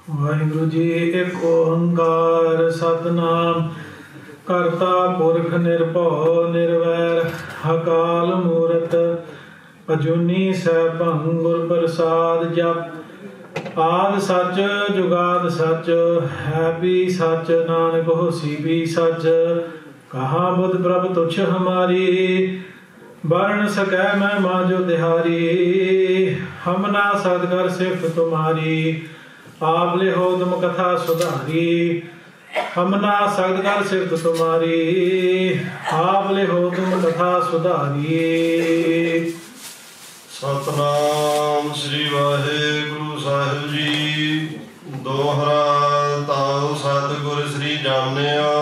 ਵਾਹਿਗੁਰੂ ਜੀ ਇੱਕ ਓੰਕਾਰ ਸਤਨਾਮ ਕਰਤਾ ਪੁਰਖ ਨਿਰਭਉ ਨਿਰਵੈਰ ਅਕਾਲ ਮੂਰਤ ਅਜੂਨੀ ਸੈਭੰ ਗੁਰ ਪ੍ਰਸਾਦ ਜਪ ਆਦਿ ਸੱਚ ਜੁਗਾਦ ਸੱਚ ਹੈ ਵੀ ਸੱਚ ਨਾਨਕ ਹੋਸੀ ਵੀ ਸੱਚ ਕਹਾ ਬੁੱਧ ਪ੍ਰਭ ਤੁਛ ਹਮਾਰੀ ਵਰਨ ਸਕੈ ਮੈਂ ਮਾਜੋ ਤਿਹਾਰੀ ਹਮ ਨਾ ਸਦ ਕਰ ਸਿਫਤ ਤੁਮਾਰੀ आप ले हो तुम कथा सुधारी हम ना सगद कर सिफत तुम्हारी आप ले हो तुम कथा सुधारी। सतनाम श्री वाहिगुरु साहिब जी। दोहरा ताऊ सतगुर श्री जानियो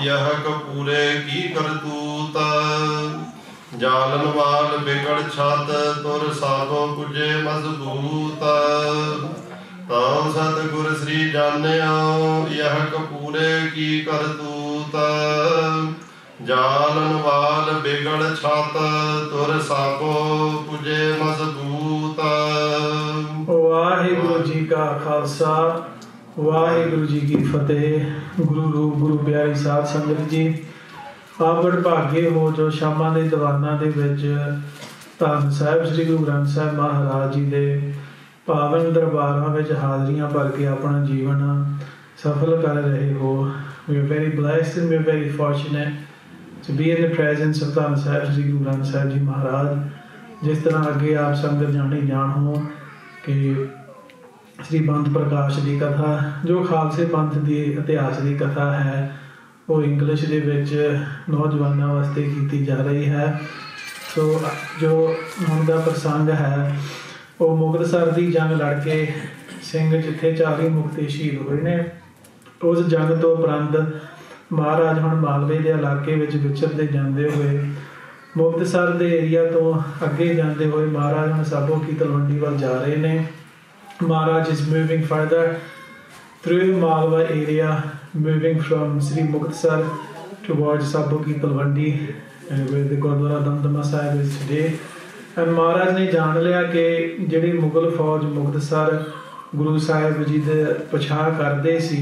यह कपूरे की करतूत जालन वाल बिगड़ छत तुर साबो पुजे मजबूत ताऊ सतगुर श्री जानियो यह कपूरे की करतूत जालन वाल बिगड़ छत तुर साबो पुजे मजबूत। वाहिगुरु जी का खालसा वाहिगुरु जी की फतेह। गुरु रूप गुरु प्यारी साध संगत जी आप वਡਭਾਗੇ ਹੋ ਜੋ ਸ਼ਾਮਾਂ ਦੇ ਦੀਵਾਨਾਂ ਦੇ ਵਿੱਚ ਧੰਨ ਸਾਹਿਬ ਸ੍ਰੀ ਗੁਰੂ ਗ੍ਰੰਥ ਸਾਹਿਬ ਮਹਾਰਾਜ ਜੀ ਦੇ ਪਾਵਨ ਦਰਬਾਰਾਂ ਵਿੱਚ ਹਾਜ਼ਰੀਆਂ ਭਰ ਕੇ ਆਪਣਾ ਜੀਵਨ ਸਫਲ ਕਰ ਰਹੇ ਹੋ। We are very blessed and we are very fortunate to be in the presence of ਧੰਨ ਸਾਹਿਬ ਸ੍ਰੀ ਗੁਰੂ ਗ੍ਰੰਥ ਸਾਹਿਬ ਜੀ ਮਹਾਰਾਜ। ਜਿਸ ਤਰ੍ਹਾਂ ਅੱਗੇ ਆਪ ਸੰਗਤ ਜਾਣੀ ਜਾਣ ਹੋ ਕਿ ਸ੍ਰੀ ਪੰਥ ਪ੍ਰਕਾਸ਼ ਦੀ ਕਥਾ ਜੋ ਖਾਲਸੇ ਪੰਥ ਦੀ ਇਤਿਹਾਸ ਦੀ ਕਥਾ ਹੈ ਉਹ ਇੰਗਲਿਸ਼ ਦੇ ਵਿੱਚ ਨੌਜਵਾਨਾਂ ਵਾਸਤੇ ਕੀਤੀ ਜਾ ਰਹੀ ਹੈ। ਸੋ ਜੋ ਹੁਣ ਦਾ ਪ੍ਰਸੰਗ ਹੈ ਉਹ ਮੁਕਤਸਰ ਦੀ ਜੰਗ ਲੜ ਕੇ ਸਿੰਘ ਜਿੱਥੇ 40 ਮੁਕਤੇ ਸ਼ਹੀਦ ਹੋਏ ਨੇ ਉਸ ਜੰਗ ਤੋਂ ਉਪਰੰਤ ਮਹਾਰਾਜ ਹੁਣ ਮਾਲਵੇ ਦੇ ਇਲਾਕੇ ਵਿੱਚ ਵਿਚਰਦੇ ਜਾਂਦੇ ਹੋਏ ਮੁਕਤਸਰ ਦੇ ਏਰੀਆ ਤੋਂ ਅੱਗੇ ਜਾਂਦੇ ਹੋਏ ਮਹਾਰਾਜ ਹੁਣ ਸਾਬੋ ਕੀ ਤਲਵੰਡੀ ਵੱਲ ਜਾ ਰਹੇ ਨੇ। ਮਹਾਰਾਜ is moving further through Malwa area, moving from Sri Muktsar towards Sabo Ki Talwandi, where the Gurdwara Damdama Sahib is today. And ਮਹਾਰਾਜ ਨੇ ਜਾਣ ਲਿਆ ਕਿ ਜਿਹੜੀ ਮੁਗਲ ਫੌਜ ਮੁਕਤਸਰ ਗੁਰੂ ਸਾਹਿਬ ਜੀ ਦੇ ਪਛਾਣ ਕਰਦੇ ਸੀ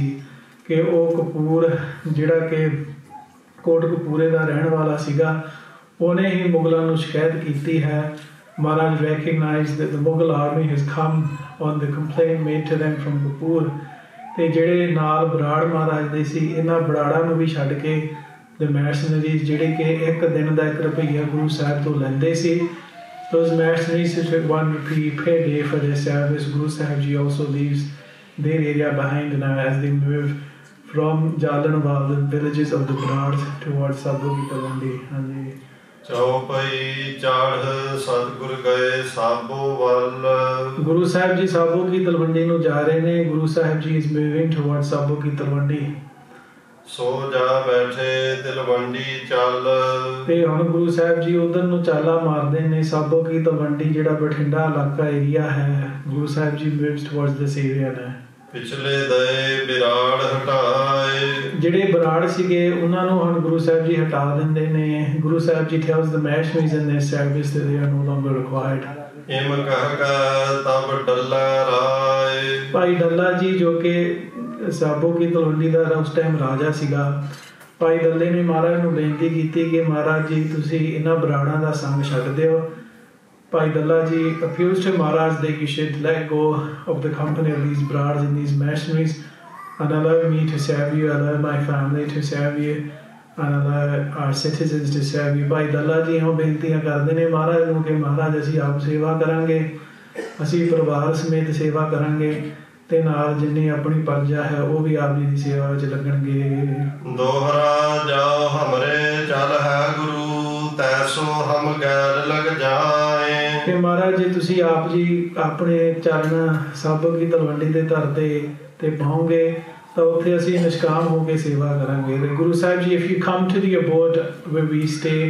ਕਿ ਉਹ ਕਪੂਰ ਜਿਹੜਾ ਕਿ ਕੋਟ ਕਪੂਰੇ ਦਾ ਰਹਿਣ ਵਾਲਾ ਸੀਗਾ ਉਹਨੇ ਹੀ ਮੁਗਲਾਂ ਨੂੰ ਸ਼ਿਕਾਇਤ ਕੀਤੀ ਹੈ। ਮਹਾਰਾਜ recognized that the Mughal army has come on the complaint made to them from Kapur ਤੇ ਜਿਹੜੇ ਨਾਲ ਬਰਾੜ ਮਹਾਰਾਜ ਦੇ ਸੀ ਇਹਨਾਂ ਬਰਾੜਾਂ ਨੂੰ ਵੀ ਛੱਡ ਕੇ the mercenaries ਜਿਹੜੇ ਕਿ ਇੱਕ ਦਿਨ ਦਾ 1 ਰੁਪਈਆ ਗੁਰੂ ਸਾਹਿਬ ਤੋਂ ਲੈਂਦੇ ਸੀ those mercenaries who took 1 rupee per day for their service. Guru Sahib Ji also leaves their area behind now as they move from Jalanwal, the villages of the Brahds, towards Sabo Ki Talwandi. ਹਾਂਜੀ ਚੌਪਈ ਚੜ੍ਹ ਸਤਿਗੁਰ ਗਏ ਸਾਬੋ ਵੱਲ। ਗੁਰੂ ਸਾਹਿਬ ਜੀ ਸਾਬੋ ਕੀ ਤਲਵੰਡੀ ਨੂੰ ਜਾ ਰਹੇ ਨੇ। Guru Sahib ji is moving towards Sabo Ki Talwandi. ਸੋ ਜਾ ਬੈਠੇ ਤਲਵੰਡੀ ਚੱਲ। ਤੇ ਹੁਣ ਗੁਰੂ ਸਾਹਿਬ ਜੀ ਉਧਰ ਨੂੰ ਚਾਲਾ ਮਾਰਦੇ ਨੇ। ਸਾਬੋ ਕੀ ਤਲਵੰਡੀ ਜਿਹੜਾ ਬਠਿੰਡਾ ਇਲਾਕਾ ਏਰੀਆ ਹੈ Guru Sahib ji moves towards this area ਨੇ। ਪਿਛਲੇ ਦਏ ਬਿਰਾੜ ਹਟਾਏ ਜਿਹੜੇ ਬਰਾੜ ਸੀਗੇ ਉਹਨਾਂ ਨੂੰ ਹੁਣ ਗੁਰੂ ਸਾਹਿਬ ਜੀ ਹਟਾ ਦਿੰਦੇ ਨੇ। Guru Sahib ji tells the mercenaries in their service that they are no longer required. ਇਮ ਕਹਿ ਕੈ ਤਬ ਡੱਲਾ ਰਾਏ। ਭਾਈ ਡੱਲਾ ਜੀ ਜੋ ਕਿ ਸਾਬੋ ਕੀ ਤਲਵੰਡੀ ਦਾ ਉਸ ਟਾਈਮ ਰਾਜਾ ਸੀਗਾ ਭਾਈ ਡੱਲੇ ਨੇ ਮਹਾਰਾਜ ਨੂੰ ਬੇਨਤੀ ਕੀਤੀ ਕਿ ਮਹਾਰਾਜ ਜੀ ਤੁਸੀਂ ਇਹਨਾਂ ਬਰਾੜਾਂ ਦਾ ਸੰਗ ਛੱਡ ਦਿਓ। ਭਾਈ ਡੱਲਾ ਜੀ appeals to Maharaj that you should let go of the company of these Brahds and these mercenaries and allow me to serve you, allow my family to serve you and allow our citizens to serve you. ਭਾਈ ਡੱਲਾ ਜੀ ਉਹ ਬੇਨਤੀਆਂ ਕਰਦੇ ਨੇ ਮਹਾਰਾਜ ਨੂੰ ਕਿ ਮਹਾਰਾਜ ਅਸੀਂ ਆਪ ਸੇਵਾ ਕਰਾਂਗੇ ਅਸੀਂ ਪਰਿਵਾਰ ਸਮੇਤ ਸੇਵਾ ਕਰਾਂਗੇ ਤੇ ਨਾਲ ਜਿੰਨੀ ਆਪਣੀ ਪ੍ਰਜਾ ਹੈ ਉਹ ਵੀ ਆਪ ਜੀ ਦੀ ਸੇਵਾ ਵਿੱਚ ਲੱਗਣਗੇ। ਦੋਹਰਾ ਜਾਓ ਹਮਰੇ ਚਲ ਹੈ ਗੁਰੂ ਤੈਸੋ ਹਮ ਗੈਰ ਲਗ ਜਾਏ। ਤੇ ਮਹਾਰਾਜ ਜੀ ਤੁਸੀਂ ਆਪ ਜੀ ਆਪਣੇ ਚਰਨ ਸਾਬੋ ਕੀ ਤਲਵੰਡੀ ਦੇ ਧਰਤੇ ਤੇ ਪਾਓਗੇ ਤਾਂ ਉੱਥੇ ਅਸੀਂ ਨਿਸ਼ਕਾਮ ਹੋ ਕੇ ਸੇਵਾ ਕਰਾਂਗੇ। ਤੇ Guru Sahib ji if you come to the abode where we stay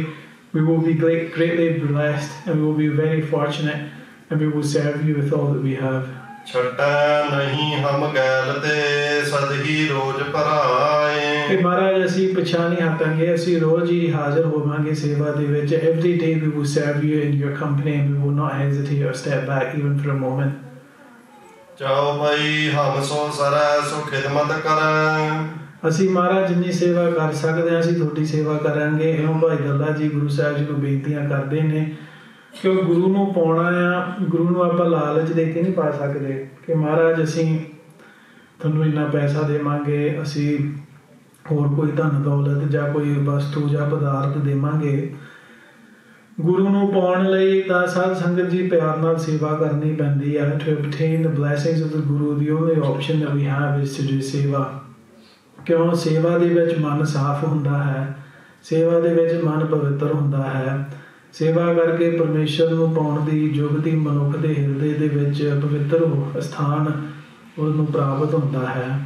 we will be greatly blessed and we will be very fortunate and we will serve you with all that we have. ਛੱਟਾ ਨਹੀਂ ਹਮ ਗੈਲ ਤੇ ਸਦ ਹੀ ਰੋਜ਼ ਭਰਾਏ। ਤੇ ਮਹਾਰਾਜ ਅਸੀਂ ਪਿਛਾ ਨਹੀਂ ਹਟਾਂਗੇ ਅਸੀਂ ਰੋਜ਼ ਹੀ ਹਾਜ਼ਰ ਹੋਵਾਂਗੇ ਸੇਵਾ ਦੇ ਵਿੱਚ। Every day we will serve you in your company and we will not hesitate or step back even for a moment. ਚਾਉ ਭਈ ਹਮ ਸੋ ਸਰੈ ਸੋ ਖਿਦਮਤ ਕਰੈ। ਅਸੀਂ ਮਹਾਰਾਜ ਜਿੰਨੀ ਸੇਵਾ ਕਰ ਸਕਦੇ ਹਾਂ ਅਸੀਂ ਤੁਹਾਡੀ ਸੇਵਾ ਕਰਾਂਗੇ। ਇਉਂ ਭਾਈ ਦੱਲਾ ਜੀ ਗੁਰੂ ਸਾਹਿਬ ਜੀ ਨੂੰ ਬੇਨਤੀਆਂ ਕਰਦੇ ਨੇ ਕਿ ਉਹ ਗੁਰੂ ਨੂੰ ਪਾਉਣਾ ਆ। ਗੁਰੂ ਨੂੰ ਆਪਾਂ ਲਾਲਚ ਦੇ ਕੇ ਨਹੀਂ ਪਾ ਸਕਦੇ ਕਿ ਮਹਾਰਾਜ ਅਸੀਂ ਤੁਹਾਨੂੰ ਇੰਨਾ ਪੈਸਾ ਦੇਵਾਂਗੇ, ਅਸੀਂ ਹੋਰ ਕੋਈ ਧਨ ਦੌਲਤ ਜਾਂ ਕੋਈ ਵਸਤੂ ਜਾਂ ਪਦਾਰਥ ਦੇਵਾਂਗੇ। ਗੁਰੂ ਨੂੰ ਪਾਉਣ ਲਈ ਤਾਂ ਸਾਧ ਸੰਗਤ ਜੀ ਪਿਆਰ ਨਾਲ ਸੇਵਾ ਕਰਨੀ ਪੈਂਦੀ ਹੈ। To obtain the blessings of the Guru, the only option that we have is to do ਸੇਵਾ। ਕਿਉਂ? ਸੇਵਾ ਦੇ ਵਿੱਚ ਮਨ ਸਾਫ਼ ਹੁੰਦਾ ਹੈ, ਸੇਵਾ ਦੇ ਵਿੱਚ ਮਨ ਪਵਿੱਤਰ ਹੁੰਦਾ ਹੈ। ਸੇਵਾ ਕਰਕੇ ਪਰਮੇਸ਼ਰ ਨੂੰ ਪਾਉਣ ਦੀ ਜੁਗਤੀ ਮਨੁੱਖ ਦੇ ਹਿਰਦੇ ਦੇ ਵਿੱਚ ਪਵਿੱਤਰ ਸਥਾਨ ਉਹਨੂੰ ਪ੍ਰਾਪਤ ਹੁੰਦਾ ਹੈ।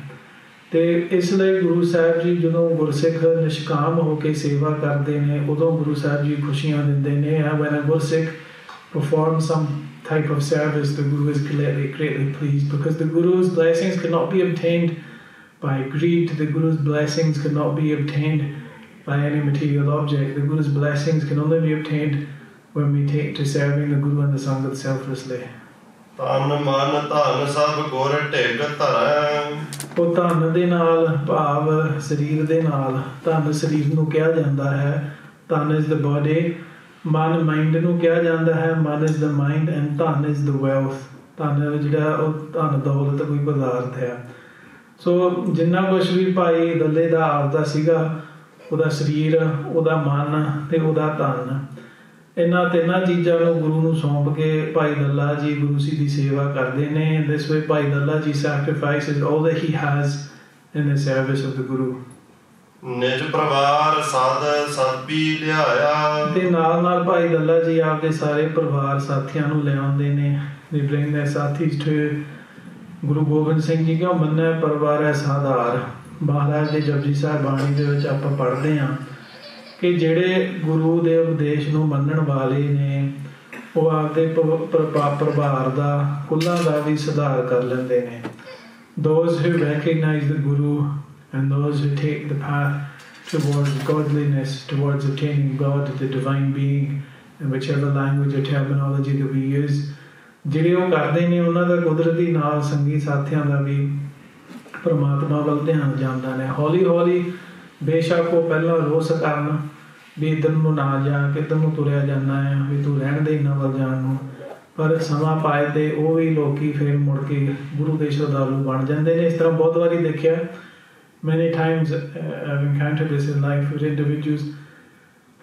ਤੇ ਇਸ ਲਈ ਗੁਰੂ ਸਾਹਿਬ ਜੀ ਜਦੋਂ ਗੁਰਸਿੱਖ ਨਿਸ਼ਕਾਮ ਹੋ ਕੇ ਸੇਵਾ ਕਰਦੇ ਨੇ ਉਦੋਂ ਗੁਰੂ ਸਾਹਿਬ ਜੀ ਖੁਸ਼ੀਆਂ ਦਿੰਦੇ ਨੇ। When a Gursikh performs some type of service, the Guru is greatly pleased because the Guru's blessings cannot be obtained by greed. The Guru's blessings cannot be obtained by any material object. The Guru's blessings can only be obtained when we take to serving the Guru and the Sangat selflessly. ਤਨ ਮਨ ਧਨ ਸਭ ਗੁਰ ਢਿਗ ਧਰੈ। ਉਹ ਧਨ ਦੇ ਨਾਲ ਭਾਵ ਸਰੀਰ ਦੇ ਨਾਲ, ਧਨ ਸਰੀਰ ਨੂੰ ਕਿਹਾ ਜਾਂਦਾ ਹੈ। ਧਨ ਇਜ਼ ਦ ਬੋਡੀ, ਮਨ ਮਾਈਂਡ ਨੂੰ ਕਿਹਾ ਜਾਂਦਾ ਹੈ। ਮਨ ਇਜ਼ ਦ ਮਾਈਂਡ ਐਂਡ ਧਨ ਇਜ਼ ਦ ਵੈਲਥ। ਧਨ ਜਿਹੜਾ ਉਹ ਧਨ ਦੌਲਤ ਕੋਈ ਪਦਾਰਥ ਹੈ। ਸੋ ਜਿੰਨਾ ਕੁਛ ਵੀ ਭਾਈ ਦੱਲੇ ਦਾ ਆਪਦਾ ਸੀਗਾ, ਉਹਦਾ ਸਰੀਰ, ਉਹਦਾ ਮਨ ਤੇ ਉਹਦਾ ਧਨ, ਇਹਨਾਂ ਤਿੰਨਾਂ ਚੀਜ਼ਾਂ ਨੂੰ ਗੁਰੂ ਨੂੰ ਸੌਂਪ ਕੇ ਭਾਈ ਦੱਲਾ ਜੀ ਗੁਰੂ ਜੀ ਦੀ ਸੇਵਾ ਕਰਦੇ ਨੇ। ਦਿਸ ਵੇ ਭਾਈ ਦੱਲਾ ਜੀ sacrifices all that he has in the service of the Guru. ਨਿਜ ਪਰਿਵਾਰ ਸਾਧ ਸਾਬੀ ਲਿਆਇਆ। ਤੇ ਨਾਲ ਨਾਲ ਭਾਈ ਦੱਲਾ ਜੀ ਆਪਦੇ ਸਾਰੇ ਪਰਿਵਾਰ ਸਾਥੀਆਂ ਨੂੰ ਲੈ ਆਉਂਦੇ ਨੇ। They bring their ਸਾਥੀਜ਼ to Guru Gobind Singh ji ਕਿਉਂ ਮੰਨੈ ਪਰਿਵਾਰ ਹੈ ਸਾਧਾਰ। ਮਹਾਰਾਜ ਦੇ ਜਪਜੀ ਸਾਹਿਬ ਬਾਣੀ ਦੇ ਵਿੱਚ ਆਪਾਂ ਪੜ੍ਹਦੇ ਹਾਂ ਕਿ ਜਿਹੜੇ ਗੁਰੂ ਦੇ ਉਪਦੇਸ਼ ਨੂੰ ਮੰਨਣ ਵਾਲੇ ਨੇ ਉਹ ਆਪਦੇ ਪਰਿਵਾਰ ਦਾ ਕੁੱਲਾਂ ਦਾ ਵੀ ਸੁਧਾਰ ਕਰ ਲੈਂਦੇ ਨੇ। Those who recognize the Guru and those who take the path towards godliness, towards obtaining God, the divine being, in whichever language or terminology that we use, ਜਿਹੜੇ ਉਹ ਕਰਦੇ ਨੇ ਉਹਨਾਂ ਦਾ ਕੁਦਰਤੀ ਨਾਲ ਸੰਗੀ ਸਾਥੀਆਂ ਦਾ ਵੀ ਪਰਮਾਤਮਾ ਵੱਲ ਧਿਆਨ ਜਾਂਦਾ ਨੇ। ਹੌਲੀ ਹੌਲੀ ਬੇਸ਼ੱਕ ਉਹ ਪਹਿਲਾਂ ਰੋਸ ਕਰਨ ਵੀ ਇੱਧਰ ਨੂੰ ਨਾ ਜਾ, ਕਿੱਧਰ ਨੂੰ ਤੁਰਿਆ ਜਾਂਦਾ ਹੈ, ਵੀ ਤੂੰ ਰਹਿਣ ਦੇ ਇਹਨਾਂ ਵੱਲ ਜਾਣ ਨੂੰ, ਪਰ ਸਮਾਂ ਪਾਏ ਤੇ ਉਹ ਵੀ ਲੋਕੀ ਫਿਰ ਮੁੜ ਕੇ ਗੁਰੂ ਦੇ ਸ਼ਰਧਾਲੂ ਬਣ ਜਾਂਦੇ ਨੇ। ਇਸ ਤਰ੍ਹਾਂ ਬਹੁਤ ਵਾਰੀ ਦੇਖਿਆ, many times I've encountered this in life where individuals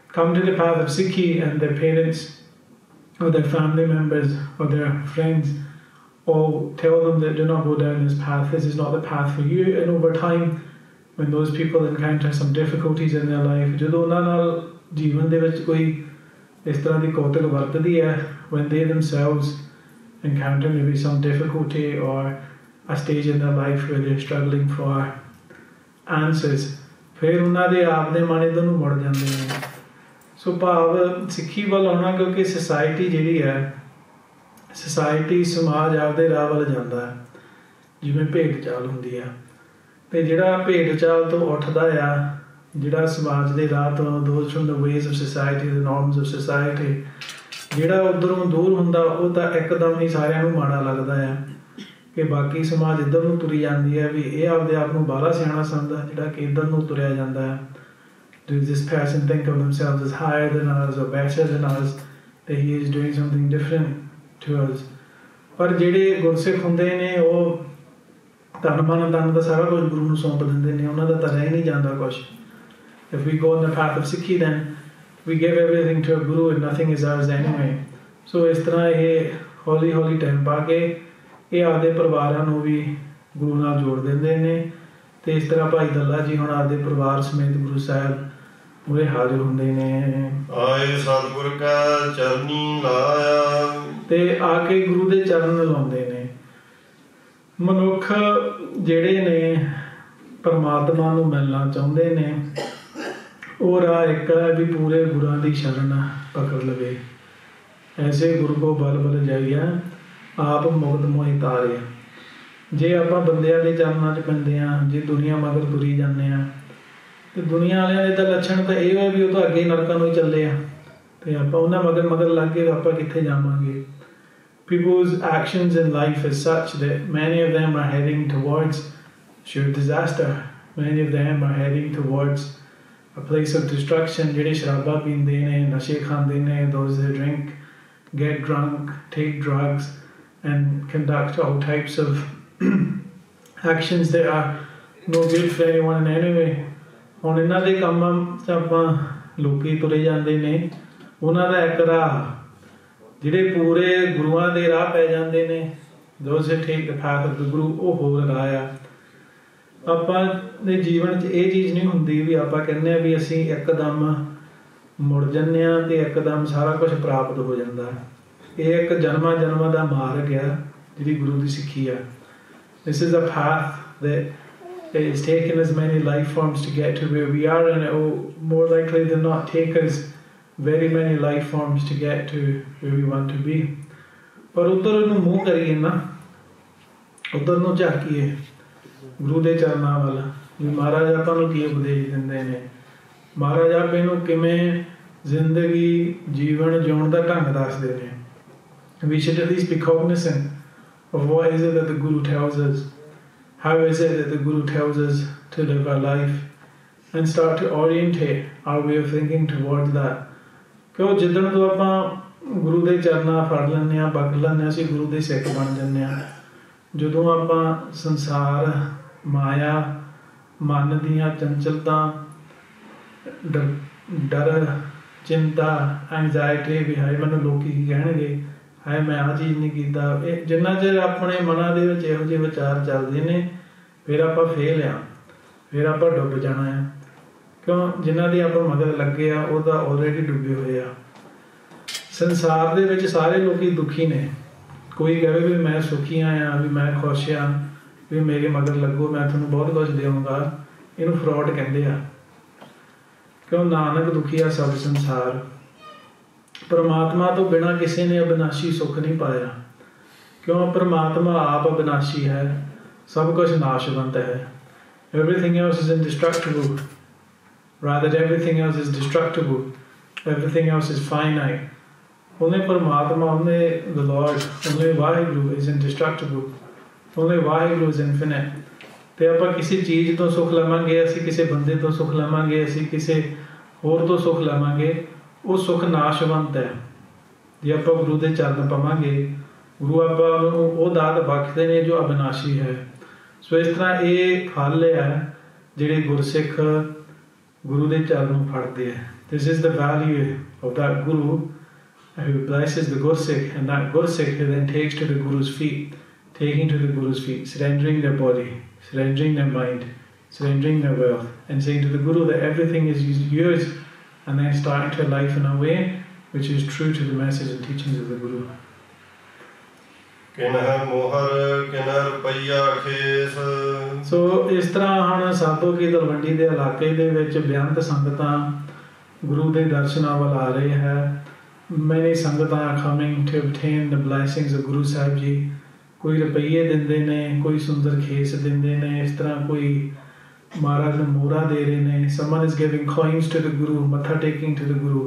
come to the path of Sikhi and their parents or their family members or their friends all tell them that do not go down this path, this is not the path for you. And over time when those people encounter some difficulties in their life, ਜਦੋਂ ਉਹਨਾਂ ਨਾਲ ਜੀਵਨ ਦੇ ਵਿੱਚ ਕੋਈ ਇਸ ਤਰ੍ਹਾਂ ਦੀ ਕੌਤਕ ਵਰਤਦੀ ਹੈ, when they themselves encounter maybe some difficulty or a stage in their life where they're struggling for answers, ਫਿਰ ਉਹਨਾਂ ਦੇ ਆਪ ਦੇ ਮਨ ਇੱਧਰ ਨੂੰ ਮੁੜ ਜਾਂਦੇ ਨੇ। ਸੋ ਭਾਵ ਸਿੱਖੀ ਵੱਲ ਆਉਣਾ, ਕਿਉਂਕਿ ਸੁਸਾਇਟੀ ਜਿਹੜੀ ਹੈ, ਸੁਸਾਇਟੀ ਸਮਾਜ ਆਪਦੇ ਰਾਹ ਵੱਲ ਜਾਂਦਾ ਹੈ ਜਿਵੇਂ ਭੇਡ ਚਾਲ ਹੁੰਦੀ ਆ। ਤੇ ਜਿਹੜਾ ਭੇਡ ਚਾਲ ਤੋਂ ਉੱਠਦਾ ਆ, ਜਿਹੜਾ ਸਮਾਜ ਦੇ ਰਾਹ ਤੋਂ, those from the ways of society, the norms of society, ਜਿਹੜਾ ਉੱਧਰੋਂ ਦੂਰ ਹੁੰਦਾ ਉਹ ਤਾਂ ਇੱਕਦਮ ਹੀ ਸਾਰਿਆਂ ਨੂੰ ਮਾੜਾ ਲੱਗਦਾ ਆ ਕਿ ਬਾਕੀ ਸਮਾਜ ਇੱਧਰ ਨੂੰ ਤੁਰੀ ਜਾਂਦੀ ਹੈ, ਵੀ ਇਹ ਆਪਦੇ ਆਪ ਨੂੰ ਬਾਹਲਾ ਸਿਆਣਾ ਸਮਝਦਾ ਜਿਹੜਾ ਕਿ ਇੱਧਰ ਨੂੰ ਤੁਰਿਆ ਜਾਂਦਾ ਹੈ। Does this person think of themselves as higher than us or better than us, that he is doing something different to us? ਪਰ ਜਿਹੜੇ ਗੁਰਸਿੱਖ ਹੁੰਦੇ ਨੇ ਉਹ ਤਨ ਮਨ ਧਨ ਦਾ ਸਾਰਾ ਕੁਝ ਗੁਰੂ ਨੂੰ ਸੌਂਪ ਦਿੰਦੇ ਨੇ, ਉਹਨਾਂ ਦਾ ਤਾਂ ਰਹਿ ਨਹੀਂ ਜਾਂਦਾ ਕੁਛ। If we go on the path of Sikhi, then we give everything to a Guru and nothing is ours anyway. ਸੋ ਇਸ ਤਰ੍ਹਾਂ ਇਹ ਹੌਲੀ ਹੌਲੀ ਟਾਈਮ ਪਾ ਕੇ ਇਹ ਆਪਦੇ ਪਰਿਵਾਰਾਂ ਨੂੰ ਵੀ ਗੁਰੂ ਨਾਲ ਜੋੜ ਦਿੰਦੇ ਨੇ। ਤੇ ਇਸ ਤਰ੍ਹਾਂ ਭਾਈ ਦੱਲਾ ਜੀ ਹੁਣ ਆਪਦੇ ਪਰਿਵਾਰ ਸਮੇਤ ਗੁਰੂ ਸਾਹਿਬ ਮੂਹਰੇ ਹਾਜ਼ਰ ਹੁੰਦੇ ਨੇ। ਆਏ ਸਤਿਗੁਰ ਕਾ ਚਰਨੀ ਲਾਇਆ, ਤੇ ਆ ਕੇ ਗੁਰੂ ਦੇ ਚਰਨ ਲਾਉਂਦੇ ਨੇ। ਮਨੁੱਖ ਜਿਹੜੇ ਨੇ ਪਰਮਾਤਮਾ ਨੂੰ ਮਿਲਣਾ ਚਾਹੁੰਦੇ ਨੇ, ਉਹ ਰਾਹ ਇੱਕ ਹੈ ਵੀ ਪੂਰੇ ਗੁਰਾਂ ਦੀ ਸ਼ਰਨ ਪਕੜ ਲਵੇ। ਐਸੇ ਗੁਰੂ ਕੋ ਬਲ ਬਲ ਜਾਈਆ, ਆਪ ਮੁਕਤ ਮੋਹਿ ਤਾਰੇ। ਜੇ ਆਪਾਂ ਬੰਦਿਆਂ ਦੇ ਚਰਨਾਂ 'ਚ ਪੈਂਦੇ ਹਾਂ, ਜੇ ਦੁਨੀਆ ਮਗਰ ਤੁਰੀ ਜਾਂਦੇ ਹਾਂ, ਤੇ ਦੁਨੀਆ ਵਾਲਿਆਂ ਦੇ ਤਾਂ ਲੱਛਣ ਤਾਂ ਇਹ ਹੈ ਵੀ ਉਹ ਤਾਂ ਅੱਗੇ ਨਰਕਾਂ ਨੂੰ ਹੀ ਚੱਲੇ ਆ, ਤੇ ਆਪਾਂ ਉਹਨਾਂ ਮਗਰ ਲੱਗ ਕੇ ਆਪਾਂ ਕਿੱਥੇ ਜਾਵਾਂਗੇ। people's actions in life is such that many of them are heading towards sheer disaster. Many of them are heading towards a place of destruction. ਜਿਹੜੇ ਸ਼ਰਾਬਾਂ ਪੀਂਦੇ ਨੇ, ਨਸ਼ੇ ਖਾਂਦੇ ਨੇ, those that drink, get drunk, take drugs, and conduct all types of actions that are no good for anyone in any way. ਹੁਣ ਇਹਨਾਂ ਦੇ ਕੰਮਾਂ 'ਚ ਆਪਾਂ ਲੋਕੀ ਤੁਰੇ ਜਾਂਦੇ ਨੇ, ਉਹਨਾਂ ਦਾ ਇੱਕ ਰਾਹ, ਜਿਹੜੇ ਪੂਰੇ ਗੁਰੂਆਂ ਦੇ ਰਾਹ ਪੈ ਜਾਂਦੇ ਨੇ, those that take the path of the Guru, ਉਹ ਹੋਰ ਰਾਹ ਆ। ਆਪਾਂ ਦੇ ਜੀਵਨ 'ਚ ਇਹ ਚੀਜ਼ ਨਹੀਂ ਹੁੰਦੀ ਵੀ ਆਪਾਂ ਕਹਿੰਦੇ ਹਾਂ ਵੀ ਅਸੀਂ ਇੱਕਦਮ ਮੁੜ ਜਾਂਦੇ ਹਾਂ ਅਤੇ ਇੱਕਦਮ ਸਾਰਾ ਕੁਛ ਪ੍ਰਾਪਤ ਹੋ ਜਾਂਦਾ। ਇਹ ਇੱਕ ਜਨਮਾਂ ਜਨਮਾਂ ਦਾ ਮਾਰਗ ਆ ਜਿਹੜੀ ਗੁਰੂ ਦੀ ਸਿੱਖੀ ਆ। This is a path that is taken as many life forms to get to where we are, and it will more likely than not take us very many life forms to get to where we want to be. ਪਰ ਉੱਧਰ ਨੂੰ ਮੂੰਹ ਕਰੀਏ ਨਾ, ਉੱਧਰ ਨੂੰ ਝਾਕੀਏ ਗੁਰੂ ਦੇ ਚਰਨਾਂ ਵੱਲ ਵੀ ਮਹਾਰਾਜ ਆਪਾਂ ਨੂੰ ਕੀ ਉਪਦੇਸ਼ ਦਿੰਦੇ ਨੇ, ਮਹਾਰਾਜ ਆਪੇ ਨੂੰ ਕਿਵੇਂ ਜ਼ਿੰਦਗੀ ਜੀਵਨ ਜਿਉਣ ਦਾ ਢੰਗ ਦੱਸਦੇ ਨੇ। We should at least be cognizant of what is it that the Guru tells us, how is it that the Guru tells us to live our life, and start to orientate our way of thinking towards that. ਕਿਉਂ ਜਿੱਦਣ ਤੋਂ ਆਪਾਂ ਗੁਰੂ ਦੇ ਚਰਨਾਂ ਫੜ ਲੈਂਦੇ ਹਾਂ, ਪਕੜ ਲੈਂਦੇ ਹਾਂ, ਅਸੀਂ ਗੁਰੂ ਦੇ ਸਿੱਖ ਬਣ ਜਾਂਦੇ ਹਾਂ। ਜਦੋਂ ਆਪਾਂ ਸੰਸਾਰ, ਮਾਇਆ, ਮਨ ਦੀਆਂ ਚੰਚਲਤਾ, ਡਰ, ਚਿੰਤਾ, ਐਂਗਜ਼ਾਇਟੀ ਵੀ ਹਾਏ ਮੈਨੂੰ ਲੋਕ ਕੀ ਕਹਿਣਗੇ, ਹਾਏ ਮੈਂ ਆਹ ਚੀਜ਼ ਨਹੀਂ ਕੀਤਾ, ਇਹ ਜਿੰਨਾ ਚਿਰ ਆਪਣੇ ਮਨਾਂ ਦੇ ਵਿੱਚ ਇਹੋ ਜਿਹੇ ਵਿਚਾਰ ਚੱਲਦੇ ਨੇ, ਫਿਰ ਆਪਾਂ ਫੇਲ ਆ, ਫਿਰ ਆਪਾਂ ਡੁੱਬ ਜਾਣਾ ਆ। ਕਿਉਂ ਜਿਨ੍ਹਾਂ ਦੀ ਆਪਾਂ ਮਗਰ ਲੱਗੇ ਆ ਉਹ ਤਾਂ ਆਲਰੇਡੀ ਡੁੱਬੇ ਹੋਏ ਆ। ਸੰਸਾਰ ਦੇ ਵਿੱਚ ਸਾਰੇ ਲੋਕ ਦੁਖੀ ਨੇ। ਕੋਈ ਕਹੇ ਵੀ ਮੈਂ ਸੁਖੀ ਆ, ਵੀ ਮੈਂ ਖੁਸ਼ ਆ, ਵੀ ਮੇਰੇ ਮਗਰ ਲੱਗੋ ਮੈਂ ਤੁਹਾਨੂੰ ਬਹੁਤ ਕੁਝ ਦੇਵਾਂਗਾ, ਇਹਨੂੰ ਫਰੋਡ ਕਹਿੰਦੇ ਆ। ਕਿਉਂ ਨਾਨਕ ਦੁਖੀਆ ਸਭ ਸੰਸਾਰ। ਪਰਮਾਤਮਾ ਤੋਂ ਬਿਨਾਂ ਕਿਸੇ ਨੇ ਅਬਿਨਾਸ਼ੀ ਸੁੱਖ ਨਹੀਂ ਪਾਇਆ। ਕਿਉਂ ਪਰਮਾਤਮਾ ਆਪ ਅਬਿਨਾਸ਼ੀ ਹੈ, ਸਭ ਕੁਝ ਨਾਸ਼ਵੰਤ ਹੈ। Everything else is indestructible. Rather, everything else is destructible. Everything else is finite. Only Paramatma, only the Lord, only Vaheguru is indestructible. Only Vaheguru is infinite. ਤੇ ਆਪਾਂ ਕਿਸੇ ਚੀਜ਼ ਤੋਂ ਸੁੱਖ ਲਵਾਂਗੇ, ਅਸੀਂ ਕਿਸੇ ਬੰਦੇ ਤੋਂ ਸੁੱਖ ਲਵਾਂਗੇ, ਅਸੀਂ ਕਿਸੇ ਹੋਰ ਤੋਂ ਸੁੱਖ ਲਵਾਂਗੇ, ਉਹ ਸੁੱਖ ਨਾਸ਼ਵੰਤ ਹੈ। ਜੇ ਆਪਾਂ ਗੁਰੂ ਦੇ ਚਰਨ ਪਵਾਂਗੇ, ਗੁਰੂ ਆਪਾਂ ਨੂੰ ਉਹ ਦਾਤ ਬਖਸ਼ਦੇ ਨੇ ਜੋ ਅਬਿਨਾਸ਼ੀ ਹੈ। ਸੋ ਇਸ ਤਰ੍ਹਾਂ ਇਹ ਫਲ ਹੈ ਜਿਹੜੇ ਗੁਰਸਿੱਖ ਗੁਰੂ ਦੇ ਚਰਨ ਨੂੰ ਫੜਦੇ ਹੈ। This is the value of that Guru who blesses the Gursikh, and that Gursikh who then takes to the Guru's feet, taking to the Guru's feet, surrendering their body, surrendering their mind, surrendering their wealth, and saying to the Guru that everything is yours, and then starting to life in a way which is true to the message and teachings of the Guru. ਸੋ ਇਸ ਤਰ੍ਹਾਂ ਹੁਣ ਸਾਬੋ ਕੀ ਤਲਵੰਡੀ ਦੇ ਇਲਾਕੇ ਦੇ ਵਿੱਚ ਬੇਅੰਤ ਸੰਗਤਾਂ ਗੁਰੂ ਦੇ ਦਰਸ਼ਨਾਂ ਵੱਲ ਆ ਰਹੇ ਹੈ। Many ਸੰਗਤਾਂ are coming to obtain the blessings of Guru Sahib Ji. ਕੋਈ ਰੁਪਈਏ ਦਿੰਦੇ ਨੇ, ਕੋਈ ਸੁੰਦਰ ਖੇਸ ਦਿੰਦੇ ਨੇ, ਇਸ ਤਰ੍ਹਾਂ ਕੋਈ ਮਹਾਰਾਜ ਨੂੰ ਮੋਹਰਾ ਦੇ ਰਹੇ ਨੇ। Someone is giving coins to the Guru, ਮੱਥਾ taking to the Guru.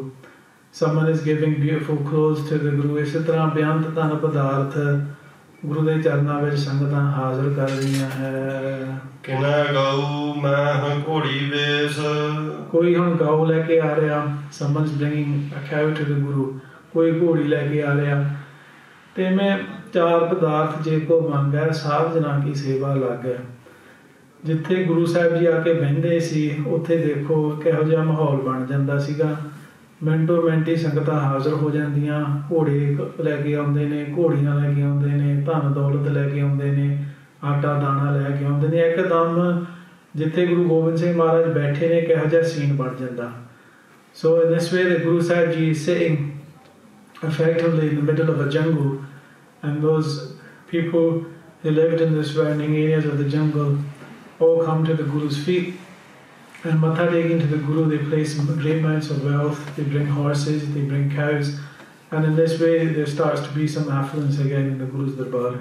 Someone is giving beautiful clothes to the Guru. ਇਸ ਤਰ੍ਹਾਂ ਬੇਅੰਤ ਧਨ ਪਦਾਰਥ ਗੁਰੂ ਦੇ ਚਰਨਾਂ ਵਿੱਚ ਸੰਗਤਾਂ ਹਾਜ਼ਰ ਕਰ ਰਹੀਆਂ ਹੈ। ਕੋਈ ਹੁਣ ਗਊ ਲੈ ਕੇ ਆ ਰਿਹਾ, someone is bringing a cow to the Guru. ਕੋਈ ਘੋੜੀ ਲੈ ਕੇ ਆ ਰਿਹਾ। ਤੇ ਮੈਂ ਚਾਰ ਪਦਾਰਥ ਜੇ ਕੋ ਮੰਗੈ ਸਾਧ ਜਨਾਂ ਕੀ ਸੇਵਾ ਲੱਗ ਹੈ। ਜਿੱਥੇ ਗੁਰੂ ਸਾਹਿਬ ਜੀ ਆ ਕੇ ਬਹਿੰਦੇ ਸੀ ਉੱਥੇ ਦੇਖੋ ਕਿਹੋ ਜਿਹਾ ਮਾਹੌਲ ਬਣ ਜਾਂਦਾ ਸੀਗਾ। ਮਿੰਟੋ ਮਿੰਟ ਹੀ ਸੰਗਤਾਂ ਹਾਜ਼ਰ ਹੋ ਜਾਂਦੀਆਂ। ਘੋੜੇ ਲੈ ਕੇ ਆਉਂਦੇ ਨੇ, ਘੋੜੀਆਂ ਲੈ ਕੇ ਆਉਂਦੇ ਨੇ, ਧਨ ਦੌਲਤ ਲੈ ਕੇ ਆਉਂਦੇ ਨੇ, ਆਟਾ ਦਾਣਾ ਲੈ ਕੇ ਆਉਂਦੇ ਨੇ। ਇੱਕਦਮ ਜਿੱਥੇ ਗੁਰੂ ਗੋਬਿੰਦ ਸਿੰਘ ਮਹਾਰਾਜ ਬੈਠੇ ਨੇ ਕਿਹੋ ਜਿਹਾ ਸੀਨ ਬਣ ਜਾਂਦਾ। So in this way the Guru Sahib Ji is sitting effectively in the middle of a jungle, and those people who lived in the surrounding areas of the jungle all come to the Guru's feet and matha taking to the Guru. They place great amounts of wealth, they bring horses, they bring cows, and in this way there starts to be some affluence again in the Guru's darbar.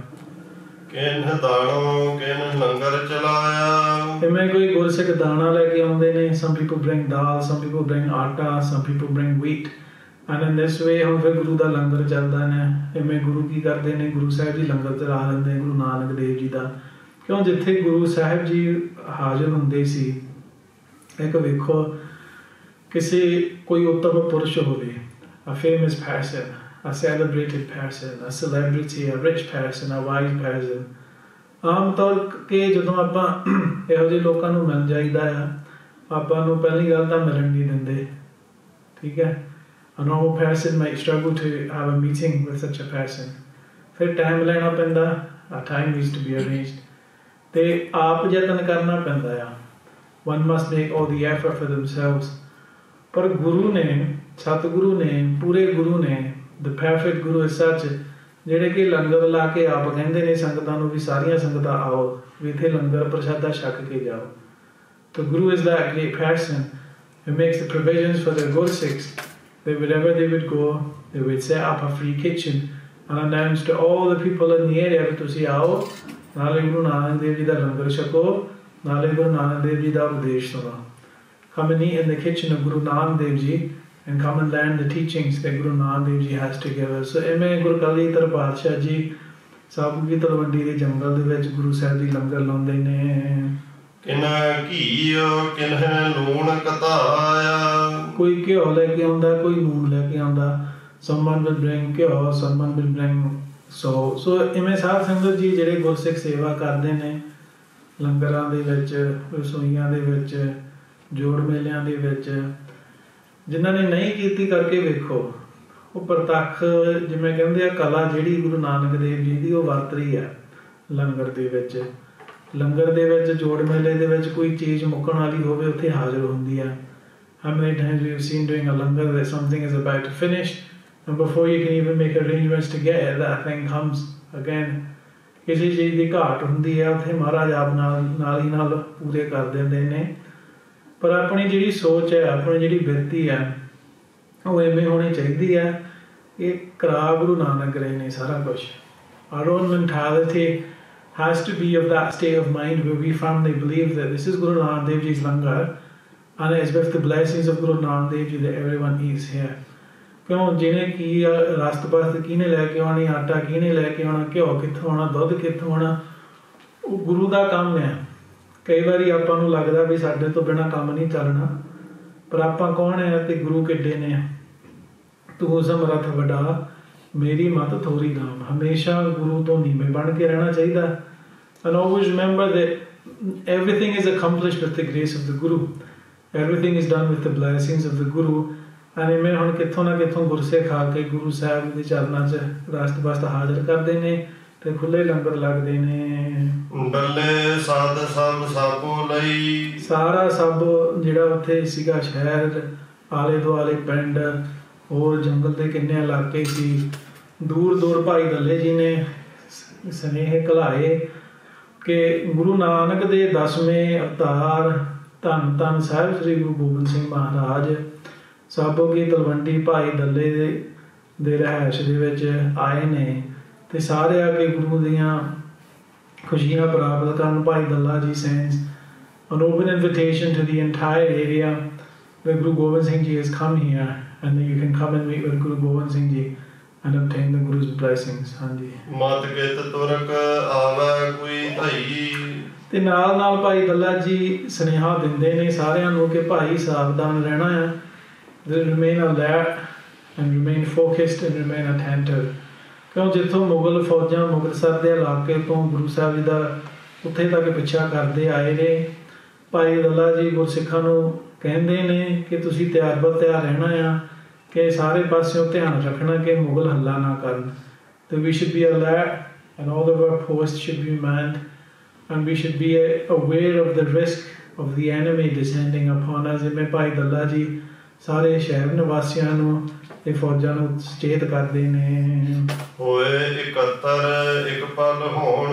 ਕੋਈ ਗੁਰਸਿੱਖ ਦਾਣਾ ਲੈ ਕੇ ਆਉਂਦੇ ਨੇ। Some people bring dal, some people bring atta, some people bring wheat, and in this way ਹੁਣ ਫਿਰ ਗੁਰੂ ਦਾ ਲੰਗਰ ਚੱਲਦਾ ਨੇ। ਇਵੇਂ ਗੁਰੂ ਕੀ ਕਰਦੇ ਨੇ, ਗੁਰੂ ਸਾਹਿਬ ਜੀ ਲੰਗਰ ਚਲਾ ਲੈਂਦੇ ਗੁਰੂ ਨਾਨਕ ਦੇਵ ਜੀ ਦਾ। ਕਿਉਂ ਜਿੱਥੇ ਗੁਰੂ ਸਾਹਿਬ ਜੀ ਹਾਜ਼ਰ ਹੁੰਦੇ ਸੀ, ਇੱਕ ਵੇਖੋ ਕਿਸੇ ਕੋਈ ਉੱਤਮ ਪੁਰਸ਼ ਹੋਵੇ, a famous person, a celebrated person, a celebrity, a rich person, a wise person, ਆਮ ਤੌਰ ਕਿ ਜਦੋਂ ਆਪਾਂ ਇਹੋ ਜਿਹੇ ਲੋਕਾਂ ਨੂੰ ਮਿਲ ਜਾਈਦਾ ਆ, ਆਪਾਂ ਨੂੰ ਪਹਿਲੀ ਗੱਲ ਤਾਂ ਮਿਲਣ ਨਹੀਂ ਦਿੰਦੇ, ਠੀਕ ਹੈ। A normal person might struggle to have a meeting with such a person, ਫਿਰ ਟਾਈਮ ਲੈਣਾ ਪੈਂਦਾ, a time needs to be arranged, ਤੇ ਆਪ ਯਤਨ ਕਰਨਾ ਪੈਂਦਾ ਆ। One must make all the effort for themselves। ਪਰ ਗੁਰੂ ਨੇ, ਸਤਿਗੁਰੂ ਨੇ, ਪੂਰੇ ਗੁਰੂ ਨੇ, the perfect Guru is such, ਜਿਹੜੇ ਕਿ ਲੰਗਰ ਲਾ ਕੇ ਆਪ ਕਹਿੰਦੇ ਨੇ ਸੰਗਤਾਂ ਨੂੰ ਵੀ ਸਾਰੀਆਂ ਸੰਗਤਾਂ ਆਓ, ਵੀ ਇੱਥੇ ਲੰਗਰ ਪ੍ਰਸ਼ਾਦਾ ਛਕ ਕੇ ਜਾਓ। The Guru is that great person who makes the provisions for their Gursikhs, that wherever they would go, they would set up a free kitchen and announce to all the people in the area, ਵੀ ਤੁਸੀਂ ਆਓ, ਨਾਲੇ ਗੁਰੂ ਨਾਨਕ ਦੇਵ ਜੀ ਦਾ ਲੰਗਰ ਛਕੋ, ਨਾਲੇ ਗੁਰੂ ਨਾਨਕ ਦੇਵ ਜੀ ਦਾ ਉਪਦੇਸ਼ ਸੁਣੋ। Come and eat in the kitchen of Guru Nanak Dev Ji and come and learn the teachings that Guru Nanak Dev Ji has to give us। So ਇਵੇਂ ਗੁਰੂ ਕਲਗੀਧਰ ਪਾਤਸ਼ਾਹ ਜੀ ਸਾਬੋ ਕੀ ਤਲਵੰਡੀ ਦੇ ਜੰਗਲ ਦੇ ਵਿੱਚ ਗੁਰੂ ਸਾਹਿਬ ਦੀ ਲੰਗਰ ਲਾਉਂਦੇ ਨੇ। ਕਿਨ੍ਹਾ ਘੀ ਕਿਨ੍ਹਾ ਲੂਣ ਘਤਾਇਆ, ਕੋਈ ਘਿਓ ਲੈ ਕੇ ਆਉਂਦਾ, ਕੋਈ ਲੂਣ ਲੈ ਕੇ ਆਉਂਦਾ। someone will bring ਘਿਓ, someone will bring salt। ਸੋ ਇਵੇਂ ਸਾਧ ਸੰਗਤ ਜੀ ਜਿਹੜੇ ਗੁਰਸਿੱਖ ਸੇਵਾ ਕਰਦੇ ਨੇ ਲੰਗਰਾਂ ਦੇ ਵਿੱਚ, ਰਸੋਈਆਂ ਦੇ ਵਿੱਚ, ਜੋੜ ਮੇਲਿਆਂ ਦੇ ਵਿੱਚ, ਜਿਨ੍ਹਾਂ ਨੇ ਨਹੀਂ ਕੀਤੀ ਕਰਕੇ ਵੇਖੋ, ਉਹ ਪ੍ਰਤੱਖ ਜਿਵੇਂ ਕਹਿੰਦੇ ਆ ਕਲਾ ਜਿਹੜੀ ਗੁਰੂ ਨਾਨਕ ਦੇਵ ਜੀ ਦੀ ਉਹ ਵਰਤ ਰਹੀ ਹੈ ਲੰਗਰ ਦੇ ਵਿੱਚ। ਲੰਗਰ ਦੇ ਵਿੱਚ, ਜੋੜ ਮੇਲੇ ਦੇ ਵਿੱਚ ਕੋਈ ਚੀਜ਼ ਮੁੱਕਣ ਵਾਲੀ ਹੋਵੇ, ਉੱਥੇ ਹਾਜ਼ਰ ਹੁੰਦੀ ਹੈ। How many times we have seen during a langar that something is about to finish and before you can even make arrangements to get it, that thing comes again। ਕਿਸੇ ਚੀਜ਼ ਦੀ ਘਾਟ ਹੁੰਦੀ ਹੈ, ਉੱਥੇ ਮਹਾਰਾਜ ਆਪ ਨਾਲ ਹੀ ਨਾਲ ਪੂਰੇ ਕਰ ਦਿੰਦੇ ਨੇ। ਪਰ ਆਪਣੀ ਜਿਹੜੀ ਸੋਚ ਹੈ, ਆਪਣੀ ਜਿਹੜੀ ਬਿਰਤੀ ਹੈ, ਉਹ ਇਵੇਂ ਹੋਣੀ ਚਾਹੀਦੀ ਹੈ। ਇਹ ਕਰਾ ਗੁਰੂ ਨਾਨਕ ਰਹੇ ਨੇ ਸਾਰਾ ਕੁਛ। Our own mentality has to be of that state of mind where we firmly believe that this is Guru Nanak Dev Ji's langar and it is with the blessings of Guru Nanak Dev Ji that everyone eats here। ਕਿਉਂ ਜਿਹਨੇ ਕੀ ਰਸਤ ਬਸਤ ਕਿਹਨੇ ਲੈ ਕੇ ਆਉਣੀ, ਆਟਾ ਕਿਹਨੇ ਲੈ ਕੇ ਆਉਣਾ, ਘਿਓ ਕਿੱਥੋਂ ਆਉਣਾ, ਦੁੱਧ ਕਿੱਥੋਂ ਆਉਣਾ, ਉਹ ਗੁਰੂ ਦਾ ਕੰਮ ਹੈ। ਕਈ ਵਾਰੀ ਆਪਾਂ ਨੂੰ ਲੱਗਦਾ ਵੀ ਸਾਡੇ ਤੋਂ ਬਿਨਾਂ ਕੰਮ ਨਹੀਂ ਚੱਲਣਾ, ਪਰ ਆਪਾਂ ਕੌਣ ਹੈ ਤੇ ਗੁਰੂ ਕਿੱਡੇ ਨੇ। ਤੂੰ ਸਮਰੱਥ ਵੱਡਾ, ਮੇਰੀ ਮਤ ਥੋੜੀ ਨਾਮ। ਹਮੇਸ਼ਾ ਗੁਰੂ ਤੋਂ ਨੀਵੇਂ ਬਣ ਕੇ ਰਹਿਣਾ ਚਾਹੀਦਾ। And always remember that everything is accomplished with the grace of the Guru, everything is done with the blessings of the Guru। and ਇਵੇਂ ਹੁਣ ਕਿੱਥੋਂ ਨਾ ਕਿੱਥੋਂ ਗੁਰਸਿੱਖ ਆ ਕੇ ਗੁਰੂ ਸਾਹਿਬ ਦੇ ਚਰਨਾਂ 'ਚ ਰਸਤ ਬਸਤ ਹਾਜ਼ਰ ਕਰਦੇ ਨੇ ਤੇ ਖੁੱਲੇ ਲੰਗਰ ਲੱਗਦੇ ਨੇ। ਡੱਲੇ ਸਾਧ ਸਭ ਸਾਬੋ ਲਈ, ਸਾਰਾ ਸਭ ਜਿਹੜਾ ਉੱਥੇ ਸੀਗਾ ਸ਼ਹਿਰ, ਆਲੇ ਦੁਆਲੇ ਪਿੰਡ, ਹੋਰ ਜੰਗਲ ਦੇ ਕਿੰਨੇ ਇਲਾਕੇ ਸੀ, ਦੂਰ ਦੂਰ ਭਾਈ ਦੱਲੇ ਜੀ ਨੇ ਸੁਨੇਹੇ ਘਲਾਏ ਕਿ ਗੁਰੂ ਨਾਨਕ ਦੇ 10ਵੇਂ ਅਵਤਾਰ ਧੰਨ ਧੰਨ ਸਾਹਿਬ ਸ੍ਰੀ ਗੁਰੂ ਗੋਬਿੰਦ ਸਿੰਘ ਮਹਾਰਾਜ ਸਾਬੋ ਕੀ ਤਲਵੰਡੀ ਭਾਈ ਦੱਲੇ ਦੇ ਰਿਹਾਇਸ਼ ਦੇ ਵਿੱਚ ਆਏ ਨੇ ਤੇ ਸਾਰੇ ਆ ਕੇ ਗੁਰੂ ਦੀਆਂ ਖੁਸ਼ੀਆਂ ਪ੍ਰਾਪਤ ਕਰਨ। ਭਾਈ ਦੱਲਾ ਜੀ sends an open invitation to the entire area where Guru Gobind Singh Ji has come here, and you can come and meet with Guru Gobind Singh Ji and obtain the Guru's blessings। ਹਾਂਜੀ, ਮਤ ਕਿਤ ਤੁਰਕ ਆਵੇ ਕੋਈ ਧਈ, ਤੇ ਨਾਲ ਨਾਲ ਭਾਈ ਦੱਲਾ ਜੀ ਸੁਨੇਹਾ ਦਿੰਦੇ ਨੇ ਸਾਰਿਆਂ ਨੂੰ ਕਿ ਭਾਈ ਸਾਵਧਾਨ ਰਹਿਣਾ ਹੈ। Remain alert and remain focused and remain attentive। ਕਿਉਂ ਜਿੱਥੋਂ ਮੁਗਲ ਫੌਜਾਂ ਮੁਕਤਸਰ ਦੇ ਇਲਾਕੇ ਤੋਂ ਗੁਰੂ ਸਾਹਿਬ ਜੀ ਦਾ ਉੱਥੇ ਤੱਕ ਪਿੱਛਾ ਕਰਦੇ ਆਏ ਨੇ, ਭਾਈ ਦੱਲਾ ਜੀ ਗੁਰਸਿੱਖਾਂ ਨੂੰ ਕਹਿੰਦੇ ਨੇ ਕਿ ਤੁਸੀਂ ਤਿਆਰ ਬਰ ਤਿਆਰ ਰਹਿਣਾ ਆ, ਕਿ ਸਾਰੇ ਪਾਸਿਓਂ ਧਿਆਨ ਰੱਖਣਾ ਕਿ ਮੁਗਲ ਹੱਲਾ ਨਾ ਕਰਨ। ਤੇ we should be alert and all of our posts should be manned and we should be aware of the risk of the enemy descending upon us। ਜਿਵੇਂ ਭਾਈ ਦੱਲਾ ਜੀ ਸਾਰੇ ਸ਼ਹਿਰ ਨਿਵਾਸੀਆਂ ਨੂੰ ਤੇ ਫੌਜਾਂ ਨੂੰ ਸੁਚੇਤ ਕਰਦੇ ਨੇ। ਹੋਏ ਇਕੱਤਰ ਇੱਕ ਪਲ ਹੋਣ,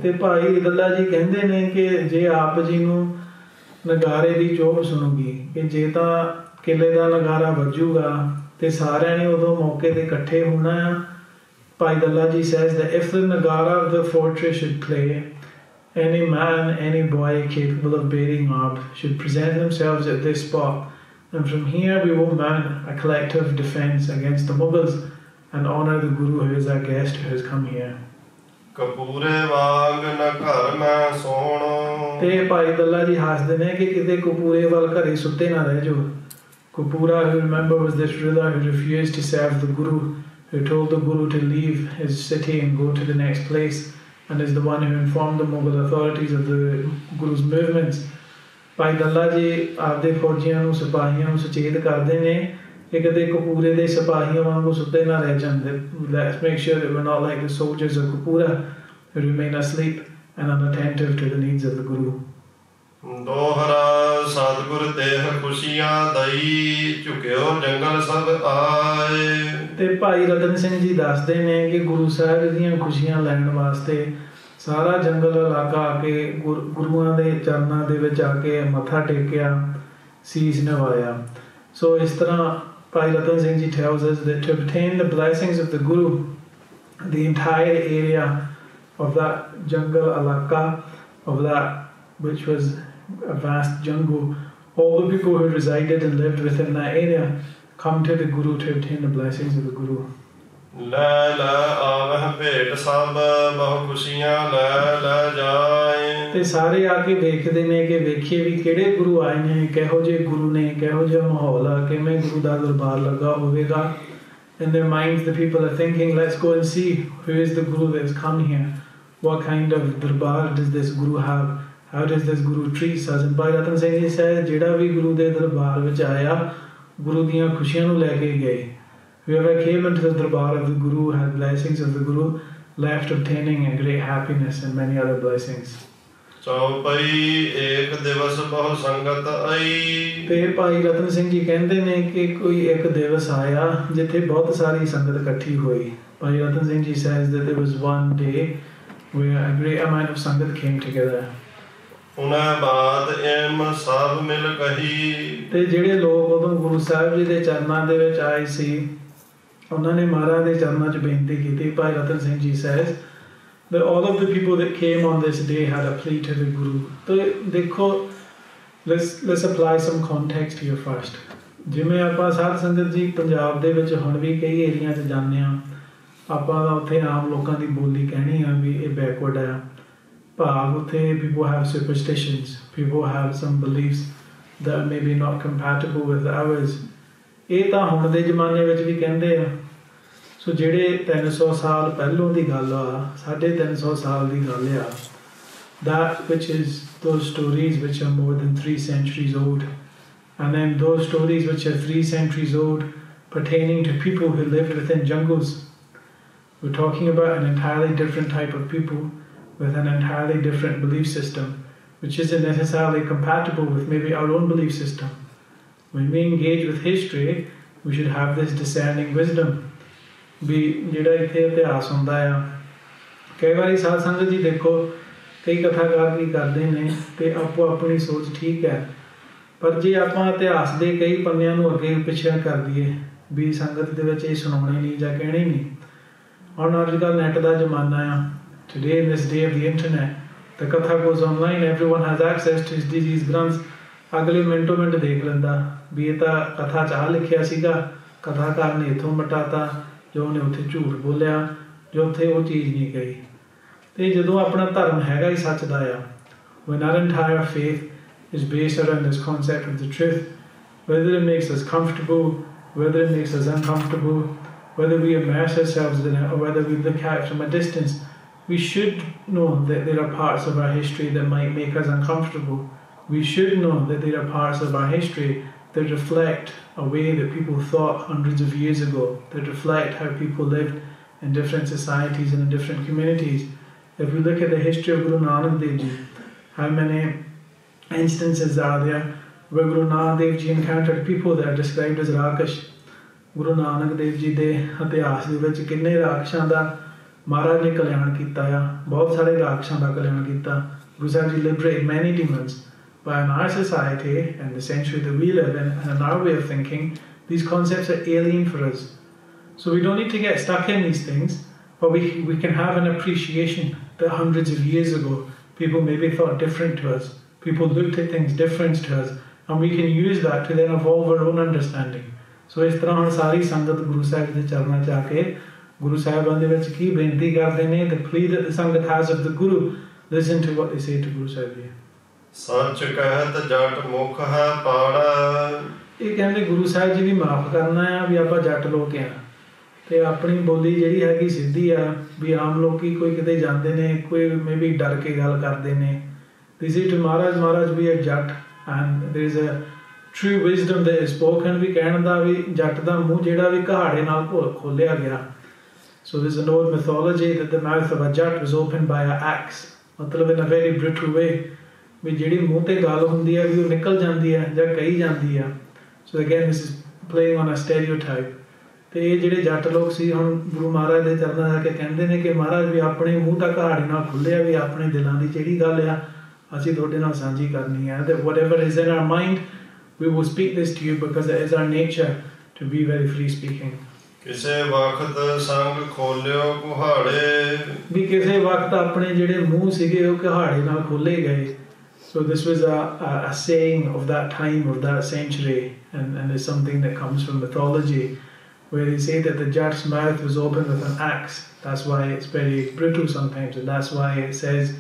ਤੇ ਭਾਈ ਦੱਲਾ ਜੀ ਕਹਿੰਦੇ ਨੇ ਕਿ ਜੇ ਆਪ ਜੀ ਨੂੰ ਨਗਾਰੇ ਦੀ ਚੋਭ ਸੁਣੂਗੀ, ਕਿ ਜੇ ਤਾਂ ਕਿਲੇ ਦਾ ਨਗਾਰਾ ਵੱਜੂਗਾ ਤੇ ਸਾਰਿਆਂ ਨੇ ਉਦੋਂ ਮੌਕੇ ਤੇ ਇਕੱਠੇ ਹੋਣਾ ਆ। ਭਾਈ ਦੱਲਾ ਜੀ says that if the nagara of the fortress should play, any man, any boy capable of bearing arms should present themselves at this spot And from here we will mount a collective defense against the Mughals and honor the Guru who is our guest who has come here. ਕਪੂਰੇ ਵਾਂਗ ਨ ਘਰ ਮੈਂ ਸੋਣ ਤੇ ਭਾਈ ਦੱਲਾ ਜੀ ਹੱਸਦੇ ਨੇ ਕਿ ਕਿਤੇ ਕਪੂਰੇ ਵੱਲ ਘਰੇ ਸੁੱਤੇ ਨਾ ਰਹਿ ਜਾਓ. Kapura, who remember, was this ruler who refused to serve the Guru, who told the Guru to leave his city and go to the next place, and is the one who informed the Mughal authorities of the Guru's movements. Bhai Dalla ji ਆਪਦੇ ਫੌਜੀਆਂ ਨੂੰ ਸਿਪਾਹੀਆਂ ਨੂੰ ਸੁਚੇਤ ਕਰਦੇ ਨੇ ਕਿ ਕਦੇ ਕਪੂਰੇ ਦੇ ਸਿਪਾਹੀਆਂ ਵਾਂਗੂ ਸੁੱਤੇ ਨਾ ਰਹਿ ਜਾਂਦੇ. Let's make sure that we're not like the soldiers of Kapura who remain asleep and unattentive to the needs of the Guru. ਦੋਹਰਾ ਸਤਿਗੁਰ ਦੇਹ ਖੁਸ਼ੀਆਂ ਦਈ ਝੁਕਿਓ ਜੰਗਲ ਸਭ ਆਏ. ਤੇ ਭਾਈ ਰਤਨ ਸਿੰਘ ਜੀ ਦੱਸਦੇ ਨੇ ਕਿ ਗੁਰੂ ਸਾਹਿਬ ਦੀਆਂ ਖੁਸ਼ੀਆਂ ਲੈਣ ਵਾਸਤੇ ਸਾਰਾ ਜੰਗਲ ਇਲਾਕਾ ਆ ਕੇ ਗੁਰੂਆਂ ਦੇ ਚਰਨਾਂ ਦੇ ਵਿੱਚ ਆ ਕੇ ਮੱਥਾ ਟੇਕਿਆ, ਸੀਸ ਨਿਵਾਇਆ. ਸੋ ਇਸ ਤਰ੍ਹਾਂ ਭਾਈ ਰਤਨ Singh ji tells us that to obtain the blessings of the Guru, the entire area of that jungle alaka, of that which was a vast jungle, all the people who resided and lived within that area come to the Guru to obtain the blessings of the Guru. ਲੈ ਲੈ ਆਵਹਿ ਭੇਟ ਸਭ ਬਹੁ ਖੁਸ਼ੀਆਂ ਲੈ ਲੈ ਜਾਏ. ਤੇ ਸਾਰੇ ਆ ਕੇ ਵੇਖਦੇ ਨੇ ਕਿ ਵੇਖੀਏ ਵੀ ਕਿਹੜੇ ਗੁਰੂ ਆਏ ਨੇ, ਕਿਹੋ ਜਿਹੇ ਗੁਰੂ ਨੇ, ਕਿਹੋ ਜਿਹਾ ਮਾਹੌਲ ਆ, ਕਿਵੇਂ ਗੁਰੂ ਦਾ ਦਰਬਾਰ ਲੱਗਾ ਹੋਵੇਗਾ. In their minds the people are thinking, let's go and see who is the Guru that has come here. What kind of darbar does this Guru have? How does this Guru treat us? And Bhai Ratan Singh Ji said, ਜਿਹੜਾ ਵੀ ਗੁਰੂ ਦੇ ਦਰਬਾਰ ਵਿੱਚ ਆਇਆ ਗੁਰੂ ਦੀਆਂ ਖੁਸ਼ੀਆਂ ਨੂੰ ਲੈ ਕੇ ਗਏ. Whoever came into the darbar of the Guru had blessings of the Guru, left obtaining a great happiness and many other blessings. ਚੌਪਈ ਏਕ ਦਿਵਸ ਬਹੁ ਸੰਗਤ ਆਈ. ਤੇ ਭਾਈ ਰਤਨ ਸਿੰਘ ਜੀ ਕਹਿੰਦੇ ਨੇ ਕਿ ਕੋਈ ਇੱਕ ਦਿਵਸ ਆਇਆ ਜਿੱਥੇ ਬਹੁਤ ਸਾਰੀ ਸੰਗਤ ਇਕੱਠੀ ਹੋਈ. ਭਾਈ ਰਤਨ Singh ji says that there was one day where a great amount of sangat came together. ਉਹਨਾਂ ਬਾਅਦ ਐਮ ਸਭ ਮਿਲ ਕਹੀ. ਤੇ ਜਿਹੜੇ ਲੋਕ ਉਦੋਂ ਗੁਰੂ ਸਾਹਿਬ ਜੀ ਦੇ ਚਰਨਾਂ ਦੇ ਵਿੱਚ ਆਏ ਸੀ ਉਹਨਾਂ ਨੇ ਮਹਾਰਾਜ ਦੇ ਚਰਨਾਂ 'ਚ ਬੇਨਤੀ ਕੀਤੀ. ਭਾਈ ਰਤਨ Singh ji says that all of the people that came on this day had a plea to the Guru. ਤੇ ਦੇਖੋ let's apply some context here first. ਜਿਵੇਂ ਆਪਾਂ ਸਾਧ ਸੰਗਤ ਜੀ ਪੰਜਾਬ ਦੇ ਵਿੱਚ ਹੁਣ ਵੀ ਕਈ ਏਰੀਆ 'ਚ ਜਾਂਦੇ ਹਾਂ, ਆਪਾਂ ਤਾਂ ਉੱਥੇ ਆਮ ਲੋਕਾਂ ਦੀ ਬੋਲੀ ਕਹਿਣੀ ਆ ਵੀ ਇਹ ਬੈਕਵਰਡ ਆ. ਭਾਵ ਉੱਥੇ people have superstitions, people have some beliefs that may be not compatible with ours. ਇਹ ਤਾਂ ਹੁਣ ਦੇ ਜ਼ਮਾਨੇ ਵਿੱਚ ਵੀ ਕਹਿੰਦੇ ਆ. ਸੋ ਜਿਹੜੇ 300 ਸਾਲ ਪਹਿਲੋਂ ਦੀ ਗੱਲ ਆ, 350 ਸਾਲ ਦੀ ਗੱਲ ਆ, that which is those stories which are more than 3 centuries old, and then those stories which are 3 centuries old pertaining to people who lived within jungles. We're talking about an entirely different type of people with an entirely different belief system, which isn't necessarily compatible with maybe our own belief system. When we engage with history, we should have this discerning wisdom. ਵੀ ਜਿਹੜਾ ਇੱਥੇ ਇਤਿਹਾਸ ਹੁੰਦਾ ਆ, ਕਈ ਵਾਰੀ ਸਾਧ ਸੰਗਤ ਜੀ ਦੇਖੋ ਕਈ ਕਥਾਕਾਰ ਕੀ ਕਰਦੇ ਨੇ ਤੇ ਆਪੋ ਆਪਣੀ ਸੋਚ ਠੀਕ ਹੈ, ਪਰ ਜੇ ਆਪਾਂ ਇਤਿਹਾਸ ਦੇ ਕਈ ਪੰਨਿਆਂ ਨੂੰ ਅੱਗੇ ਪਿੱਛੇ ਕਰ ਦਈਏ ਵੀ ਸੰਗਤ ਦੇ ਵਿੱਚ ਇਹ ਸੁਣਾਉਣੇ ਨਹੀਂ ਜਾਂ ਕਹਿਣੇ ਨਹੀਂ. ਹੁਣ ਅੱਜ ਕੱਲ੍ਹ ਨੈੱਟ ਦਾ ਜ਼ਮਾਨਾ ਆ. Today, in this day of the internet, the Katha goes online, everyone has access to these granths. ਅਗਲੇ ਮਿੰਟੋ ਮਿੰਟ ਦੇਖ ਲੈਂਦਾ ਵੀ ਇਹ ਤਾਂ ਕਥਾ 'ਚ ਆ ਲਿਖਿਆ ਸੀਗਾ, ਕਥਾਕਾਰ ਨੇ ਇੱਥੋਂ ਮਟਾਤਾ, ਜੋ ਉਹਨੇ ਉੱਥੇ ਝੂਠ ਬੋਲਿਆ, ਜੋ ਉੱਥੇ ਉਹ ਚੀਜ਼ ਨਹੀਂ ਕਹੀ. ਤੇ ਜਦੋਂ ਆਪਣਾ ਧਰਮ ਹੈਗਾ ਹੀ ਸੱਚ ਦਾ ਆ, when our entire faith is based around this concept of the truth, whether it makes us comfortable, whether it makes us uncomfortable, whether we immerse ourselves in it or whether we look at it from a distance, we should know that there are parts of our history that might make us uncomfortable. We should know that there are parts of our history that reflect a way that people thought hundreds of years ago, that reflect how people lived in different societies and in different communities. If we look at the history of Guru Nanak Dev Ji, how many instances are there where Guru Nanak Dev Ji encountered people that are described as Raksha? Guru Nanak Dev Ji ਦੇ ਇਤਿਹਾਸ ਦੇ ਵਿੱਚ ਕਿੰਨੇ ਰਾਖਸ਼ਾਂ ਦਾ ਮਹਾਰਾਜ ਨੇ ਕਲਿਆਣ ਕੀਤਾ ਆ, ਬਹੁਤ ਸਾਰੇ ਰਾਖਸ਼ਾਂ ਦਾ ਕਲਿਆਣ ਕੀਤਾ. Guru Sahib Ji liberated many demons. But in our society and the century that we live in and in our way of thinking, these concepts are alien for us. So we don't need to get stuck in these things, but we can have an appreciation that hundreds of years ago people maybe thought different to us. People looked at things different to us, and we can use that to then evolve our own understanding. So इस तरह हम सारी संगत गुरु साहिब के चरणों च आके गुरु साहिबान दे विच की बेनती करते हैं, the plea that the संगत has of the Guru. Listen to what they say to Guru Sahib Ji. सच कहत जट मुख है पाड़ा। ये कहते गुरु साहिब जी भी माफ करना है भी आप जट लोग हैं ते अपनी बोली जिहड़ी हैगी सीधी आ भी आम लोग कोई किते जाते ने कोई मे भी डर के गल करते ने। They say to Maharaj, Maharaj we are jat and there is a true wisdom that is spoken भी कहण दा भी जट दा मूँह जिहड़ा भी कहाड़े नाल खोलिया गया। So there's an old mythology that the mouth of a jat was opened by an axe, मतलब in a very brutal way भी जिहड़ी मूँह ते गल हुंदी है भी वो निकल जाती है जां कही जाती है। So again this is playing on a stereotype. ਤੇ ਇਹ ਜਿਹੜੇ ਜੱਟ ਲੋਕ ਸੀ ਹੁਣ ਗੁਰੂ ਮਹਾਰਾਜ ਦੇ ਚਰਨਾਂ ਜਾ ਕੇ ਕਹਿੰਦੇ ਨੇ ਕਿ ਮਹਾਰਾਜ ਵੀ ਆਪਣੇ ਮੂੰਹ ਤਾਂ ਕਹਾੜੀ ਨਾਲ ਖੁੱਲਿਆ ਵੀ ਆਪਣੇ ਦਿਲਾਂ ਦੀ ਜਿਹੜੀ ਗੱਲ ਆ ਅਸੀਂ ਤੁਹਾਡੇ ਨਾਲ ਸਾਂਝੀ ਕਰਨੀ ਹੈ। that whatever is in our mind we will speak this to you because it is our nature to be very free speaking. ਕਿਸੇ ਵਕਤ ਸੰਗ ਖੋਲਿਓ ਕੁਹਾੜੇ ਵੀ ਕਿਸੇ ਵਕਤ ਆਪਣੇ ਜਿਹੜੇ ਮੂੰਹ ਸੀਗੇ ਉਹ ਕਹਾੜੇ ਨਾਲ ਖੋਲੇ ਗਏ। So this was a saying of that time, of that century, and is something that comes from mythology, where they say that the jat's mouth was opened with an axe. That's why it's very brutal sometimes, and that's why it says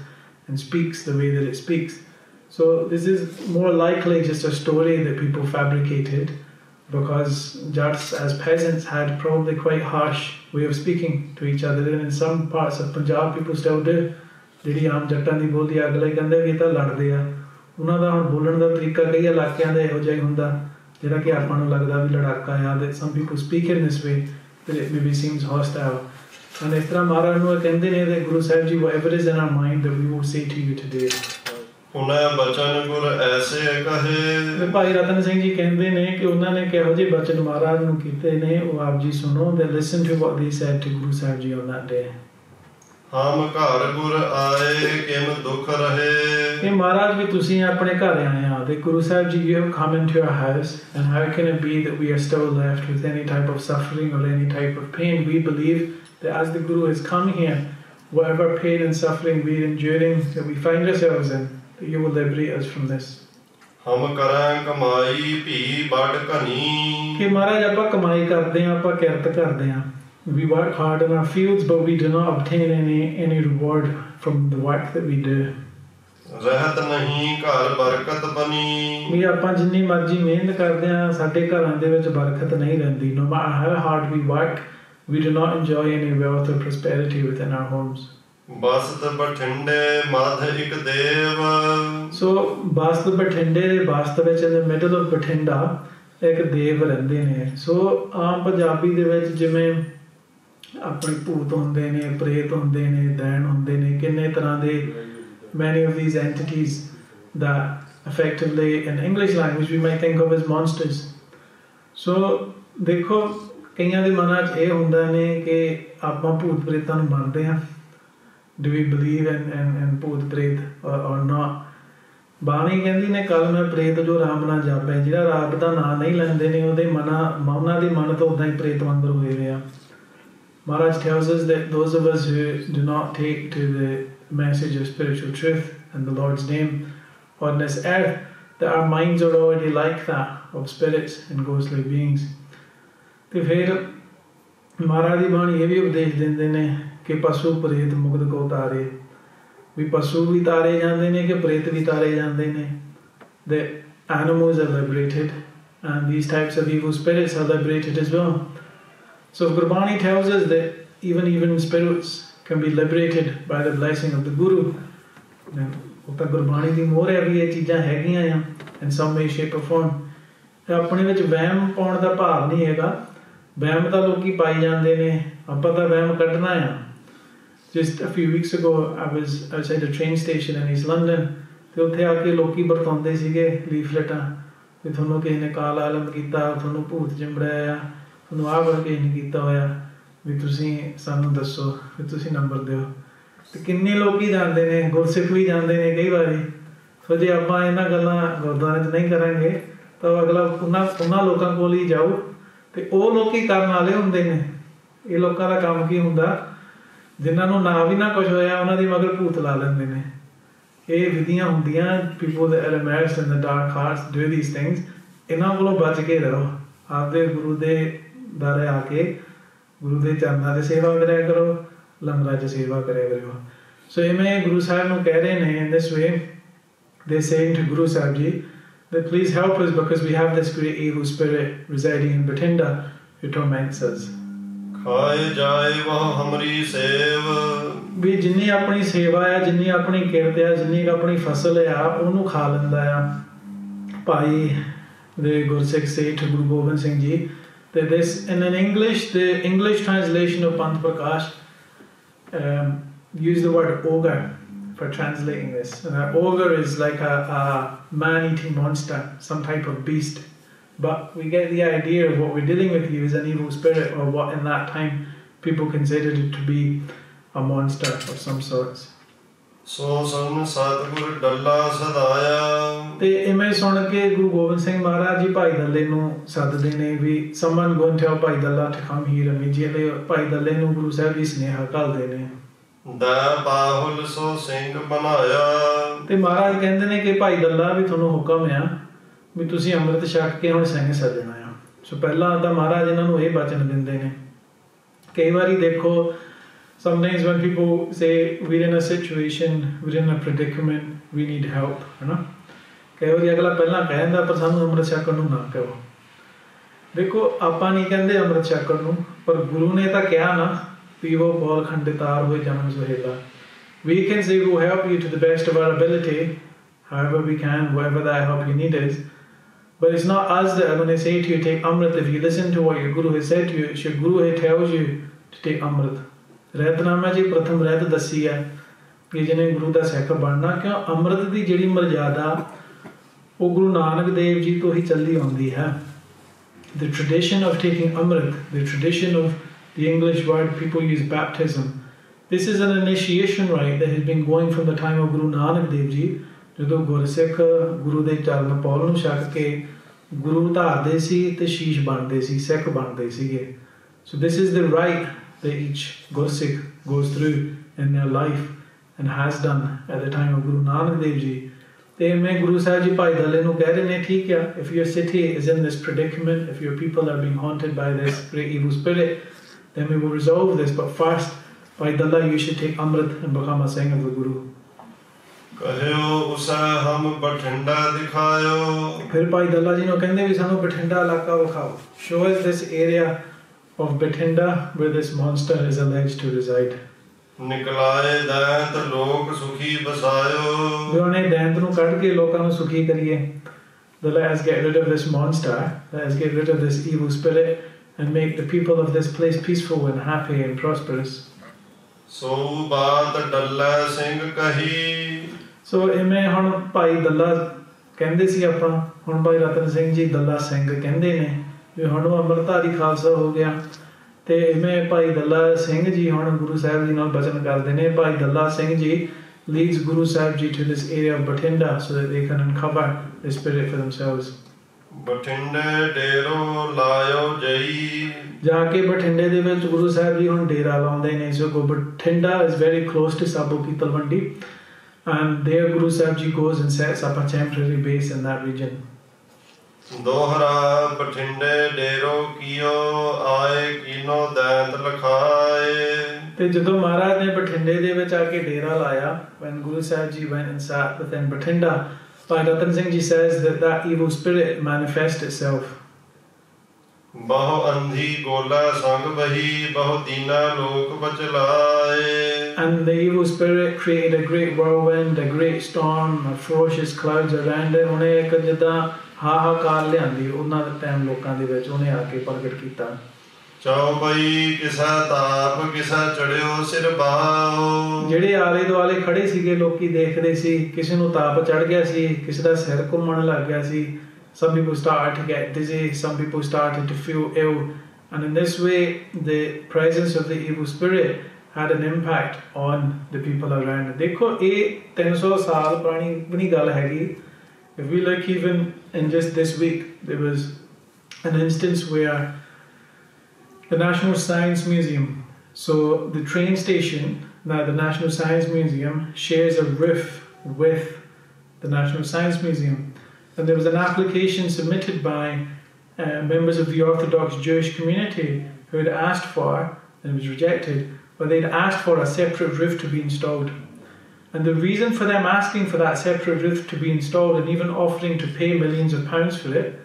and speaks the way that it speaks. So this is more likely just a story that people fabricated, because jats as peasants had probably quite harsh way of speaking to each other, and in some parts of Punjab people still do. ਜਿਹੜੀ ਆਮ ਜੱਟਾਂ ਦੀ ਬੋਲੀ ਅਗਲੇ ਕਹਿੰਦੇ ਵੀ ਇਹ ਤਾਂ ਲੜਦੇ ਆ, ਉਹਨਾਂ ਦਾ ਹੁਣ ਬੋਲਣ ਦਾ ਤਰੀਕਾ ਕਈ ਇਲਾਕਿਆਂ ਦਾ ਇਹੋ ਜਿਹਾ ਹੀ ਹੁੰਦਾ ਜਿਹੜਾ ਕਿ ਆਪਾਂ ਨੂੰ ਲੱਗਦਾ ਵੀ ਲੜਾਕਾ ਆ। that some people speak in this way that it maybe seems hostile, and ਇਸ ਤਰ੍ਹਾਂ ਮਹਾਰਾਜ ਨੂੰ ਕਹਿੰਦੇ ਨੇ that Guru Sahib Ji, whatever is in our mind that we will say to you today. ਉਹਨਾਂ ਬਚਨ ਗੁਰ ਐਸੇ ਕਹੇ। ਭਾਈ ਰਤਨ ਸਿੰਘ ਜੀ ਕਹਿੰਦੇ ਨੇ ਕਿ ਉਹਨਾਂ ਨੇ ਕਿਹੋ ਜਿਹੇ ਬਚਨ ਮਹਾਰਾਜ ਨੂੰ ਕੀਤੇ ਨੇ ਉਹ ਆਪ ਜੀ ਸੁਣੋ। they listen to what they said to Guru Sahib Ji on that day. ਹਮ ਘਰ ਗੁਰ ਆਏ ਕਿਮ ਦੁਖ ਰਹੇ। ਕਿ ਮਹਾਰਾਜ ਵੀ ਤੁਸੀਂ ਆਪਣੇ ਘਰ ਆਏ ਆ ਤੇ Guru Sahib Ji, you have come into our house, and how can it be that we are still left with any type of suffering or any type of pain? We believe that as the Guru has come here, whatever pain and suffering we are enduring, that we find ourselves in, that you will liberate us from this. ਹਮ ਕਰਾਂ ਕਮਾਈ ਭੀ ਬੜ ਘਨੀ। ਕਿ ਮਹਾਰਾਜ ਆਪਾਂ ਕਮਾਈ ਕਰਦੇ ਆ, ਆਪਾਂ ਕਿਰਤ ਕਰਦੇ ਆ, we work hard in our fields but we do not obtain any reward from the work that we do. ਰਹਿਤ ਨਹੀਂ ਘਰ ਬਰਕਤ ਬਣੀ। ਵੀ ਆਪਾਂ ਜਿੰਨੀ ਮਰਜ਼ੀ ਮਿਹਨਤ ਕਰਦੇ ਆ ਸਾਡੇ ਘਰਾਂ ਦੇ ਵਿੱਚ ਬਰਕਤ ਨਹੀਂ ਰਹਿੰਦੀ। no matter how hard we work we do not enjoy any wealth or prosperity within our homes. ਬਸਤ ਬਠਿੰਡੇ ਮਧ ਇੱਕ ਦੇਵ। so ਬਸਤ ਬਠਿੰਡੇ ਦੇ ਬਸਤ ਵਿੱਚ in the middle of Bathinda ਇੱਕ ਦੇਵ ਰਹਿੰਦੇ ਨੇ। so ਆਮ ਪੰਜਾਬੀ ਦੇ ਵਿੱਚ ਜਿਵੇਂ ਆਪਣੇ ਭੂਤ ਹੁੰਦੇ ਨੇ, ਪ੍ਰੇਤ ਹੁੰਦੇ ਨੇ, ਦੈਣ ਹੁੰਦੇ ਨੇ, ਕਿੰਨੇ ਤਰ੍ਹਾਂ ਦੇ many of these entities that effectively in English language we might think of as monsters. so ਦੇਖੋ ਕਈਆਂ ਦੇ ਮਨਾਂ 'ਚ ਇਹ ਹੁੰਦਾ ਨੇ ਕਿ ਆਪਾਂ ਭੂਤ ਪ੍ਰੇਤਾਂ ਨੂੰ ਮੰਨਦੇ ਹਾਂ। do we believe in ਭੂਤ ਪ੍ਰੇਤ or not? ਬਾਣੀ ਕਹਿੰਦੀ ਨੇ ਕੱਲ ਮੈਂ ਪ੍ਰੇਤ ਜੋ ਰਾਮ ਨਾਲ ਜਾਪੇ, ਜਿਹੜਾ ਰੱਬ ਦਾ ਨਾਂ ਨਹੀਂ ਲੈਂਦੇ ਨੇ ਉਹਦੇ ਉਹਨਾਂ ਦੇ ਮਨ ਤੋਂ ਉੱਦਾਂ ਹੀ ਪ੍ਰੇਤ ਵਾਂਗਰ ਹੋਏ ਵੇ ਆ। Maharaj tells us that those of us who do not take to the message of spiritual truth and the Lord's name on this earth, that our minds are already like that, of spirits and ghostly beings. ਤੇ ਫਿਰ ਮਹਾਰਾਜ ਦੀ ਬਾਣੀ ਇਹ ਵੀ ਉਪਦੇਸ਼ ਦਿੰਦੇ ਨੇ ਕਿ ਪਸ਼ੂ ਪ੍ਰੇਤ ਮੁਕਤ ਕੋ ਤਾਰੇ, ਵੀ ਪਸ਼ੂ ਵੀ ਤਾਰੇ ਜਾਂਦੇ ਨੇ ਕਿ ਪ੍ਰੇਤ ਵੀ ਤਾਰੇ ਜਾਂਦੇ ਨੇ। The animals are liberated and these types of evil spirits are liberated as well. So Gurbani tells us that even spirits can be liberated by the blessing of the Guru. ਉਹ ਤਾਂ ਗੁਰਬਾਣੀ ਦੀ ਮੋਹਰ ਹੈ ਵੀ ਇਹ ਚੀਜ਼ਾਂ ਹੈਗੀਆਂ ਆ in some way shape or form. ਤੇ ਆਪਣੇ ਵਿੱਚ ਵਹਿਮ ਪਾਉਣ ਦਾ ਭਾਵ ਨਹੀਂ ਹੈਗਾ। ਵਹਿਮ ਤਾਂ ਲੋਕੀ ਪਾਈ ਜਾਂਦੇ ਨੇ, ਆਪਾਂ ਤਾਂ ਵਹਿਮ ਕੱਢਣਾ ਆ। Just a few weeks ago I was outside a train station in East London ਤੇ ਉੱਥੇ ਆ ਕੇ ਲੋਕੀ ਵਰਤਾਉਂਦੇ ਸੀਗੇ ਲੀਫਲੇਟਾਂ ਵੀ ਤੁਹਾਨੂੰ ਕਿਸੇ ਨੇ ਕਾਲ ਆਲਮ ਕੀਤਾ, ਤੁਹਾਨੂੰ ਭੂਤ ਚਿੰਬੜਿਆ ਆ, ਤੁਹਾਨੂੰ ਆਹ ਕਰਕੇ ਨਹੀਂ ਕੀਤਾ ਹੋਇਆ, ਵੀ ਤੁਸੀਂ ਸਾਨੂੰ ਦੱਸੋ, ਵੀ ਤੁਸੀਂ ਨੰਬਰ ਦਿਓ। ਤੇ ਕਿੰਨੇ ਲੋਕ ਜਾਂਦੇ ਨੇ, ਗੁਰਸਿੱਖ ਵੀ ਜਾਂਦੇ ਨੇ ਕਈ ਵਾਰੀ। ਸੋ ਜੇ ਆਪਾਂ ਇਹਨਾਂ ਗੱਲਾਂ ਗੁਰਦੁਆਰੇ 'ਚ ਨਹੀਂ ਕਰਾਂਗੇ ਤਾਂ ਅਗਲਾ ਉਹਨਾਂ ਲੋਕਾਂ ਕੋਲ ਹੀ ਜਾਊ ਤੇ ਉਹ ਲੋਕੀ ਕਰਨ ਵਾਲੇ ਹੁੰਦੇ ਨੇ। ਇਹ ਲੋਕਾਂ ਦਾ ਕੰਮ ਕੀ ਹੁੰਦਾ, ਜਿਨ੍ਹਾਂ ਨੂੰ ਨਾ ਵੀ ਨਾ ਕੁਛ ਹੋਇਆ ਉਹਨਾਂ ਦੀ ਮਗਰ ਭੂਤ ਲਾ ਲੈਂਦੇ ਨੇ ਇਹ ਵਿਧੀਆਂ ਹੁੰਦੀਆਂ, people that are immersed in the dark arts do these things, ਇਹਨਾਂ ਕੋਲੋਂ ਬਚ ਕੇ ਰਹੋ। ਆਪਦੇ ਗੁਰੂ ਦੇ ਦਰ ਆ ਕੇ ਗੁਰੂ ਦੇ ਚਰਨਾਂ 'ਚ ਸੇਵਾ ਕਰਿਆ ਕਰੋ, ਲੰਗਰਾਂ 'ਚ ਸੇਵਾ ਕਰਿਆ ਕਰੋ। ਸੋ ਇਵੇਂ ਗੁਰੂ ਸਾਹਿਬ ਨੂੰ ਕਹਿ ਰਹੇ ਨੇ, in this way they're saying to Guru Sahib Ji that please help us because we have this great evil spirit residing in Bathinda who torments us। ਖਾਏ ਜਾਏ ਵਹ ਹਮਰੀ ਸੇਵ, ਵੀ ਜਿੰਨੀ ਆਪਣੀ ਸੇਵਾ ਆ, ਜਿੰਨੀ ਆਪਣੀ ਕਿਰਤ ਆ, ਜਿੰਨੀ ਆਪਣੀ ਫਸਲ ਆ, ਉਹਨੂੰ ਖਾ ਲੈਂਦਾ ਆ। ਭਾਈ ਦੇ ਗੁਰਸਿੱਖ say to Guru Gobind Singh Ji that this in an English, the English translation of Panth Parkash use the word ogre for translating this. Ogre is like a man-eating monster, some type of beast. But we get the idea of what we're dealing with here is an evil spirit, or what in that time people considered it to be a monster of some sorts. ਸੋ ਸਨ ਸਤਿਗੁਰ ਡੱਲਾ ਸਦਾਇਆ। ਤੇ ਇਵੇਂ ਸੁਣ ਕੇ ਗੁਰੂ ਗੋਬਿੰਦ ਸਿੰਘ ਮਹਾਰਾਜ ਜੀ ਭਾਈ ਦੱਲੇ ਨੂੰ ਸੱਦਦੇ ਨੇ ਵੀ someone go and tell Bhai ਦੱਲਾ to come here immediately। ਭਾਈ ਦੱਲੇ ਨੂੰ ਗੁਰੂ ਸਾਹਿਬ ਜੀ ਸੁਨੇਹਾ ਘੱਲਦੇ ਨੇ। ਦਾ ਬਾਹੁਲ ਸੋ ਸਿੰਘ ਬਣਾਇਆ। ਤੇ ਮਹਾਰਾਜ ਕਹਿੰਦੇ ਨੇ ਕਿ ਭਾਈ ਦੱਲਾ ਵੀ ਤੁਹਾਨੂੰ ਹੁਕਮ ਆ ਵੀ ਤੁਸੀਂ ਅੰਮ੍ਰਿਤ ਛਕ ਕੇ ਹੁਣ ਸਿੰਘ ਸੱਜਣਾ ਆ। ਸੋ ਪਹਿਲਾਂ ਤਾਂ ਮਹਾਰਾਜ ਇਹਨਾਂ ਨੂੰ ਇਹ ਬਚਨ ਦਿੰਦੇ ਨੇ। ਕਈ ਵਾਰੀ ਦੇਖੋ, sometimes when people say we're in a situation, we're in a predicament, we need help, ਹੈ ਨਾ, ਕਈ ਵਾਰੀ ਅਗਲਾ ਪਹਿਲਾਂ ਕਹਿ ਦਿੰਦਾ ਪਰ ਸਾਨੂੰ ਅੰਮ੍ਰਿਤ ਛਕਣ ਨੂੰ ਨਾ ਕਹੋ। ਦੇਖੋ ਆਪਾਂ ਨਹੀਂ ਕਹਿੰਦੇ ਅੰਮ੍ਰਿਤ ਛਕਣ ਨੂੰ, ਪਰ ਗੁਰੂ ਨੇ ਤਾਂ ਕਿਹਾ ਨਾ, ਪੀਵੋ ਬੋਲ ਖੰਡਿਤਾਰ ਹੋਏ ਜਨਮ ਸੁਹੇਲਾ। We can say we'll help you to the best of our ability, however we can, whatever that help you need is. But it's not us that are going to say to you, take Amrit. If you listen to what your Guru has said to you, your Guru tells you to take Amrit. ਰਹਿਤਨਾਮਾ ਜੀ ਪ੍ਰਥਮ ਰਹਿਤ ਦੱਸੀ ਹੈ ਕਿ ਜਿਹਨੇ ਗੁਰੂ ਦਾ ਸਿੱਖ ਬਣਨਾ, ਕਿਉਂ ਅੰਮ੍ਰਿਤ ਦੀ ਜਿਹੜੀ ਮਰਜ਼ਾਦਾ ਉਹ ਗੁਰੂ ਨਾਨਕ ਦੇਵ ਜੀ ਤੋਂ ਹੀ ਚੱਲੀ ਆਉਂਦੀ ਹੈ। The tradition of taking Amrit, the tradition of the English word people use baptism, this is an initiation rite that has been going from the time of Guru Nanak Dev Ji। ਜਦੋਂ ਗੁਰਸਿੱਖ ਗੁਰੂ ਦੇ ਚਰਨ ਪੌਲ ਨੂੰ ਛਕ ਕੇ ਗੁਰੂ ਧਾਰਦੇ ਸੀ ਤੇ ਸ਼ੀਸ਼ ਬਣਦੇ ਸੀ, ਸਿੱਖ ਬਣਦੇ ਸੀਗੇ। So this is the rite that each Gursikh goes through in their life and has done at the time of Guru Nanak Dev Ji। ਤੇ ਮੈਂ ਗੁਰੂ ਸਾਹਿਬ ਜੀ ਭਾਈ ਦੱਲੇ ਨੂੰ ਕਹਿ ਰਹੇ ਨੇ, ਠੀਕ ਆ, if your city is in this predicament, if your people are being haunted by this great evil spirit, then we will resolve this, but first, Bhai Dalla, you should take Amrit and become a Singh of the Guru। ਕਹਿਓ ਉਸੈ ਹਮ ਬਠਿੰਡਾ ਦਿਖਾਇਓ। ਫਿਰ ਭਾਈ ਦੱਲਾ ਜੀ ਨੂੰ ਕਹਿੰਦੇ ਵੀ ਸਾਨੂੰ ਬਠਿੰਡਾ ਇਲਾਕਾ ਵਿਖਾਓ। Show us this area of Bathinda where this monster is alleged to reside। ਨਿਕਲਾਏ ਦੈਂਤ ਲੋਕ ਸੁਖੀ ਬਸਾਇਓ। ਵੀ ਉਹਨੇ ਦੈਂਤ ਨੂੰ ਕੱਢ ਕੇ ਲੋਕਾਂ ਨੂੰ ਸੁਖੀ ਕਰੀਏ। Let us get rid of this monster, let us get rid of this evil spirit and make the people of this place peaceful and happy and prosperous। ਸੋ ਬਾਤ ਡੱਲਾ ਸਿੰਘ ਕਹੀ। ਸੋ ਇਵੇਂ ਹੁਣ ਭਾਈ ਦੱਲਾ ਕਹਿੰਦੇ ਸੀ ਆਪਾਂ, ਹੁਣ ਭਾਈ ਰਤਨ ਸਿੰਘ ਜੀ ਦੱਲਾ ਸਿੰਘ ਕਹਿੰਦੇ ਨੇ ਵੀ ਹੁਣ ਉਹ ਅੰਮ੍ਰਿਤਧਾਰੀ ਖਾਲਸਾ ਹੋ ਗਿਆ। ਤੇ ਇਵੇਂ ਭਾਈ ਦੱਲਾ ਸਿੰਘ ਜੀ ਹੁਣ ਗੁਰੂ ਸਾਹਿਬ ਜੀ ਨਾਲ ਬਚਨ ਕਰਦੇ ਨੇ। ਭਾਈ ਦੱਲਾ Singh ji leads Guru Sahib Ji to this area of Bathinda so that they can uncover the spirit for themselves। ਬਠਿੰਡੇ ਡੇਰੋ ਲਾਇਓ ਜਈ। ਜਾ ਕੇ ਬਠਿੰਡੇ ਦੇ ਵਿੱਚ ਗੁਰੂ ਸਾਹਿਬ ਜੀ ਹੁਣ ਡੇਰਾ ਲਾਉਂਦੇ ਨੇ। ਸੋ Bathinda is very close to Sabo Ki Talwandi, and there Guru Sahib Ji goes and sets up a temporary base in that region। ਦੋਹਰਾ ਬਠਿੰਡੇ ਡੇਰੋ ਕੀਓ ਆਏ ਕੀਨੋ ਦੈਂਤ ਲਖਾਏ। ਤੇ ਜਦੋਂ ਮਹਾਰਾਜ ਨੇ ਬਠਿੰਡੇ ਦੇ ਵਿੱਚ ਆ ਕੇ ਡੇਰਾ ਲਾਇਆ, when Guru Sahib Ji went and sat within Bathinda, Bhai Ratan Singh Ji says that evil spirit manifests itself। ਬਹੁ ਅੰਧੀ ਗੋਲਾ ਸੰਗ ਬਹੀ ਬਹੁ ਦੀਨਾ ਲੋਕ ਬਚਲਾਏ। And the evil spirit created a great whirlwind, a great storm, a ferocious clouds around it। ਉਹਨੇ ਇੱਕ ਜਿੱਦਾਂ ਹਾਹਾਕਾਰ ਲਿਆਂਦੀ ਉਹਨਾਂ ਦੇ ਟਾਈਮ ਲੋਕਾਂ ਦੇ ਵਿੱਚ, ਉਹਨੇ ਆ ਕੇ ਪ੍ਰਗਟ ਕੀਤਾ। ਚੌਪਈ ਕਿਸਾ ਤਾਪ ਕਿਸਾ ਚੜਿਓ ਸਿਰ ਬਾਹੋ। ਜਿਹੜੇ ਆਲੇ ਦੁਆਲੇ ਖੜੇ ਸੀਗੇ ਲੋਕੀ ਦੇਖਦੇ ਸੀ, ਕਿਸੇ ਨੂੰ ਤਾਪ ਚੜ ਗਿਆ ਸੀ, ਕਿਸੇ ਦਾ ਸਿਰ ਘੁੰਮਣ ਲੱਗ ਗਿਆ ਸੀ। Some people started to get dizzy, some people started to feel ill, and in this way the presence of the evil spirit had an impact on the people around। ਦੇਖੋ ਇਹ 300 ਸਾਲ ਪੁਰਾਣੀ ਬਣੀ ਗੱਲ ਹੈਗੀ। If we look even in just this week, there was an instance where the National Science Museum, so the train station, now the National Science Museum shares a roof with the National Science Museum. And there was an application submitted by members of the Orthodox Jewish community who had asked for, and it was rejected, but they'd asked for a separate roof to be installed. And the reason for them asking for that separate roof to be installed and even offering to pay millions of pounds for it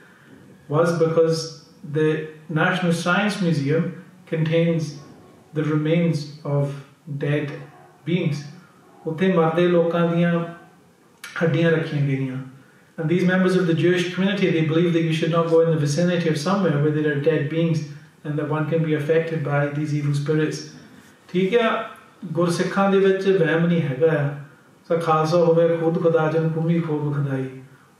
was because the National Science Museum contains the remains of dead beings. Uthe marde lokan diyan haddiyan rakhiyan gayiyan. And these members of the Jewish community, they believe that you should not go in the vicinity of somewhere where there are dead beings and that one can be affected by these evil spirits. ठीक है, गुरसिखां दे विच वहम नहीं हैगा सा खालसा होवे खुद खुदा जन भूमि खूब खुदाई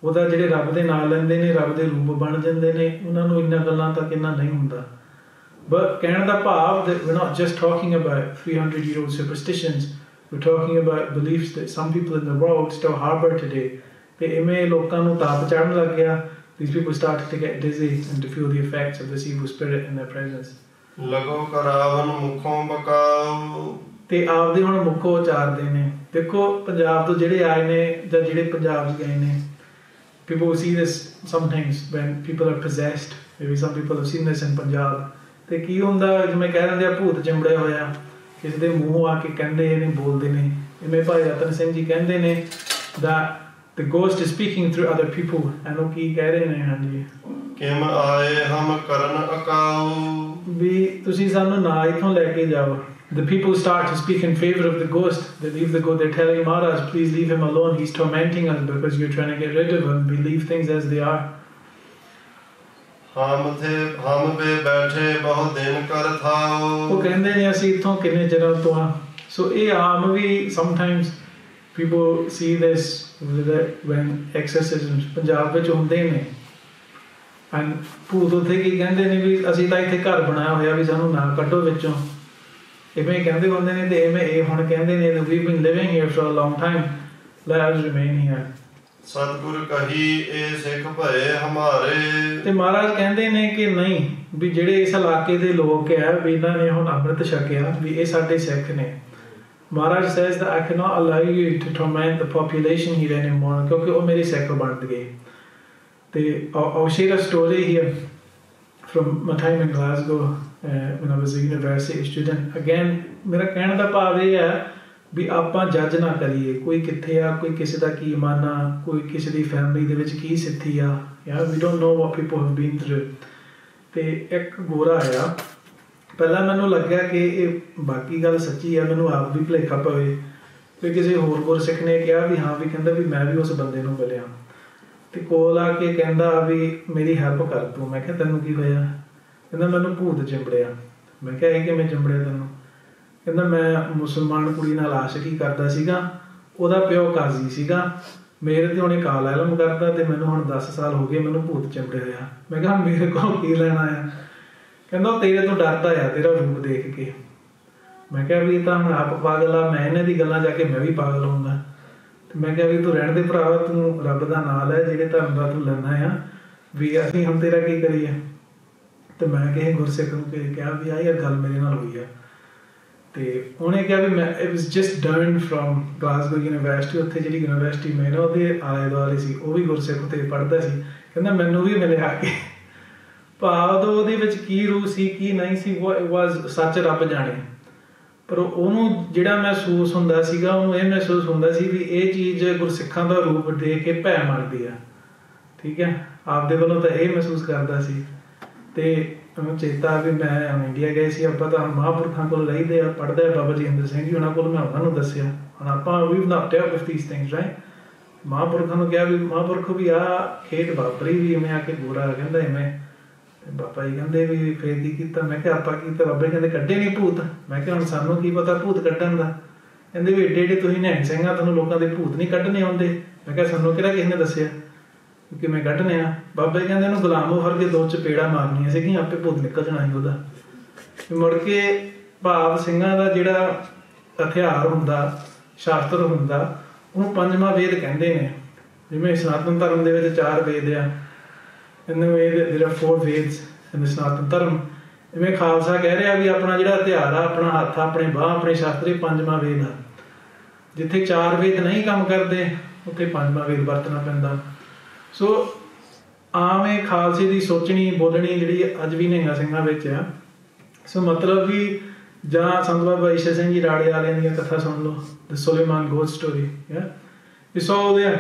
ਉਹਦਾ ਜਿਹੜੇ ਰੱਬ ਦੇ ਨਾਂ ਲੈਂਦੇ ਨੇ ਰੱਬ ਦੇ ਰੂਪ ਬਣ ਜਾਂਦੇ ਨੇ ਉਹਨਾਂ ਨੂੰ ਇੰਨਾ ਗੱਲਾਂ ਤੱਕ ਇੰਨਾ ਨਹੀਂ ਹੁੰਦਾ but ਕਹਿਣ ਦਾ ਭਾਵ that we're not just talking about 300-year-old superstitions, we're talking about beliefs that some people in the world still harbor today. ਤੇ ਇਵੇਂ ਲੋਕਾਂ ਨੂੰ ਤਾਪ ਚੜ੍ਹਨ ਲੱਗ ਗਿਆ. These people started to get dizzy and to feel the effects of this evil spirit in their presence. ਲਗੋ ਕਰਾਵਨ ਮੁਖੋਂ ਬਕਾਉ ਤੇ ਆਪਦੇ ਹੁਣ ਮੁੱਖੋਂ ਉਚਾਰਦੇ ਨੇ. ਦੇਖੋ ਪੰਜਾਬ ਤੋਂ ਜਿਹੜੇ ਆਏ ਨੇ ਜਾਂ ਜਿਹੜੇ ਪੰਜਾਬ 'ਚ ਗਏ ਨੇ, people see this sometimes when people are possessed. Maybe some people have seen this in Punjab. ਤੇ ਕੀ ਹੁੰਦਾ ਜਿਵੇਂ ਕਹਿ ਦਿੰਦੇ ਆ ਭੂਤ ਚਿੰਬੜਿਆ ਹੋਇਆ, ਕਿਸੇ ਦੇ ਮੂੰਹੋਂ ਆ ਕੇ ਕਹਿੰਦੇ ਨੇ, ਬੋਲਦੇ ਨੇ. ਜਿਵੇਂ ਭਾਈ ਰਤਨ ਸਿੰਘ ਜੀ ਕਹਿੰਦੇ ਨੇ that the ghost is speaking through other people. And ਉਹ ਕੀ ਕਹਿ ਰਹੇ ਨੇ? ਹਾਂਜੀ, ਕਿਮ ਆਏ ਹਮ ਕਰਨ ਅਕਾਉ ਵੀ ਤੁਸੀਂ ਸਾਨੂੰ ਨਾ ਇੱਥੋਂ ਲੈ ਕੇ ਜਾਓ. The people start to speak in favor of the ghost. They leave the ghost. They're telling Maharaj, please leave him alone. He's tormenting us because you're trying to get rid of him. We leave things as they are. ਹਮ ਵੇ ਬੈਠੇ ਬਹੁਤ ਦਿਨ ਕਰ ਥਾਓ ਉਹ ਕਹਿੰਦੇ ਨੇ ਅਸੀਂ ਇੱਥੋਂ ਕਿੰਨੇ ਚਿਰਾਂ ਤੋਂ ਆ. So ਇਹ ਆਮ ਵੀ sometimes people see this when exorcisms Punjab ਵਿੱਚ ਹੁੰਦੇ ਨੇ. And ਭੂਤ ਉੱਥੇ ਕੀ ਕਹਿੰਦੇ ਨੇ ਵੀ ਅਸੀਂ ਤਾਂ ਇੱਥੇ ਘਰ ਬਣਾਇਆ ਹੋਇਆ ਵੀ ਸਾਨੂੰ ਨਾ ਕੱਢੋ ਵਿੱਚੋਂ. ਇਵੇਂ ਕਹਿੰਦੇ ਹੁੰਦੇ ਨੇ ਤੇ ਇਵੇਂ ਇਹ ਹੁਣ ਕਹਿੰਦੇ ਨੇ we've been living here for a long time, let us remain here. ਸਤਿਗੁਰ ਕਹੀ ਇਹ ਸਿੱਖ ਭਏ ਹਮਾਰੇ ਤੇ ਮਹਾਰਾਜ ਕਹਿੰਦੇ ਨੇ ਕਿ ਨਹੀਂ ਵੀ ਜਿਹੜੇ ਇਸ ਇਲਾਕੇ ਦੇ ਲੋਕ ਆ ਵੀ ਇਹਨਾਂ ਨੇ ਹੁਣ ਅੰਮ੍ਰਿਤ ਛਕਿਆ ਵੀ ਇਹ ਸਾਡੇ ਸਿੱਖ ਨੇ. Maharaj says that I cannot allow you to torment the population here anymore ਕਿਉਂਕਿ ਉਹ ਮੇਰੇ ਸਿੱਖ ਬਣ ਗਏ. ਤੇ I'll share a story here from my time in Glasgow when I was a university student. Again, ਮੇਰਾ ਕਹਿਣ ਦਾ ਭਾਵ ਇਹ ਹੈ ਵੀ ਆਪਾਂ ਜੱਜ ਨਾ ਕਰੀਏ ਕੋਈ ਕਿੱਥੇ ਆ, ਕੋਈ ਕਿਸੇ ਦਾ ਕੀ ਮਨ ਆ, ਕੋਈ ਕਿਸੇ ਦੀ ਫੈਮਿਲੀ ਦੇ ਵਿੱਚ ਕੀ ਸਥਿਤੀ ਆ. We don't know what people have been through. ਤੇ ਇੱਕ ਗੋਰਾ ਆਇਆ. ਪਹਿਲਾਂ ਮੈਨੂੰ ਲੱਗਿਆ ਕਿ ਇਹ ਬਾਕੀ ਗੱਲ ਸੱਚੀ ਆ, ਮੈਨੂੰ ਆਪ ਵੀ ਭੁਲੇਖਾ ਪਵੇ ਵੀ ਕਿਸੇ ਹੋਰ ਗੁਰਸਿੱਖ ਨੇ ਕਿਹਾ ਵੀ ਹਾਂ ਵੀ ਕਹਿੰਦਾ ਵੀ ਮੈਂ ਵੀ ਉਸ ਬੰਦੇ ਨੂੰ ਮਿਲਿਆ. ਤੇ ਕੋਲ ਆ ਕੇ ਕਹਿੰਦਾ ਵੀ ਮੇਰੀ ਹੈਲਪ ਕਰ ਤੂੰ. ਮੈਂ ਕਿਹਾ ਤੈਨੂੰ ਕੀ ਹੋਇਆ? ਕਹਿੰਦਾ ਮੈਨੂੰ ਭੂਤ ਚਿੰਬੜਿਆ. ਮੈਂ ਕਿਹਾ ਇਹ ਕਿਵੇਂ ਚਿੰਬੜਿਆ ਤੈਨੂੰ? ਕਹਿੰਦਾ ਮੈਂ ਮੁਸਲਮਾਨ ਕੁੜੀ ਨਾਲ ਆਸ਼ਕੀ ਕਰਦਾ ਸੀਗਾ, ਉਹਦਾ ਪਿਓ ਕਾਜ਼ੀ ਸੀਗਾ, ਮੇਰੇ ਤੇ ਉਹਨੇ ਕਾਲ ਐਲਮ ਕਰਦਾ ਤੇ ਮੈਨੂੰ ਹੁਣ 10 ਸਾਲ ਹੋ ਗਏ ਮੈਨੂੰ ਭੂਤ ਚਿੰਬੜਿਆ ਹੋਇਆ. ਮੈਂ ਕਿਹਾ ਮੇਰੇ ਕੋਲ ਕੀ ਲੈਣਾ ਆ? ਕਹਿੰਦਾ ਉਹ ਤੇਰੇ ਤੋਂ ਡਰਦਾ ਆ ਤੇਰਾ ਰੂਪ ਦੇਖ ਕੇ. ਮੈਂ ਕਿਹਾ ਵੀ ਇਹ ਤਾਂ ਹੁਣ ਆਪ ਪਾਗਲ ਆ, ਮੈਂ ਇਹਨਾਂ ਦੀ ਗੱਲਾਂ ਜਾ ਕੇ ਮੈਂ ਵੀ ਪਾਗਲ ਹੋਊਂਗਾ. ਤੇ ਮੈਂ ਕਿਹਾ ਵੀ ਤੂੰ ਰਹਿਣ ਦੇ ਭਰਾਵਾ, ਤੂੰ ਰੱਬ ਦਾ ਨਾਂ ਲੈ, ਜਿਹੜੇ ਧਰਮ ਦਾ ਤੂੰ ਲੈਣਾ ਆ, ਵੀ ਅਸੀਂ ਹੁਣ ਤੇਰਾ ਕੀ ਕਰੀਏ? ਤੇ ਮੈਂ ਕਿਸੇ ਗੁਰਸਿੱਖ ਨੂੰ ਕਿਹਾ ਵੀ ਆਹ ਯਾਰ ਗੱਲ ਮੇਰੇ ਨਾਲ ਹੋਈ ਆ. ਤੇ ਉਹਨੇ ਕਿਹਾ ਵੀ ਮੈਂ ਇਟ ਵਾਸ ਜਸਟ ਡਰਨ ਫਰੋਮ ਗਲਾਸਗੋ ਯੂਨੀਵਰਸਿਟੀ. ਉੱਥੇ ਜਿਹੜੀ ਯੂਨੀਵਰਸਿਟੀ ਮੈਂ ਨਾ ਉਹਦੇ ਆਲੇ ਦੁਆਲੇ ਸੀ, ਉਹ ਵੀ ਗੁਰਸਿੱਖ ਉੱਥੇ ਪੜ੍ਹਦਾ ਸੀ. ਕਹਿੰਦਾ ਮੈਨੂੰ ਵੀ ਮਿਲਿਆ ਕੇ. ਭਾਵ ਉਹਦੇ ਵਿੱਚ ਕੀ ਰੂਹ ਸੀ ਕੀ ਨਹੀਂ ਸੀ ਉਹ ਸੱਚ ਰੱਬ ਜਾਣੇ. ਪਰ ਉਹਨੂੰ ਜਿਹੜਾ ਮਹਿਸੂਸ ਹੁੰਦਾ ਸੀਗਾ, ਉਹਨੂੰ ਇਹ ਮਹਿਸੂਸ ਹੁੰਦਾ ਸੀ ਵੀ ਇਹ ਚੀਜ਼ ਗੁਰਸਿੱਖਾਂ ਦਾ ਰੂਪ ਦੇਖ ਕੇ ਭੈ ਮਰਦੀ ਆ. ਠੀਕ ਹੈ, ਆਪਦੇ ਵੱਲੋਂ ਤਾਂ ਇਹ ਮਹਿਸੂਸ ਕਰਦਾ ਸੀ. ਤੇ ਉਹਨੂੰ ਚੇਤਾ ਵੀ ਮੈਂ ਇੰਡੀਆ ਗਏ ਸੀ, ਆਪਾਂ ਤਾਂ ਮਹਾਂਪੁਰਖਾਂ ਕੋਲ ਰਹੀਦੇ ਆ, ਪੜ੍ਹਦੇ ਆ ਬਾਬਾ ਜੀਂਦਰ ਸਿੰਘ ਜੀ ਉਹਨਾਂ ਕੋਲ. ਮੈਂ ਉਹਨਾਂ ਨੂੰ ਦੱਸਿਆ ਹੁਣ ਆਪਾਂ we've not dealt with these things, right? ਮਹਾਂਪੁਰਖਾਂ ਨੂੰ ਕਿਹਾ ਵੀ ਮਹਾਂਪੁਰਖ ਵੀ ਆਹ ਖੇਡ ਵਾਪਰੀ ਵੀ ਇਵੇਂ ਆ ਕੇ ਗੋਰਾ ਕਹਿੰਦਾ ਇਵੇਂ. ਬਾਬਾ ਜੀ ਕਹਿੰਦੇ ਵੀ ਫੇਰ ਕੀ ਕੀਤਾ? ਮੈਂ ਕਿਹਾ ਆਪਾਂ ਕੀਤਾ? ਬਾਬਾ ਕਹਿੰਦੇ ਕੱਢੇ ਨਹੀਂ ਭੂਤ. ਮੈਂ ਕਿਹਾ ਹੁਣ ਸਾਨੂੰ ਕੀ ਪਤਾ ਭੂਤ ਕੱਢਣ ਦਾ? ਕਹਿੰਦੇ ਵੀ ਏਡੇ ਏਡੇ ਤੁਸੀਂ ਨਿਹੰਗ ਸਿੰਘ ਆ, ਤੁਹਾਨੂੰ ਲੋਕਾਂ ਦੇ ਭੂਤ ਨਹੀਂ ਕੱਢਣੇ ਆਉਂਦੇ. ਮੈਂ ਕਿਹਾ ਸਾਨੂੰ ਕਿਹੜਾ ਕਿਸੇ ਨੇ ਦੱਸਿਆ ਕਿ ਮੈਂ ਕੱਢਣੇ ਆ? ਬਾਬਾ ਜੀ ਕਹਿੰਦੇ ਇਹਨੂੰ ਗੁਲਾਮੋ ਫੜ ਕੇ 2 ਚਪੇੜਾਂ ਮਾਰਨੀਆਂ ਸੀਗੀਆਂ, ਆਪੇ ਭੂਤ ਨਿਕਲ ਜਾਣਾ ਸੀ ਉਹਦਾ. ਮੁੜ ਕੇ ਭਾਵ ਸਿੰਘਾਂ ਦਾ ਜਿਹੜਾ ਹਥਿਆਰ ਹੁੰਦਾ, ਸ਼ਾਸਤਰ ਹੁੰਦਾ, ਉਹਨੂੰ 5ਵਾਂ ਵੇਦ ਕਹਿੰਦੇ ਨੇ. ਜਿਵੇਂ ਸਨਾਤਨ ਧਰਮ ਦੇ ਵਿੱਚ 4 ਵੇਦ ਆ, there are 4 Veds in the Sanatan ਧਰਮ. ਜਿਵੇਂ ਖਾਲਸਾ ਕਹਿ ਰਿਹਾ ਵੀ ਆਪਣਾ ਜਿਹੜਾ ਹਥਿਆਰ ਆ, ਆਪਣਾ ਹੱਥ, ਆਪਣੇ ਬਾਂਹ, ਆਪਣੇ ਸ਼ਾਸਤਰ, 5ਵਾਂ ਵੇਦ ਆ. जिथे 4 वेद नहीं काम करते उत्थे 5वां वेद वरतना पैंदा। सो आम ये खालसे की सोचनी बोलनी जी अज भी निहंगा सिंघां विच आ। सो मतलब भी जां संत बाबा ईशा सिंह जी राड़े वालियां दी कथा सुन लो, the Suleman goat story, it's all there.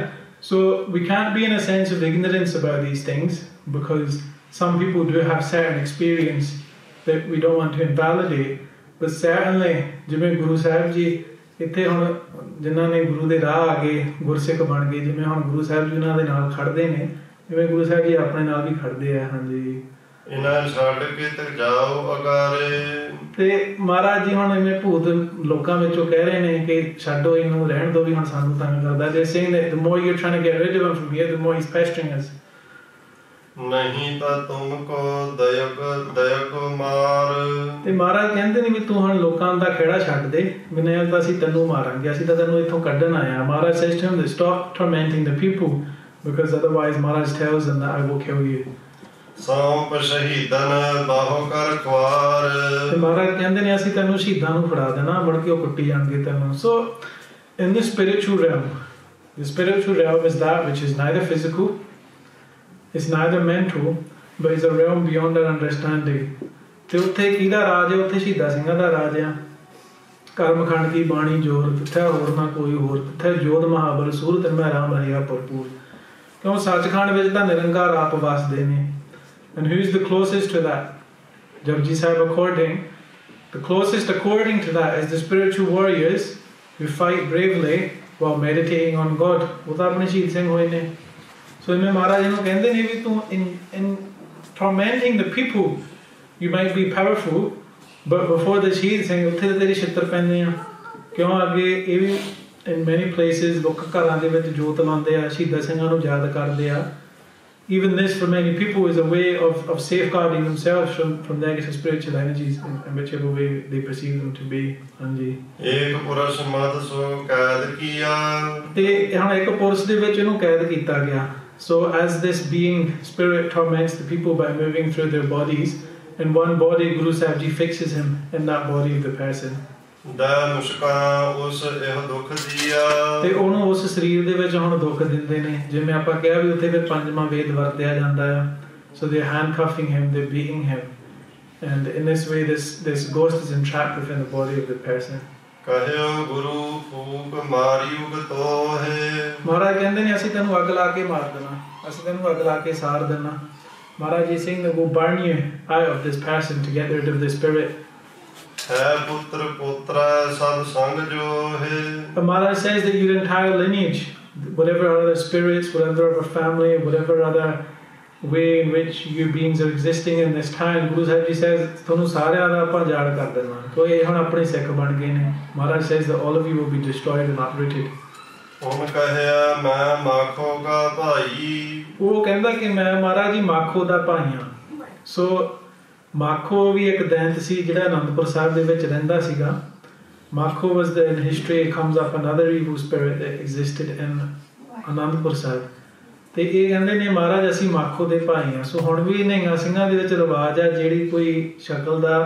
So we can't be in a sense of ignorance about these things, because some people do have certain experience that we don't want to invalidate, but certainly जिवें गुरु साहिब जी इत्थे हुण जिन्हां ने गुरु दे राह आ गए गुरसिख बन गए, जिवें हुण गुरु साहिब जी उन्हां दे नाल खड़दे ने, जिवें गुरु साहिब जी अपने नाल भी खड़दे आ। हाँ जी, इन्हां छड्ड के ते जाओ अगारे। ते महाराज जी हुण इवें भूत लोकां विचों कह रहे ने कि छड्डो इहनूं, रहण दो, भी हुण सानूं तंग करदा। They're saying that the more you're trying to get rid of him from here, the more he's pestering us. नहीं तां तुमको दयक मार। ते महाराज कहंदे ने भी तू हुण लोकां दा खेड़ा छड्ड दे, भी नहीं तां असीं तैनूं मारांगे, असीं तां तैनूं इत्थों कड्ढण आए आ। Maharaj says to him that stop tormenting the people, because otherwise Maharaj tells them that I will kill you. सौंप शहीदन बाहो कर ख्वार। ते महाराज कहंदे ने असीं तैनूं शहीदां नूं फड़ा देना, मुड़ के ओह कुੱਟੀ जाणगे तैनूं। So in the spiritual realm is that which is neither physical, it's neither mental, but it's a realm beyond our understanding. ਤੇ ਉੱਥੇ ਕਿਹਦਾ ਰਾਜ ਹੈ? ਉੱਥੇ ਸ਼ਹੀਦਾਂ ਸਿੰਘਾਂ ਦਾ ਰਾਜ ਆ। ਕਰਮਖੰਡ ਕੀ ਬਾਣੀ ਜੋਰ, ਤਿੱਥੈ ਹੋਰ ਨਾ ਕੋਈ ਹੋਰ, ਤਿੱਥੈ ਜੋਧ ਮਹਾਬਲ ਸੂਰਤ ਮੈਂ ਰਾਮ ਰਹਿਆ ਭਰਪੂਰ। ਕਿਉਂ ਸੱਚਖੰਡ ਵਿੱਚ ਤਾਂ ਨਿਰੰਕਾਰ ਆਪ ਵਸਦੇ ਨੇ। And who's the closest to that? Japji Sahib the closest according to that is the spiritual warriors who fight bravely while meditating on God. वो तो अपने शहीद सिंह होए ने। So इनमें महाराज इन्हों कहते ने भी तू in tormenting the people you might be powerful, but before the शहीद सिंह उत्थे ते तेरे छित्तर पैंदे आ। क्यों अगे ये भी in many places लोग घरां दे विच जोत लांदे आ, शहीदां ਸਿੰਘਾਂ ਨੂੰ याद करदे आ। Even this for many people is a way of safeguarding themselves from negative spiritual energies in whichever way they perceive them to be. Anji. एक पुरुष मत सो कैद किया। ते हुण एक पुरुष दे विच इहनूं कैद कीता गया। So as this being spirit torments the people by moving through their bodies, in one body Guru Sahib Ji fixes him in that body of the person. ਦਾ ਮੁਸ਼ਕਾਂ ਉਸ ਇਹ ਦੁੱਖ ਦੀਆ। ਤੇ ਉਹਨੂੰ ਉਸ ਸਰੀਰ ਦੇ ਵਿੱਚ ਹੁਣ ਦੁੱਖ ਦਿੰਦੇ ਨੇ, ਜਿਵੇਂ ਆਪਾਂ ਕਿਹਾ ਵੀ ਉੱਥੇ ਫਿਰ 5ਵਾਂ ਵੇਦ ਵਰਤਿਆ ਜਾਂਦਾ ਆ। So they're handcuffing him, they're beating him, and in this way this ghost is entrapped within the body of the person. ਕਹਿਓ ਗੁਰੂ ਫੂਕ ਮਾਰਿਉਗ ਤੋਹੇ। ਮਹਾਰਾਜ ਕਹਿੰਦੇ ਨੇ ਅਸੀਂ ਤੈਨੂੰ ਅੱਗ ਲਾ ਕੇ ਮਾਰ ਦੇਣਾ, ਅਸੀਂ ਤੈਨੂੰ ਅੱਗ ਲਾ ਕੇ ਸਾੜ ਦੇਣਾ। Maharaj is saying that we'll burn you out of this person to get rid of the spirit. है पुत्र पोत्रा सब संग जो है। But Maharaj says that your entire lineage, whatever other spirits, whatever other family, whatever other way in which you beings are existing in this time, Guru Sahib Ji says ਤੁਹਾਨੂੰ ਸਾਰਿਆਂ ਦਾ ਆਪਾਂ ਜਾੜ ਕਰ ਦੇਣਾ। ਕੋਈ ਇਹ ਹੁਣ ਆਪਣੇ ਸਿੱਖ ਬਣ ਗਏ ਨੇ। Maharaj says that all of you will be destroyed and uprooted. ਉਹਨੇ ਕਹਿਆ ਮੈਂ ਮਾਖੋ ਦਾ ਭਾਈ। ਉਹ ਕਹਿੰਦਾ ਕਿ ਮੈਂ ਮਹਾਰਾਜ ਜੀ ਮਾਖੋ ਦਾ ਭਾਈ ਹਾਂ। ਸੋ ਮਾਖੋ ਵੀ ਇੱਕ ਦੈਂਤ ਸੀ ਜਿਹੜਾ ਅਨੰਦਪੁਰ ਸਾਹਿਬ ਦੇ ਵਿੱਚ ਰਹਿੰਦਾ ਸੀਗਾ। ਮਾਖੋ was the in history comes up another evil spirit that existed in Anandpur Sahib. ਤੇ ਇਹ ਕਹਿੰਦੇ ਨੇ ਮਹਾਰਾਜ ਅਸੀਂ ਮਾਖੋ ਦੇ ਭਾਈ ਹਾਂ। ਸੋ ਹੁਣ ਵੀ ਨਿਹੰਗਾਂ ਸਿੰਘਾਂ ਦੇ ਵਿੱਚ ਰਿਵਾਜ ਆ, ਜਿਹੜੀ ਕੋਈ ਸ਼ਕਲ ਦਾ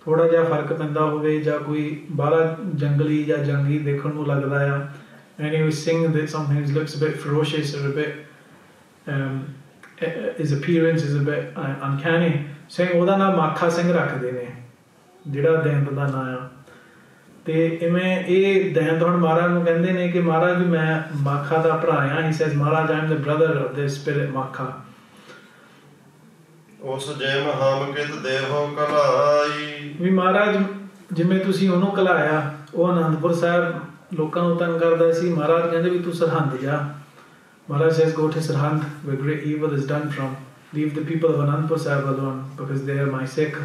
ਥੋੜਾ ਜਿਹਾ ਫਰਕ ਪੈਂਦਾ ਹੋਵੇ ਜਾਂ ਕੋਈ ਬਾਹਲਾ ਜੰਗਲੀ ਜਾਂ ਜੰਗੀ ਦੇਖਣ ਨੂੰ ਲੱਗਦਾ ਆ, and he was saying that sometimes looks a bit ferocious or a bit his appearance is a bit uncanny, saying ਉਹਦਾ ਨਾਮ ਮਾਖਾ ਸਿੰਘ ਰੱਖਦੇ ਨੇ, ਜਿਹੜਾ ਦੈਂਤ ਦਾ ਨਾਂ ਆ। ਤੇ ਇਵੇਂ ਇਹ ਦੈਂਤ ਹੁਣ ਮਹਾਰਾਜ ਨੂੰ ਕਹਿੰਦੇ ਨੇ ਕਿ ਮਹਾਰਾਜ ਵੀ ਮੈਂ ਮਾਖਾ ਦਾ ਭਰਾ ਆ। he says Maharaj I am the brother of the spirit Makha. ਉਸ ਜਿਮ ਹਮ ਕਿਤ ਦੇਹੋ ਕਲਾਈ। ਵੀ ਮਹਾਰਾਜ ਜਿਵੇਂ ਤੁਸੀਂ ਉਹਨੂੰ ਕਲਾਇਆ, ਉਹ ਅਨੰਦਪੁਰ ਸਾਹਿਬ ਲੋਕਾਂ ਨੂੰ ਤੰਗ ਕਰਦਾ ਸੀ। ਮਹਾਰਾਜ ਕਹਿੰਦੇ ਵੀ ਤੂੰ ਸਰਹੰਦ ਜਾ। Maharaj says go to Sarhand where great evil is done from. Leave the people of Anandpur Sahib alone because they are my Sikh.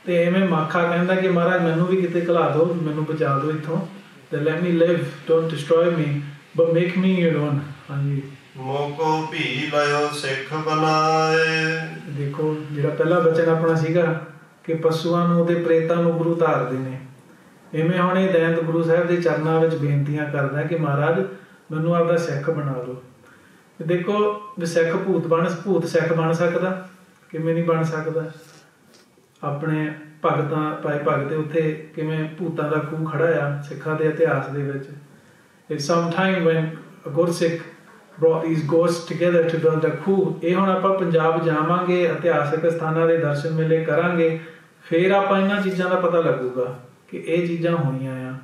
ਤੇ ਐਵੇਂ ਮਾਖਾ ਕਹਿੰਦਾ ਕਿ ਮਹਾਰਾਜ ਮੈਨੂੰ ਵੀ ਕਿਤੇ ਘਲਾ ਦਿਓ, ਮੈਨੂੰ ਬਚਾ ਦਿਓ ਇੱਥੋਂ। ਤੇ let me live, don't destroy me, but make me your own. ਹਾਂਜੀ ਮੋਕੋ ਭੀ ਲਿਓ ਸਿੱਖ ਬਣਾਏ। ਦੇਖੋ ਜਿਹੜਾ ਪਹਿਲਾ ਬਚਨ ਆਪਣਾ ਸੀਗਾ ਕਿ ਪਸ਼ੂਆਂ ਨੂੰ ਤੇ ਪ੍ਰੇਤਾਂ ਨੂੰ ਗੁਰੂ ਧਾਰਦੇ ਨੇ, ਐਵੇਂ ਹੁਣ ਇਹ ਦੈਂਤ ਗੁਰੂ ਸਾਹਿਬ ਦੇ ਚਰਨਾਂ ਵਿੱਚ ਬੇਨਤੀਆਂ ਕਰਦਾ ਕਿ ਮਹਾਰਾਜ ਮੈਨੂੰ ਆਪਦਾ ਸਿੱਖ ਬਣਾ ਲਓ। ਦੇਖੋ ਵੀ ਸਿੱਖ ਭੂਤ ਸਿੱਖ ਬਣ ਸਕਦਾ? ਕਿਵੇਂ ਨਹੀਂ ਬਣ ਸਕਦਾ? ਆਪਣੇ ਭਗਤਾਂ ਭਾਈ ਭਗਤ ਉੱਥੇ ਕਿਵੇਂ ਭੂਤਾਂ ਦਾ ਖੂਹ ਖੜਾ ਆ ਸਿੱਖਾਂ ਦੇ ਇਤਿਹਾਸ ਦੇ ਵਿੱਚ। It's some time when a Gursikh brought these ghosts together to build a coup. ਇਹ ਹੁਣ ਆਪਾਂ ਪੰਜਾਬ ਜਾਵਾਂਗੇ, ਇਤਿਹਾਸਕ ਸਥਾਨਾਂ ਦੇ ਦਰਸ਼ਨ ਮੇਲੇ ਕਰਾਂਗੇ, ਫਿਰ ਆਪਾਂ ਇਹਨਾਂ ਚੀਜ਼ਾਂ ਦਾ ਪਤਾ ਲੱਗੂਗਾ ਕਿ ਇਹ ਚੀਜ਼ਾਂ ਹੋਈਆਂ ਆ।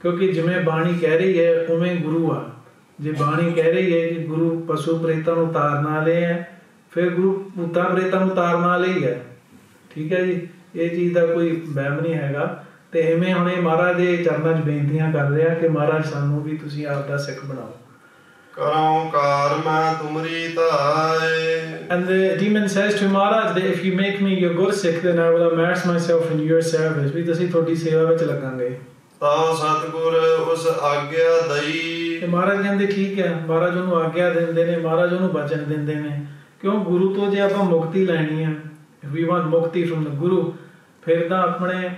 ਕਿਉਂਕਿ ਜਿਵੇਂ ਬਾਣੀ ਕਹਿ ਰਹੀ ਹੈ ਉਵੇਂ ਗੁਰੂ ਆ। ਜੇ ਬਾਣੀ ਕਹਿ ਰਹੀ ਹੈ ਕਿ ਗੁਰੂ ਪਸ਼ੂ ਪ੍ਰੇਤਾਂ ਨੂੰ ਤਾਰਨ ਵਾਲੇ ਹੈ, ਫਿਰ ਗੁਰੂ ਭੂਤਾਂ ਪ੍ਰੇਤਾਂ ਨੂੰ ਤਾਰਨ ਵਾਲੇ ਹੀ ਹੈ। ਠੀਕ ਹੈ ਜੀ, ਇਹ ਚੀਜ਼ ਦਾ ਕੋਈ ਵਹਿਮ ਨਹੀਂ ਹੈਗਾ। ਤੇ ਇਵੇਂ ਹੁਣ ਇਹ ਮਹਾਰਾਜ ਦੇ ਚਰਨਾਂ 'ਚ ਬੇਨਤੀਆਂ ਕਰ ਰਿਹਾ ਕਿ ਮਹਾਰਾਜ ਸਾਨੂੰ ਵੀ ਤੁਸੀਂ ਆਪ ਦਾ ਸਿੱਖ ਬਣਾਓ। And the demon says to Maharaj that if you make me your Gursikh, then I will immerse myself in your service. ਵੀ ਤੁਸੀਂ ਤੁਹਾਡੀ ਸੇਵਾ ਵਿੱਚ ਲੱਗਾਂਗੇ। ਤਾਂ ਸਤਿਗੁਰ ਉਸ ਆਗਿਆ ਦਈ। ਤੇ ਮਹਾਰਾਜ ਕਹਿੰਦੇ ਠੀਕ ਹੈ। ਮਹਾਰਾਜ ਉਹਨੂੰ ਆਗਿਆ ਦਿੰਦੇ ਨੇ, ਮਹਾਰਾਜ ਉਹਨੂੰ ਬਚਨ ਦਿੰਦੇ ਨੇ। ਕਿਉਂ? ਗੁਰੂ ਤੋਂ ਜੇ ਆਪਾਂ ਮੁਕਤੀ ਲੈਣੀ ਹੈ, if we want ਮੁਕਤੀ from the Guru, ਫਿਰ ਤਾਂ ਆਪਣੇ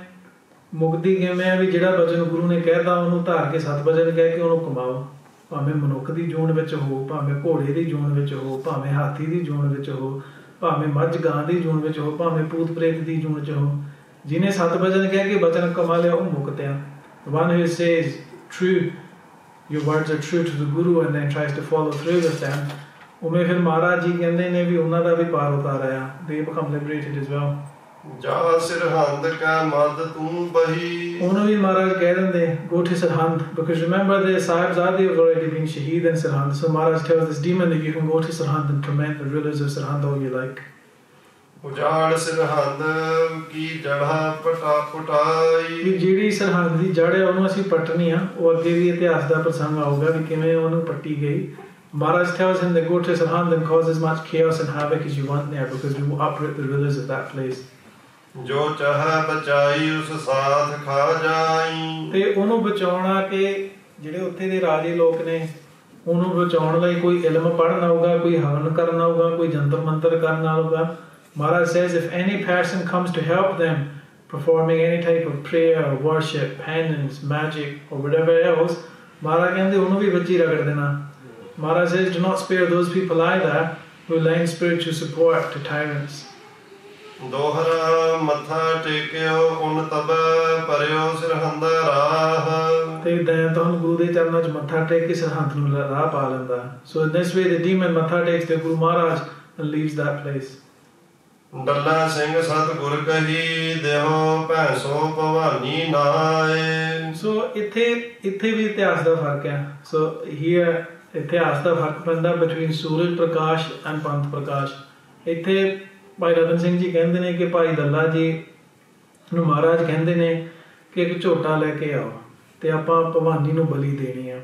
ਮੁਕਤੀ ਕਿਵੇਂ ਹੈ ਵੀ ਜਿਹੜਾ ਬਚਨ ਗੁਰੂ ਨੇ ਕਹਿਤਾ ਉਹਨੂੰ ਧਾਰ ਕੇ ਸਤ ਬਚਨ ਕਹਿ ਕੇ ਉਹਨੂੰ ਕਮਾਓ। ਭਾਵੇਂ ਮਨੁੱਖ ਦੀ ਜੂਨ ਵਿੱਚ ਹੋ, ਭਾਵੇਂ ਘੋੜੇ ਦੀ ਜੂਨ ਵਿੱਚ ਹੋ, ਭਾਵੇਂ ਹਾਥੀ ਦੀ ਜੂਨ ਵਿੱਚ ਹੋ, ਭਾਵੇਂ ਮੱਝ ਗਾਂ ਦੀ ਜੂਨ ਵਿੱਚ ਹੋ, ਭਾਵੇਂ ਭੂਤ ਪ੍ਰੇਤ ਦੀ ਜੂਨ 'ਚ ਹੋ। ਜਿਹਨੇ ਸਤ ਬਚਨ ਕਹਿ ਕੇ ਬਚਨ ਕਮਾ ਲਿਆ ਉਹ ਮੁਕਤ ਆ। One who says true, your words are true to the Guru and then tries to follow through with them, ਉਵੇਂ ਫਿਰ ਮਹਾਰਾਜ ਜੀ ਕਹਿੰਦੇ ਨੇ ਵੀ ਉਹਨਾਂ ਦਾ ਵੀ ਪਾਰ ਉਤਾਰ ਆਇਆ। They become liberated as well. ਜਾ ਸਰਹੰਦ ਕਾ ਮਦ ਤੂੰ ਬਹੀ। ਉਹਨੂੰ ਵੀ ਮਹਾਰਾਜ ਕਹਿ ਦਿੰਦੇ go to Sirhind, because remember the Sahibzade have already been shaheed in Sarhand. So Maharaj tells this demon that you can go to Sarhand and torment the rulers of Sarhand all you like. ਉਜਾੜ ਸਰਹੰਦ ਕੀ ਜੜਾ ਪਟਾ ਪਟਾਈ। ਜਿਹੜੀ ਸਰਹੰਦ ਦੀ ਜੜ ਹੈ ਉਹਨੂੰ ਅਸੀਂ ਪੱਟਣੀ ਆ। ਉਹ ਅੱਗੇ ਵੀ ਇਤਿਹਾਸ ਦਾ ਪ੍ਰਸੰਗ ਆਊਗਾ ਵੀ ਕਿਵੇਂ ਉਹਨੂੰ ਪੱਟੀ ਗਈ। Maharaj tells him to go to Sarhand and cause as much chaos and havoc as you want there, because we will uproot the rulers of that place. ਜੋ ਚਾਹੇ ਬਚਾਈ ਉਸ ਸਾਥ ਖਾ ਜਾਈ। ਤੇ ਉਹਨੂੰ ਬਚਾਉਣਾ ਕਿ ਜਿਹੜੇ ਉੱਥੇ ਦੇ ਰਾਜੇ ਲੋਕ ਨੇ ਉਹਨੂੰ ਬਚਾਉਣ ਲਈ ਕੋਈ ਇਲਮ ਪੜ੍ਹਨਾ ਹੋਊਗਾ, ਕੋਈ ਹਵਨ ਕਰਨਾ ਹੋਊਗਾ, ਕੋਈ ਜੰਤਰ ਮੰਤਰ ਕਰਨਾ ਹੋਊਗਾ। Maharaj says if any person comes to help them performing any type of prayer, worship, penance, magic or whatever else, Maharaj ਕਹਿੰਦੇ ਉਹਨੂੰ ਵੀ ਬੱਚੀ ਰਗੜ ਦੇਣਾ। Maharaj says do not spare those people either who lend spiritual support to tyrants. ਦੋਹਰਾ ਮੱਥਾ ਟੇਕਿਓ ਉਨ ਤਬੈ ਭਰਿਓ ਸਰਹੰਦ ਰਾਹ। ਤੇ ਦੈਨ ਤੁਹਾਨੂੰ ਗੁਰੂ ਦੇ ਚਰਨਾਂ 'ਚ ਮੱਥਾ ਟੇਕ ਕੇ ਸਰਹੰਦ ਨੂੰ ਰਾਹ ਪਾ ਲੈਂਦਾ। So in this way the demon ਮੱਥਾ ਟੇਕਸ ਤੇ Guru Maharaj and leaves that place. Dalla Singh ਸਤਿਗੁਰ ਕਹੀ ਦੇਹੋ ਭੈਸੋ ਭਵਾਨੀ ਨਾਏ। ਸੋ ਇੱਥੇ ਵੀ ਇਤਿਹਾਸ ਦਾ ਫਰਕ ਹੈ। ਸੋ here ਇਤਿਹਾਸ ਦਾ ਫਰਕ ਪੈਂਦਾ between Suraj Prakash and Panth Prakash. ਇੱਥੇ ਭਾਈ ਰਤਨ ਸਿੰਘ ਜੀ ਕਹਿੰਦੇ ਨੇ ਕਿ ਭਾਈ ਦੱਲਾ ਜੀ ਨੂੰ ਮਹਾਰਾਜ ਕਹਿੰਦੇ ਨੇ ਕਿ ਇੱਕ ਝੋਟਾ ਲੈ ਕੇ ਆਓ ਤੇ ਆਪਾਂ ਭਵਾਨੀ ਨੂੰ ਬਲੀ ਦੇਣੀ ਆ।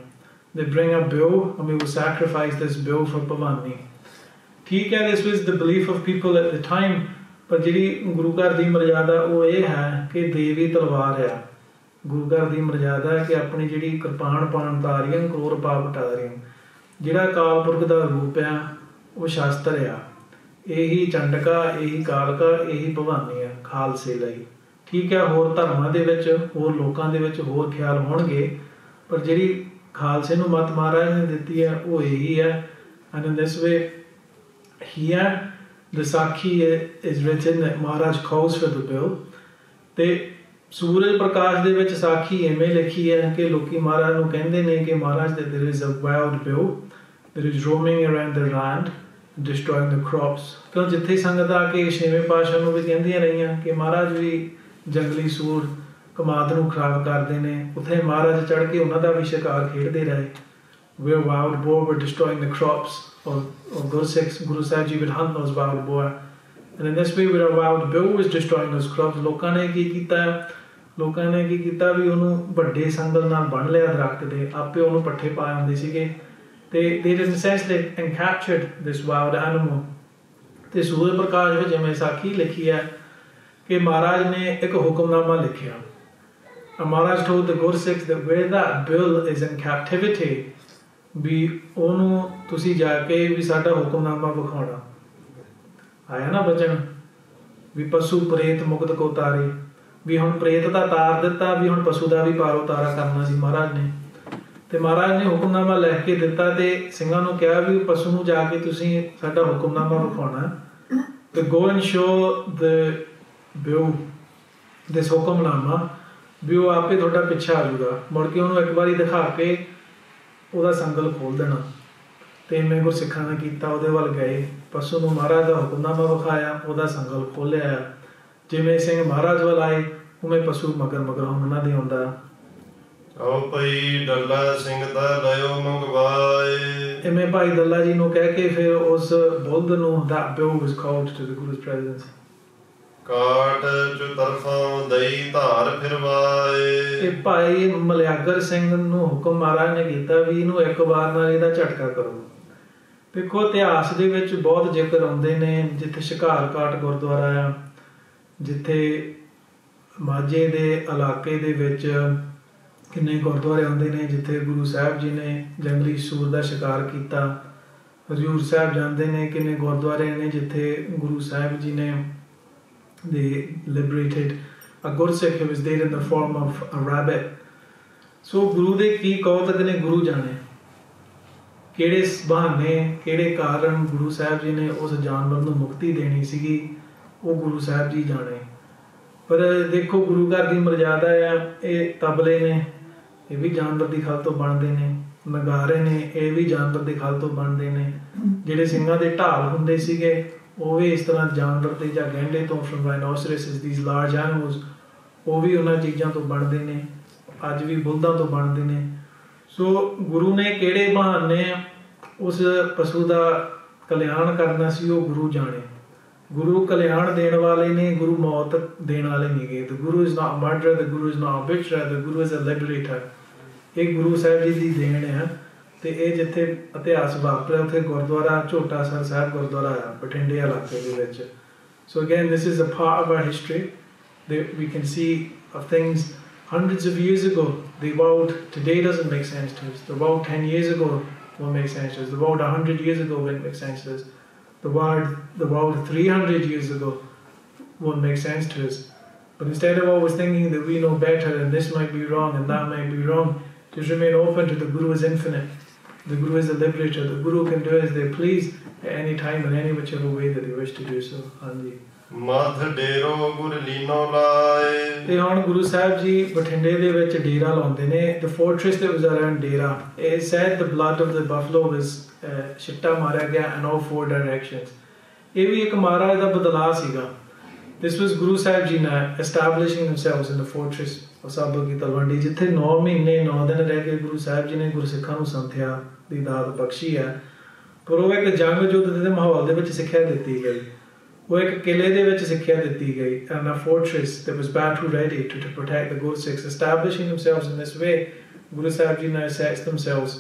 They bring a bull and we will sacrifice this bull for Bhavani. ਠੀਕ ਹੈ, this was the belief of people at the time, ਪਰ ਜਿਹੜੀ ਗੁਰੂ ਘਰ ਦੀ ਮਰਜ਼ਾਦਾ ਉਹ ਇਹ ਹੈ ਕਿ ਦੇਵੀ ਤਲਵਾਰ ਆ। ਗੁਰੂ ਘਰ ਦੀ ਮਰਜ਼ਾਦਾ ਹੈ ਕਿ ਆਪਣੀ ਜਿਹੜੀ ਕਿਰਪਾਨ ਪਾਣ ਤਾਰੀਆਂ ਕਰੋੜ ਪਾਪ ਟਾਰੀਆਂ। ਜਿਹੜਾ ਅਕਾਲ ਪੁਰਖ ਦਾ ਰੂਪ ਆ ਉਹ ਸ਼ਾਸਤਰ ਆ। ਇਹੀ ਚੰਡਕਾ, ਇਹੀ ਕਾਲਕਾ, ਇਹੀ ਭਵਾਨੀ ਆ ਖਾਲਸੇ ਲਈ। ਠੀਕ ਹੈ, ਹੋਰ ਧਰਮਾਂ ਦੇ ਵਿੱਚ, ਹੋਰ ਲੋਕਾਂ ਦੇ ਵਿੱਚ ਹੋਰ ਖਿਆਲ ਹੋਣਗੇ, ਪਰ ਜਿਹੜੀ ਖਾਲਸੇ ਨੂੰ ਮੱਤ ਮਹਾਰਾਜ ਨੇ ਦਿੱਤੀ ਹੈ ਉਹ ਇਹੀ ਹੈ। And in this way, here the Sakhi is written that Maharaj calls for the bill. ਤੇ ਸੂਰਜ ਪ੍ਰਕਾਸ਼ ਦੇ ਵਿੱਚ ਸਾਖੀ ਇਵੇਂ ਲਿਖੀ ਹੈ ਕਿ ਲੋਕੀ ਮਹਾਰਾਜ ਨੂੰ ਕਹਿੰਦੇ ਨੇ ਕਿ ਮਹਾਰਾਜ that there is a wild bill that is roaming around the land, destroying the crops. ਤਾਂ ਜਿੱਥੇ ਸੰਗਤ ਆ ਕੇ ਛੇਵੇਂ ਪਾਤਸ਼ਾਹ ਨੂੰ ਵੀ ਕਹਿੰਦੀਆਂ ਰਹੀਆਂ ਕਿ ਮਹਾਰਾਜ ਵੀ ਜੰਗਲੀ ਸੂਰ ਕਮਾਦ ਨੂੰ ਖਰਾਬ ਕਰਦੇ ਨੇ, ਉੱਥੇ ਮਹਾਰਾਜ ਚੜ੍ਹ ਕੇ ਉਹਨਾਂ ਦਾ ਵੀ ਸ਼ਿਕਾਰ ਖੇਡਦੇ ਰਹੇ। Where wild boar were destroying the crops, or Guru Sahib Ji would hunt those wild boar. And in this way, where a wild bull was destroying those crops, ਲੋਕਾਂ ਨੇ ਕੀ ਕੀਤਾ ਵੀ ਉਹਨੂੰ ਵੱਡੇ ਸੰਗਲ ਨਾਲ ਬੰਨ ਲਿਆ ਦਰਖਤ ਦੇ, ਆਪੇ ਉਹਨੂੰ ਪੱਠੇ ਪਾਏ ਹੁੰਦੇ ਸੀਗੇ। ਤੇ they in a sense they captured this wild animal. ਤੇ ਸੂਰਜ ਪ੍ਰਕਾਸ਼ ਵਿੱਚ ਜਿਵੇਂ ਸਾਖੀ ਲਿਖੀ ਹੈ ਕਿ ਮਹਾਰਾਜ ਨੇ ਇੱਕ ਹੁਕਮਨਾਮਾ ਲਿਖਿਆ। Maharaj told the Gursikhs that where that bull is in captivity, ਵੀ ਉਹਨੂੰ ਤੁਸੀਂ ਜਾ ਕੇ ਵੀ ਸਾਡਾ ਹੁਕਮਨਾਮਾ ਵਿਖਾਉਣਾ। ਆਇਆ ਨਾ ਬਚਨ ਵੀ ਪਸ਼ੂ ਪ੍ਰੇਤ ਮੁਕਤ ਕੋ ਤਾਰੇ, ਵੀ ਹੁਣ ਪ੍ਰੇਤ ਦਾ ਤਾਰ ਦਿੱਤਾ, ਵੀ ਹੁਣ ਪਸ਼ੂ ਦਾ ਵੀ ਪਾਰ ਉਤਾਰਾ ਕਰਨਾ ਸੀ ਮਹਾਰਾਜ ਨੇ। ਤੇ ਮਹਾਰਾਜ ਨੇ ਹੁਕਮਨਾਮਾ ਲਿਖ ਕੇ ਦਿੱਤਾ ਤੇ ਸਿੰਘਾਂ ਨੂੰ ਕਿਹਾ ਵੀ ਪਸ਼ੂ ਨੂੰ ਜਾ ਕੇ ਤੁਸੀਂ ਸਾਡਾ ਹੁਕਮਨਾਮਾ ਵਿਖਾਉਣਾ। ਤੇ go and show the bill this ਹੁਕਮਨਾਮਾ, ਵੀ ਉਹ ਆਪੇ ਤੁਹਾਡਾ ਪਿੱਛਾ ਆ ਜਾਊਗਾ। ਮੁੜ ਕੇ ਉਹਨੂੰ ਇੱਕ ਵਾਰੀ ਦਿਖਾ ਕੇ ਉਹਦਾ ਸੰਗਲ ਖੋਲ ਦੇਣਾ। ਤੇ ਇਵੇਂ ਗੁਰਸਿੱਖਾਂ ਨੇ ਕੀਤਾ, ਉਹਦੇ ਵੱਲ ਗਏ, ਪਸ਼ੂ ਨੂੰ ਮਹਾਰਾਜ ਦਾ ਹੁਕਮਨਾਮਾ ਵਿਖਾਇਆ, ਉਹਦਾ ਸੰਗਲ ਖੋਲ੍ਹਿਆ। ਜਿਵੇਂ ਸਿੰਘ ਮਹਾਰਾਜ ਵੱਲ ਆਏ ਉਵੇਂ ਪਸ਼ੂ ਮਗਰ ਹੁਣ ਉਹਨਾਂ ਦੇ ਆਉਂਦਾ। ਭਾਈ ਡੱਲਾ ਸਿੰਘ ਦਾ ਲਿਓ ਮੰਗਵਾਏ। ਇਵੇਂ ਭਾਈ ਦੱਲਾ ਜੀ ਨੂੰ ਕਹਿ ਕੇ ਫਿਰ ਉਸ ਬੁੱਧ ਨੂੰ that bill was called to the Guru's presence। ਕਾਟ ਚ ਤਰਫੋਂ ਦਈ ਧਾਰ ਫਿਰਵਾਏ। ਇਹ ਭਾਈ ਮਲਿਆਗਰ ਸਿੰਘ ਨੂੰ ਹੁਕਮ ਮਹਾਰਾਜ ਨੇ ਕੀਤਾ ਵੀ ਇਹਨੂੰ ਇੱਕ ਵਾਰ ਨਾਲ ਇਹਦਾ ਝਟਕਾ ਕਰੋ। ਦੇਖੋ ਇਤਿਹਾਸ ਦੇ ਵਿੱਚ ਬਹੁਤ ਜ਼ਿਕਰ ਆਉਂਦੇ ਨੇ, ਜਿੱਥੇ ਸ਼ਿਕਾਰਕਾਟ ਗੁਰਦੁਆਰਾ ਆ, ਜਿੱਥੇ ਮਾਝੇ ਦੇ ਇਲਾਕੇ ਦੇ ਵਿੱਚ ਕਿੰਨੇ ਗੁਰਦੁਆਰੇ ਆਉਂਦੇ ਨੇ ਜਿੱਥੇ ਗੁਰੂ ਸਾਹਿਬ ਜੀ ਨੇ ਜੰਗਲੀ ਸੂਰ ਦਾ ਸ਼ਿਕਾਰ ਕੀਤਾ। ਹਜ਼ੂਰ ਸਾਹਿਬ ਜਾਂਦੇ ਨੇ, ਕਿੰਨੇ ਗੁਰਦੁਆਰੇ ਨੇ ਜਿੱਥੇ ਗੁਰੂ ਸਾਹਿਬ ਜੀ ਨੇ they liberated a Gursikh who was there in the form of a rabbit। ਸੋ ਗੁਰੂ ਦੇ ਕੀ ਕੌਤਕ ਨੇ ਗੁਰੂ ਜਾਣੇ, ਕਿਹੜੇ ਬਹਾਨੇ ਕਿਹੜੇ ਕਾਰਨ ਗੁਰੂ ਸਾਹਿਬ ਜੀ ਨੇ ਉਸ ਜਾਨਵਰ ਨੂੰ ਮੁਕਤੀ ਦੇਣੀ ਸੀਗੀ, ਉਹ ਗੁਰੂ ਸਾਹਿਬ ਜੀ ਜਾਣੇ। ਪਰ ਦੇਖੋ ਗੁਰੂ ਘਰ ਦੀ ਮਰਜ਼ਾਦਾ ਆ, ਇਹ ਤਬਲੇ ਨੇ ਇਹ ਵੀ ਜਾਨਵਰ ਦੀ ਖਲ ਤੋਂ ਬਣਦੇ ਨੇ, ਨਗਾਰੇ ਨੇ ਇਹ ਵੀ ਜਾਨਵਰ ਦੀ ਖਲ ਤੋਂ ਬਣਦੇ ਨੇ, ਜਿਹੜੇ ਸਿੰਘਾਂ ਦੇ ਢਾਲ ਹੁੰਦੇ ਸੀਗੇ ਉਹ ਵੀ ਇਸ ਤਰ੍ਹਾਂ ਜਾਨਵਰ ਦੇ ਜਾਂ ਗੈਂਡੇ ਤੋਂ from rhinoceroses these large animals, ਉਹ ਵੀ ਉਹਨਾਂ ਚੀਜ਼ਾਂ ਤੋਂ ਬਣਦੇ ਨੇ, ਅੱਜ ਵੀ ਬੁੱਲਦਾਂ ਤੋਂ ਬਣਦੇ ਨੇ। ਸੋ ਗੁਰੂ ਨੇ ਕਿਹੜੇ ਬਹਾਨੇ ਉਸ ਪਸ਼ੂ ਦਾ ਕਲਿਆਣ ਕਰਨਾ ਸੀ ਉਹ ਗੁਰੂ ਜਾਣੇ। ਗੁਰੂ ਕਲਿਆਣ ਦੇਣ ਵਾਲੇ ਨੇ, ਗੁਰੂ ਮੌਤ ਦੇਣ ਵਾਲੇ ਨਹੀਂ ਗਏ। The Guru is not a murderer, the Guru is not a butcher, the Guru is a liberator। ਇਹ ਗੁਰੂ ਸਾਹਿਬ ਜੀ ਦੀ ਦੇਣ ਹੈ। ਤੇ ਇਹ ਜਿੱਥੇ ਇਤਿਹਾਸ ਵਾਪਰਿਆ ਉੱਥੇ ਗੁਰਦੁਆਰਾ ਝੋਟਾ ਸਰ ਸਾਹਿਬ ਗੁਰਦੁਆਰਾ ਆ ਬਠਿੰਡੇ ਇਲਾਕੇ ਦੇ ਵਿੱਚ। So again, this is a part of our history that we can see of things hundreds of years ago. The world today doesn't make sense to us. The world 10 years ago won't make sense to us. The world 100 years ago won't make sense to us. The world 300 years ago won't make sense to us. But instead of always thinking that we know better and this might be wrong and that might be wrong, just remain open to the Guru is infinite. The Guru is the liberator. The Guru can do as they please at any time in any whichever way that they wish to do so। ਹਾਂਜੀ। ਮਧ ਡੇਰੋ ਗੁਰ ਲੀਨੋ ਲਾਏ। ਤੇ ਹੁਣ ਗੁਰੂ ਸਾਹਿਬ ਜੀ ਬਠਿੰਡੇ ਦੇ ਵਿੱਚ ਡੇਰਾ ਲਾਉਂਦੇ ਨੇ। The fortress that was around Dera, it said the blood of the buffalo was ਛਿੱਟਾ ਮਾਰਿਆ ਗਿਆ in all 4 directions। ਇਹ ਵੀ ਇੱਕ ਮਹਾਰਾਜ ਦਾ ਬਦਲਾਅ ਸੀਗਾ। This was Guru Sahib Ji now establishing themselves in the fortress of Sabo Ki Talwandi, ਜਿੱਥੇ 9 ਮਹੀਨੇ 9 ਦਿਨ ਰਹਿ ਕੇ ਗੁਰੂ ਸਾਹਿਬ ਜੀ ਨੇ ਗੁਰਸਿੱਖਾਂ ਨੂੰ ਸੰਥਿਆ ਦੀ ਦਾਤ ਬਖਸ਼ੀ ਹੈ। ਪਰ ਉਹ ਇੱਕ ਜੰਗ ਯੁੱਧ ਦੇ ਮਾਹੌਲ ਦੇ ਵਿੱਚ ਸਿੱਖਿਆ ਦਿੱਤੀ ਗਈ, ਉਹ ਇੱਕ ਕਿਲੇ ਦੇ ਵਿੱਚ ਸਿੱਖਿਆ ਦਿੱਤੀ ਗਈ। And a fortress that was battle ready to protect the Gursikhs, establishing themselves in this way, Guru Sahib Ji now sets themselves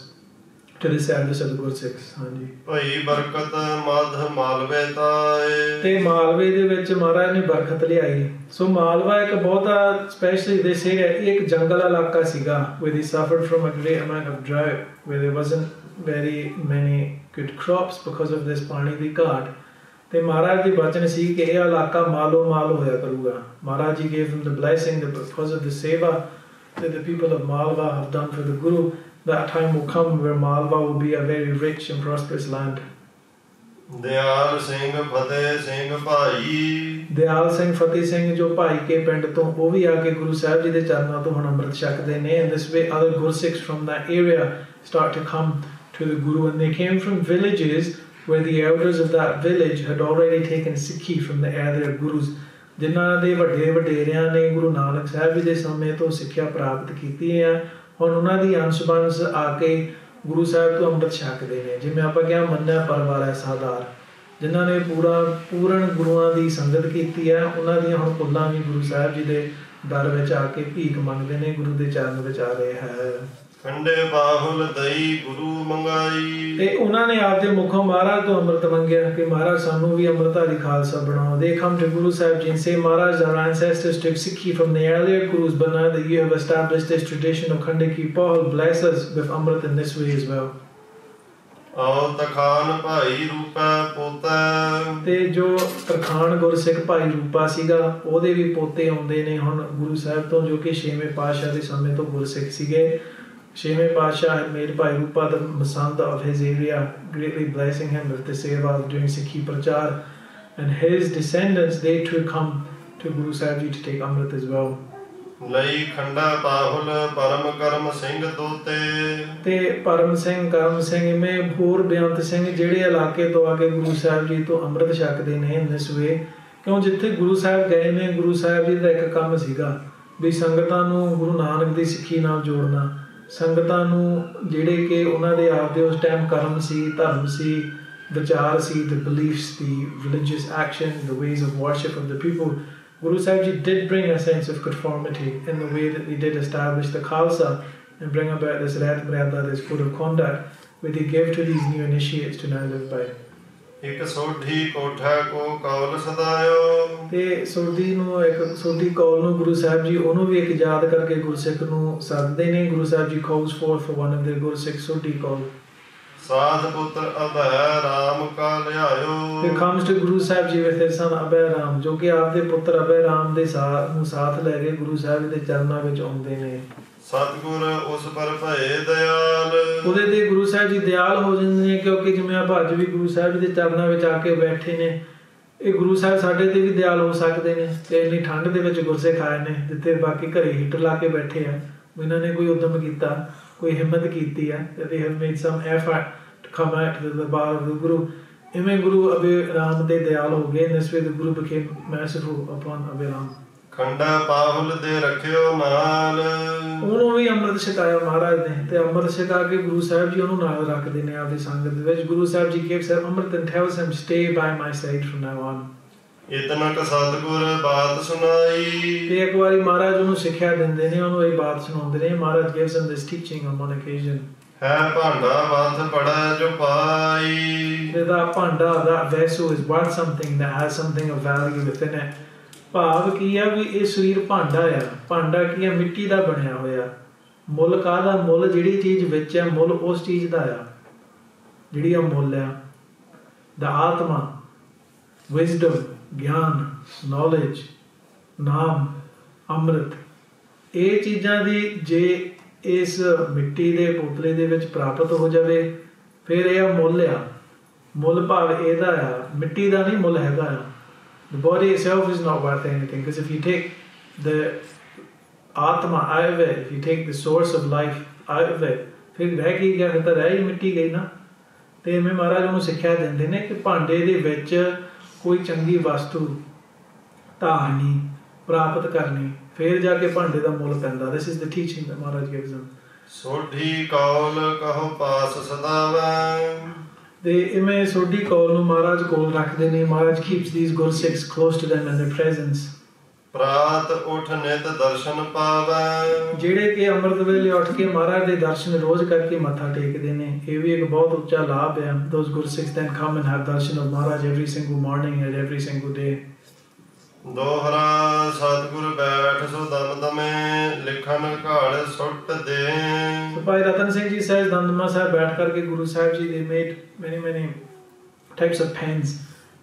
to the service of the Gursikhs। ਹਾਂਜੀ। ਭਈ ਬਰਕਤ ਮਧ ਮਾਲਵੇ ਤਾਏ। ਤੇ ਮਾਲਵੇ ਦੇ ਵਿੱਚ ਮਹਾਰਾਜ ਨੇ ਬਰਕਤ ਲਿਆਈ। ਸੋ ਮਾਲਵਾ ਇੱਕ ਬਹੁਤਾ ਸਪੈਸ਼ਲੀ ਦੇ ਸੇ ਇੱਕ ਜੰਗਲ ਇਲਾਕਾ ਸੀਗਾ where they suffered from a great amount of drought, where there wasn't very many good crops because of this ਪਾਣੀ ਦੀ ਘਾਟ। ਤੇ ਮਹਾਰਾਜ ਦੀ ਬਚਨ ਸੀ ਕਿ ਇਹ ਇਲਾਕਾ ਮਾਲੋ ਮਾਲ ਹੋਇਆ ਕਰੂਗਾ। Maharaj ji gave them the blessing that because of the seva that the people of Malwa have done for the Guru, that time will come where Malwa will be a very rich and prosperous land। ਦਿਆਲ ਸਿੰਘ ਫਤਿਹ ਸਿੰਘ ਭਾਈ। ਦਿਆਲ ਸਿੰਘ ਫਤਿਹ ਸਿੰਘ ਜੋ ਭਾਈ ਕੇ ਪਿੰਡ ਤੋਂ, ਉਹ ਵੀ ਆ ਕੇ ਗੁਰੂ ਸਾਹਿਬ ਜੀ ਦੇ ਚਰਨਾਂ ਤੋਂ ਹੁਣ ਅੰਮ੍ਰਿਤ ਛਕਦੇ ਨੇ। And this way other Gursikhs from that area start to come to the Guru, and they came from villages where the elders of that village had already taken Sikhi from the earlier Gurus, ਜਿਨ੍ਹਾਂ ਦੇ ਵੱਡੇ ਵਡੇਰਿਆਂ ਨੇ ਗੁਰੂ ਨਾਨਕ ਸਾਹਿਬ ਜੀ ਦੇ ਸਮੇਂ ਤੋਂ ਸਿੱਖਿਆ ਪ੍ਰਾਪਤ ਕੀਤੀ ਹੈ। ਹੁਣ ਉਹਨਾਂ ਦੀ ਅੰਸ਼-ਬੰਸ਼ ਆ ਕੇ ਗੁਰੂ ਸਾਹਿਬ ਤੋਂ ਅੰਮ੍ਰਿਤ ਛਕਦੇ ਨੇ। ਜਿਵੇਂ ਆਪਾਂ ਕਿਹਾ ਮੰਨਿਆ ਪਰਵਾਰ ਹੈ ਸਾਧਾਰ, ਜਿਨ੍ਹਾਂ ਨੇ ਪੂਰਨ ਗੁਰੂਆਂ ਦੀ ਸੰਗਤ ਕੀਤੀ ਹੈ, ਉਹਨਾਂ ਦੀਆਂ ਹੁਣ ਕੁੱਲਾਂ ਵੀ ਗੁਰੂ ਸਾਹਿਬ ਜੀ ਦੇ ਦਰ ਵਿੱਚ ਆ ਕੇ ਭੀਖ ਮੰਗਦੇ ਨੇ, ਗੁਰੂ ਦੇ ਚਰਨ ਵਿੱਚ ਆ ਰਹੇ ਹੈ। ਖੰਡੇ ਬਾਹੁਲ ਦਈ ਗੁਰੂ ਮੰਗਾਈ। ਤੇ ਉਹਨਾਂ ਨੇ ਆਪਦੇ ਮੁਖੋਂ ਮਹਾਰਾਜ ਤੋਂ ਅੰਮ੍ਰਿਤ ਮੰਗਿਆ ਕਿ ਮਹਾਰਾਜ ਸਾਨੂੰ ਵੀ ਅੰਮ੍ਰਿਤਧਾਰੀ ਖਾਲਸਾ ਬਣਾਓ। They come to Guru Sahib Ji and say, Maharaj, our ancestors took Sikhi from the earlier Gurus, but now that you have established this tradition of Khande Ki Pahul, bless us with Amrit in this way as well। ਆਓ ਤਖਾਨ ਭਾਈ ਰੂਪਾ ਪੋਤਾ। ਤੇ ਜੋ ਤਰਖਾਨ ਗੁਰਸਿੱਖ ਭਾਈ ਰੂਪਾ ਸੀਗਾ, ਉਹਦੇ ਵੀ ਪੋਤੇ ਆਉਂਦੇ ਨੇ ਹੁਣ ਗੁਰੂ ਸਾਹਿਬ ਤੋਂ, ਜੋ ਕਿ 6ਵੇਂ ਪਾਤਸ਼ਾਹ ਦੇ ਸਮੇਂ ਤੋਂ ਗੁਰਸਿੱਖ ਸੀਗੇ। 6ਵੇਂ ਪਾਤਸ਼ਾਹ had made Bhai Rupa the Masanda of his area, greatly blessing him with the seva of doing Sikhi Prachar, and his descendants, they too come to Guru Sahib Ji to take Amrit as well। ਲਈ ਖੰਡਾ ਪਾਹੁਲ ਪਰਮ ਕਰਮ ਸਿੰਘ ਦੋਤੇ। ਤੇ ਪਰਮ ਸਿੰਘ ਕਰਮ ਸਿੰਘ ਇਵੇਂ ਹੋਰ ਬੇਅੰਤ ਸਿੰਘ ਜਿਹੜੇ ਇਲਾਕੇ ਤੋਂ ਆ ਕੇ ਗੁਰੂ ਸਾਹਿਬ ਜੀ ਤੋਂ ਅੰਮ੍ਰਿਤ ਛਕਦੇ ਨੇ ਇਸ ਵੇ। ਕਿਉਂ ਜਿੱਥੇ ਗੁਰੂ ਸਾਹਿਬ ਗਏ ਨੇ, ਗੁਰੂ ਸਾਹਿਬ ਜੀ ਦਾ ਇੱਕ ਕੰਮ ਸੀਗਾ ਵੀ ਸੰਗਤਾਂ ਨੂੰ ਗੁਰੂ ਨਾਨਕ ਦੀ ਸਿੱਖੀ ਨਾਲ ਜੋੜਨਾ। ਸੰਗਤਾਂ ਨੂੰ ਜਿਹੜੇ ਕਿ ਉਹਨਾਂ ਦੇ ਆਪਦੇ ਉਸ ਟਾਈਮ ਕਰਮ ਸੀ, ਧਰਮ ਸੀ, ਵਿਚਾਰ ਸੀ, the beliefs, the religious action, the ways of worship of the people. Guru Sahib Ji did bring a sense of conformity in the way that they did establish the Khalsa and bring about this Ret Maryada, this code of conduct, which they gave to these new initiates to now live by. ਇੱਕ ਸੋਢੀ ਕੋਠਾ ਕੋ call ਸਦਾਇਓ। ਤੇ ਸੋਢੀ ਨੂੰ, ਇੱਕ Sodhi call ਨੂੰ ਗੁਰੂ ਸਾਹਿਬ ਜੀ ਉਹਨੂੰ ਵੀ ਇੱਕ ਯਾਦ ਕਰਕੇ ਗੁਰਸਿੱਖ ਨੂੰ ਸੱਦਦੇ ਨੇ। Guru Sahib ji calls forth for one of the ਗੁਰਸਿੱਖ ਸੋਢੀ ਕੌਲ। ਸਾਧ ਪੁੱਤਰ ਅਭੈ ਰਾਮ ਕਾ ਲਿਆਇਓ। It comes to Guru Sahib Ji with his son Abhay Ram, ਜੋ ਕਿ ਆਪਦੇ ਪੁੱਤਰ ਅਭੈ ਰਾਮ ਦੇ ਸਾਥ ਲੈ ਕੇ ਗੁਰੂ ਸਾਹਿਬ ਦੇ ਚਰਨਾਂ ਵਿੱਚ ਆਉਂਦੇ ਨੇ। ਸਤਿਗੁਰ ਉਸ ਪਰ ਭਏ ਦਿਆਲ। ਉਹਦੇ ਤੇ ਗੁਰੂ ਸਾਹਿਬ ਜੀ ਦਿਆਲ ਹੋ ਜਾਂਦੇ ਨੇ, ਕਿਉਂਕਿ ਜਿਵੇਂ ਆਪਾਂ ਅੱਜ ਵੀ ਗੁਰੂ ਸਾਹਿਬ ਜੀ ਦੇ ਚਰਨਾਂ ਵਿੱਚ ਆ ਕੇ ਬੈਠੇ ਨੇ, ਇਹ ਗੁਰੂ ਸਾਹਿਬ ਸਾਡੇ ਤੇ ਵੀ ਦਿਆਲ ਹੋ ਸਕਦੇ ਨੇ। ਤੇ ਇੰਨੀ ਠੰਡ ਦੇ ਵਿੱਚ ਗੁਰਸਿੱਖ ਆਏ ਨੇ, ਜਿੱਥੇ ਬਾਕੀ ਘਰੇ ਹੀਟਰ ਲਾ ਕੇ ਬੈਠੇ ਆ, ਇਹਨਾਂ ਨੇ ਕੋਈ ਉਦਮ ਕੀਤਾ, ਕੋਈ ਹਿੰਮਤ ਕੀਤੀ ਆ। they have made some effort to come out to the darbar of the Guru. ਇਵੇਂ ਗੁਰੂ ਅਭੈ ਰਾਮ ਦੇ ਦਿਆਲ ਹੋ ਗਏ। This way the Guru became merciful upon Abhay Ram. ਖੰਡਾ ਪਾਹੁਲ ਦੇ ਰੱਖਿਓ ਨਾਲ। ਉਹਨੂੰ ਵੀ ਅੰਮ੍ਰਿਤ ਛਕਾਇਆ ਮਹਾਰਾਜ ਨੇ, ਤੇ ਅੰਮ੍ਰਿਤ ਛਕਾ ਕੇ ਗੁਰੂ ਸਾਹਿਬ ਜੀ ਉਹਨੂੰ ਨਾਲ ਰੱਖਦੇ ਨੇ ਆਪਦੀ ਸੰਗਤ ਦੇ ਵਿੱਚ। Guru Sahib ji gives him Amrit and tells him stay by my side from now on. ਇਤਨਾ ਕ ਸਤਿਗੁਰ ਬਾਤ ਸੁਣਾਈ। ਤੇ ਇੱਕ ਵਾਰੀ ਮਹਾਰਾਜ ਉਹਨੂੰ ਸਿੱਖਿਆ ਦਿੰਦੇ ਨੇ, ਉਹਨੂੰ ਇਹ ਬਾਤ ਸੁਣਾਉਂਦੇ ਨੇ। ਮਹਾਰਾਜ gives him this teaching on one occasion. ਹੈ ਭਾਂਡਾ ਵੱਧ ਪੜਾ ਜੋ ਪਾਈ। ਦਾ ਭਾਂਡਾ, that vessel is worth something, that has something of value within it. ਭਾਵ ਕੀ ਆ ਵੀ ਇਹ ਸਰੀਰ ਭਾਂਡਾ ਆ। ਭਾਂਡਾ ਕੀ ਆ? ਮਿੱਟੀ ਦਾ ਬਣਿਆ ਹੋਇਆ। ਮੁੱਲ ਕਾਹਦਾ? ਮੁੱਲ ਜਿਹੜੀ ਚੀਜ਼ ਵਿੱਚ ਆ, ਮੁੱਲ ਉਸ ਚੀਜ਼ ਦਾ ਆ ਜਿਹੜੀ ਆ ਮੁੱਲ ਆ। ਦਾ ਆਤਮਾ, ਵਿਜ਼ਡਮ, ਗਿਆਨ, ਨੌਲੇਜ, ਨਾਮ, ਅੰਮ੍ਰਿਤ, ਇਹ ਚੀਜ਼ਾਂ ਦੀ ਜੇ ਇਸ ਮਿੱਟੀ ਦੇ ਪੁਤਲੇ ਦੇ ਵਿੱਚ ਪ੍ਰਾਪਤ ਹੋ ਜਾਵੇ, ਫਿਰ ਇਹ ਮੁੱਲ ਆ। ਮੁੱਲ ਭਾਵ ਇਹਦਾ ਆ, ਮਿੱਟੀ ਦਾ ਨਹੀਂ ਮੁੱਲ ਹੈਗਾ ਆ। The body itself is not worth anything, because if you take the Atma out of it, if you take the source of life out of it, ਫਿਰ ਰਹਿ ਕੀ ਗਿਆ? ਫਿਰ ਤਾਂ ਰਹਿ ਹੀ ਮਿੱਟੀ ਗਈ ਨਾ। ਤੇ ਮੈਂ ਮਹਾਰਾਜ ਉਹਨੂੰ ਸਿੱਖਿਆ ਦਿੰਦੇ ਨੇ ਕਿ ਭਾਂਡੇ ਦੇ ਵਿੱਚ ਕੋਈ ਚੰਗੀ ਵਸਤੂ ਧਾਰਨੀ, ਪ੍ਰਾਪਤ ਕਰਨੀ, ਫਿਰ ਜਾ ਕੇ ਭਾਂਡੇ ਦਾ ਮੁੱਲ ਪੈਂਦਾ। This is the teaching that Maharaj gives them. Sodhi call ਕਹੋ ਪਾਸ ਸਦਾਵੈ। ਤੇ ਇਵੇਂ ਸੋਢੀ ਕੌਲ ਨੂੰ ਮਹਾਰਾਜ ਕੋਲ ਰੱਖਦੇ ਨੇ। ਮਹਾਰਾਜ keeps these Gursikhs close to them in their presence. ਪ੍ਰਾਤ ਉਠ ਨਿਤ ਦਰਸ਼ਨ ਪਾਵੈ। ਜਿਹੜੇ ਕਿ ਅੰਮ੍ਰਿਤ ਵੇਲੇ ਉੱਠ ਕੇ ਮਹਾਰਾਜ ਦੇ ਦਰਸ਼ਨ ਰੋਜ਼ ਕਰਕੇ ਮੱਥਾ ਟੇਕਦੇ ਨੇ। ਇਹ ਵੀ ਇੱਕ ਬਹੁਤ ਉੱਚਾ ਲਾਭ ਹੈ। Those Gursikhs then come and have darshan of Maharaj every single morning and every single day. ਦੋਹਰਾ ਸਤਿਗੁਰ ਬੈਠ ਸੋ ਦਮ ਦਮੇ ਲਿਖਣ ਘਾੜ ਸੁੱਟ ਦੇ। So Bhai Ratan Singh Ji says Damdama Sahib ਬੈਠ ਕਰਕੇ Guru Sahib Ji they made many types of pens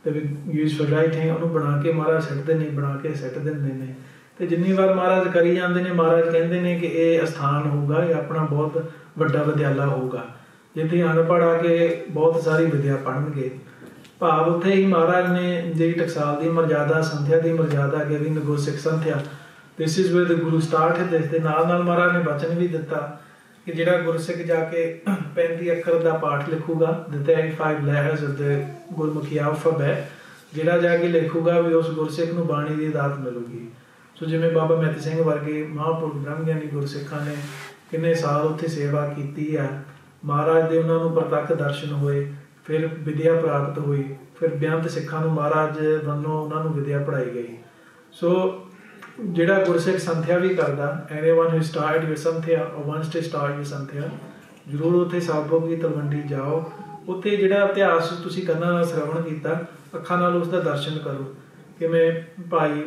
that we use for writing. ਉਹਨੂੰ ਬਣਾ ਕੇ ਮਹਾਰਾਜ ਸਿੱਟਦੇ ਨੇ, ਬਣਾ ਕੇ ਸਿੱਟ ਦਿੰਦੇ ਨੇ। ਤੇ ਜਿੰਨੀ ਵਾਰ ਮਹਾਰਾਜ ਕਰੀ ਜਾਂਦੇ ਨੇ, ਮਹਾਰਾਜ ਕਹਿੰਦੇ ਨੇ ਕਿ ਇਹ ਅਸਥਾਨ ਹੋਊਗਾ, ਇਹ ਆਪਣਾ ਬਹੁਤ ਵੱਡਾ ਵਿਦਿਆਲਾ ਹੋਊਗਾ, ਜਿੱਥੇ ਅਨਪੜ੍ਹ ਆ ਕੇ ਬਹੁਤ ਸਾਰੀ ਵਿਦਿਆ ਪੜ੍ਹਨਗੇ। ਭਾਵ ਉੱਥੇ ਹੀ ਮਹਾਰਾਜ ਨੇ ਜਿਹੜੀ ਟਕਸਾਲ ਦੀ ਮਰਜ਼ਾਦਾ, ਸੰਥਿਆ ਦੀ ਮਰਜ਼ਾਦਾ, giving Gursikh santhya, this is where the Guru started this. ਦੇ ਨਾਲ ਨਾਲ ਮਹਾਰਾਜ ਨੇ ਬਚਨ ਵੀ ਦਿੱਤਾ ਕਿ ਜਿਹੜਾ ਗੁਰਸਿੱਖ ਜਾ ਕੇ 35 ਅੱਖਰ ਦਾ ਪਾਠ ਲਿਖੂਗਾ, the 35 letters of the Gurmukhi alphabet, ਜਿਹੜਾ ਜਾ ਕੇ ਲਿਖੂਗਾ ਵੀ ਉਸ ਗੁਰਸਿੱਖ ਨੂੰ ਬਾਣੀ ਦੀ ਦਾਤ ਮਿਲੂਗੀ। ਸੋ ਜਿਵੇਂ ਬਾਬਾ ਮਹਿਤੀ ਸਿੰਘ ਵਰਗੇ ਮਹਾਂਪੁਰਖ ਬ੍ਰਹਮ ਗਿਆਨੀ ਗੁਰਸਿੱਖਾਂ ਨੇ ਕਿੰਨੇ ਸਾਲ ਉੱਥੇ ਸੇਵਾ ਕੀਤੀ ਆ, ਮਹਾਰਾਜ ਦੇ ਉਹਨਾਂ ਨੂੰ ਪ੍ਰਤੱਖ ਦਰਸ਼ਨ ਹੋਏ, ਫਿਰ ਵਿਦਿਆ ਪ੍ਰਾਪਤ ਹੋਈ, ਫਿਰ ਬੇਅੰਤ ਸਿੱਖਾਂ ਨੂੰ ਮਹਾਰਾਜ ਵੱਲੋਂ ਉਹਨਾਂ ਨੂੰ ਵਿਦਿਆ ਪੜ੍ਹਾਈ ਗਈ। ਸੋ ਜਿਹੜਾ ਗੁਰਸਿੱਖ ਸੰਥਿਆ ਵੀ ਕਰਦਾ, anyone who started your ਸੰਥਿਆ or wants to start your ਸੰਥਿਆ, ਜ਼ਰੂਰ ਉੱਥੇ ਸਾਬੋ ਕੀ ਤਲਵੰਡੀ ਜਾਓ। ਉੱਥੇ ਜਿਹੜਾ ਇਤਿਹਾਸ ਤੁਸੀਂ ਕੰਨਾਂ ਨਾਲ ਸ਼ਰਵਣ ਕੀਤਾ, ਅੱਖਾਂ ਨਾਲ ਉਸ ਦਾ ਦਰਸ਼ਨ ਕਰੋ। ਕਿਵੇਂ ਭਾਈ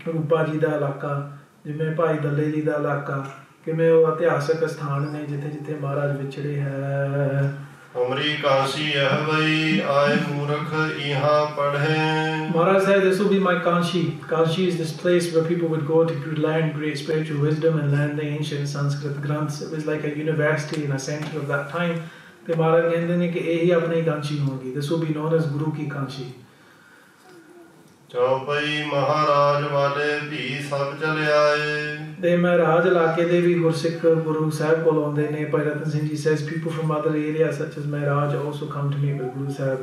ਰੂਪਾ ਜੀ ਦਾ ਇਲਾਕਾ, ਜਿਵੇਂ ਭਾਈ ਦੱਲੇ ਜੀ ਦਾ ਇਲਾਕਾ, ਕਿਵੇਂ ਉਹ ਇਤਿਹਾਸਕ ਸਥਾਨ ਨੇ ਜਿੱਥੇ ਜਿੱਥੇ ਮਹਾਰਾਜ ਵਿਛੜੇ ਹੈ। Amrtidhari Khalsa यह वही आए मूर्ख यहाँ पढ़े। Maharaj said this will be my Kanshi. Kanshi is this place where people would go to learn great spiritual wisdom and learn the ancient Sanskrit granths. It was like a university and a center of that time. ਤੇ ਮਹਾਰਾਜ ਕਹਿੰਦੇ ਨੇ ਕਿ ਇਹ ਹੀ ਆਪਣੀ ਕਾਂਸ਼ੀ ਹੋਗੀ। This will be known as Guru Ki Kanshi. ਚੌਪਈ ਮਹਾਰਾਜ ਵਾਲੇ ਵੀ ਸਭ ਚਲੇ ਆਏ। ਤੇ ਮਹਾਰਾਜ ਇਲਾਕੇ ਦੇ ਵੀ ਗੁਰਸਿੱਖ ਗੁਰੂ ਸਾਹਿਬ ਕੋਲ ਆਉਂਦੇ ਨੇ। ਭਾਈ ਰਤਨ Singh ji says people from other areas such as Maharaj also come to meet with Guru Sahib.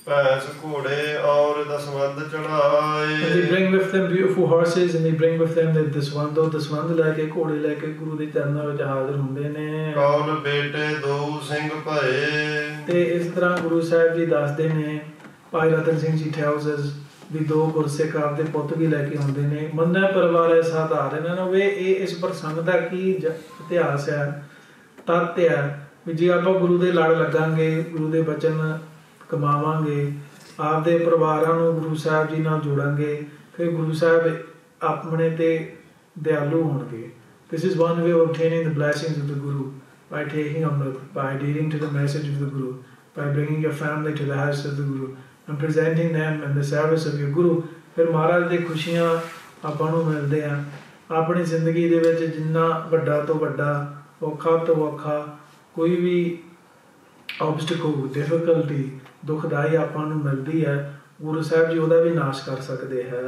ਭੈਂਸ ਘੋੜੇ ਔਰ ਦਸਵੰਧ ਚੜਾਏ। And they bring with them beautiful horses and they bring with them the ਦਸਵੰਧ ਲੈ ਕੇ ਘੋੜੇ ਲੈ ਕੇ ਗੁਰੂ ਦੇ ਚਰਨਾਂ ਵਿੱਚ ਹਾਜ਼ਰ ਹੁੰਦੇ ਨੇ। ਕੌਲ ਬੇਟੇ ਦੋ ਸਿੰਘ ਭਏ। ਤੇ ਇਸ ਤਰ੍ਹਾਂ ਗੁਰੂ ਸਾਹਿਬ ਜੀ ਦੱਸਦੇ ਨੇ, ਭਾਈ ਰਤਨ ਸਿੰਘ ਜੀ tells us ਵੀ ਦੋ ਗੁਰਸਿੱਖ ਆਪਦੇ ਪੁੱਤ ਵੀ ਲੈ ਕੇ ਆਉਂਦੇ ਨੇ। ਮੰਨਾ ਪਰਿਵਾਰ ਐਸਾ ਧਾਰਨ ਨਾ ਵੇ। ਇਹ ਇਸ ਪ੍ਰਸੰਗ ਦਾ ਕੀ ਇਤਿਹਾਸ ਹੈ, ਤੱਤ ਹੈ ਵੀ ਜੇ ਆਪਾਂ ਗੁਰੂ ਦੇ ਲੜ ਲੱਗਾਂਗੇ, ਗੁਰੂ ਦੇ ਬਚਨ ਕਮਾਵਾਂਗੇ, ਆਪਦੇ ਪਰਿਵਾਰਾਂ ਨੂੰ ਗੁਰੂ ਸਾਹਿਬ ਜੀ ਨਾਲ ਜੋੜਾਂਗੇ, ਫਿਰ ਗੁਰੂ ਸਾਹਿਬ ਆਪਣੇ ਤੇ ਦਿਆਲੂ ਹੋਣਗੇ। This is one way of obtaining the blessings of the Guru, by taking Amrit, by adhering to the message of the Guru, by bringing your family to the house of the Guru and presenting them in the service of your Guru। ਫਿਰ ਮਹਾਰਾਜ ਦੀ ਖੁਸ਼ੀਆਂ ਆਪਾਂ ਨੂੰ ਮਿਲਦੇ ਆ। ਆਪਣੀ ਜ਼ਿੰਦਗੀ ਦੇ ਵਿੱਚ ਜਿੰਨਾ ਵੱਡਾ ਤੋਂ ਵੱਡਾ, ਔਖਾ ਤੋਂ ਔਖਾ ਕੋਈ ਵੀ obstacle, difficulty, ਦੁਖਦਾਈ ਆਪਾਂ ਨੂੰ ਮਿਲਦੀ ਹੈ, ਗੁਰੂ ਸਾਹਿਬ ਜੀ ਉਹਦਾ ਵੀ ਨਾਸ਼ ਕਰ ਸਕਦੇ ਹੈ।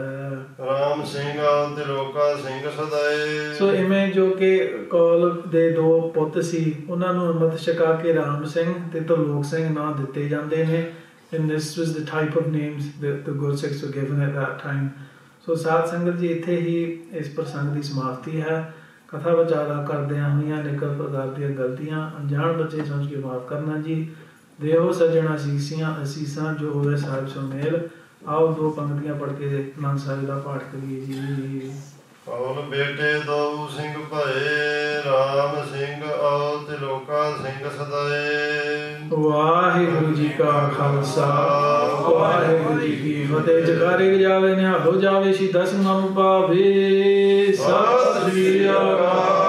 ਰਾਮ ਸਿੰਘ ਤੇ ਲੋਕਾ ਸਿੰਘ ਸਦਾਏ। ਸੋ ਇਵੇਂ ਜੋ ਕਿ ਕੌਲ ਦੇ ਦੋ ਪੁੱਤ ਸੀ, ਉਹਨਾਂ ਨੂੰ ਅੰਮ੍ਰਿਤ ਛਕਾ ਕੇ ਰਾਮ ਸਿੰਘ ਤੇ ਤਰਲੋਕ ਸਿੰਘ ਨਾਂ ਦਿੱਤੇ ਜਾਂਦੇ ਨੇ। And this was the type of names that the Gursikhs were given at that time. So ਸਾਧ ਸੰਗਤ ਜੀ ਇੱਥੇ ਹੀ ਇਸ ਪ੍ਰਸੰਗ ਦੀ ਸਮਾਪਤੀ ਹੈ। ਕਥਾ ਵਿਚਾਰਾ ਕਰਦਿਆਂ ਹੋਈਆਂ ਅਨੇਕਾਂ ਪ੍ਰਕਾਰ ਦੀਆਂ ਗਲਤੀਆਂ ਅਣਜਾਣ ਬੱਚੇ ਸਮਝ ਕੇ ਮਾਫ ਕਰਨਾ ਜੀ। ਦੇਹੋ ਸੱਜਣਾ ਅਸੀਸਾਂ ਜੋ ਹੋਵੇ ਸਾਹਿਬ ਸੁਮੇਲ। ਆਓ ਦੋ ਪੰਕਤੀਆਂ ਪੜ੍ਹ ਕੇ ਆਨੰਦ ਸਾਹਿਬ ਦਾ ਪਾਠ ਕਰੀਏ ਜੀ। ਕੌਲ ਬੇਟੇ ਦੋ ਸਿੰਘ ਭਏ। ਰਾਮ ਸਿੰਘ ਆਓ ਤੇ ਲੋਕਾ ਸਿੰਘ ਸਦਾਏ। ਵਾਹਿਗੁਰੂ ਜੀ ਕਾ ਖਾਲਸਾ, ਵਾਹਿਗੁਰੂ ਜੀ ਕੀ ਫਤਿਹ। ਜਗਾਰੇ ਜਾਵੇ ਨਿਹਾਲੋ ਜਾਵੇ, ਸ਼ਹੀਦਾਂ ਸਿੰਘਾਂ ਨੂੰ ਪਾਵੇ। ਸਤਿ ਸ੍ਰੀ ਅਕਾਲ।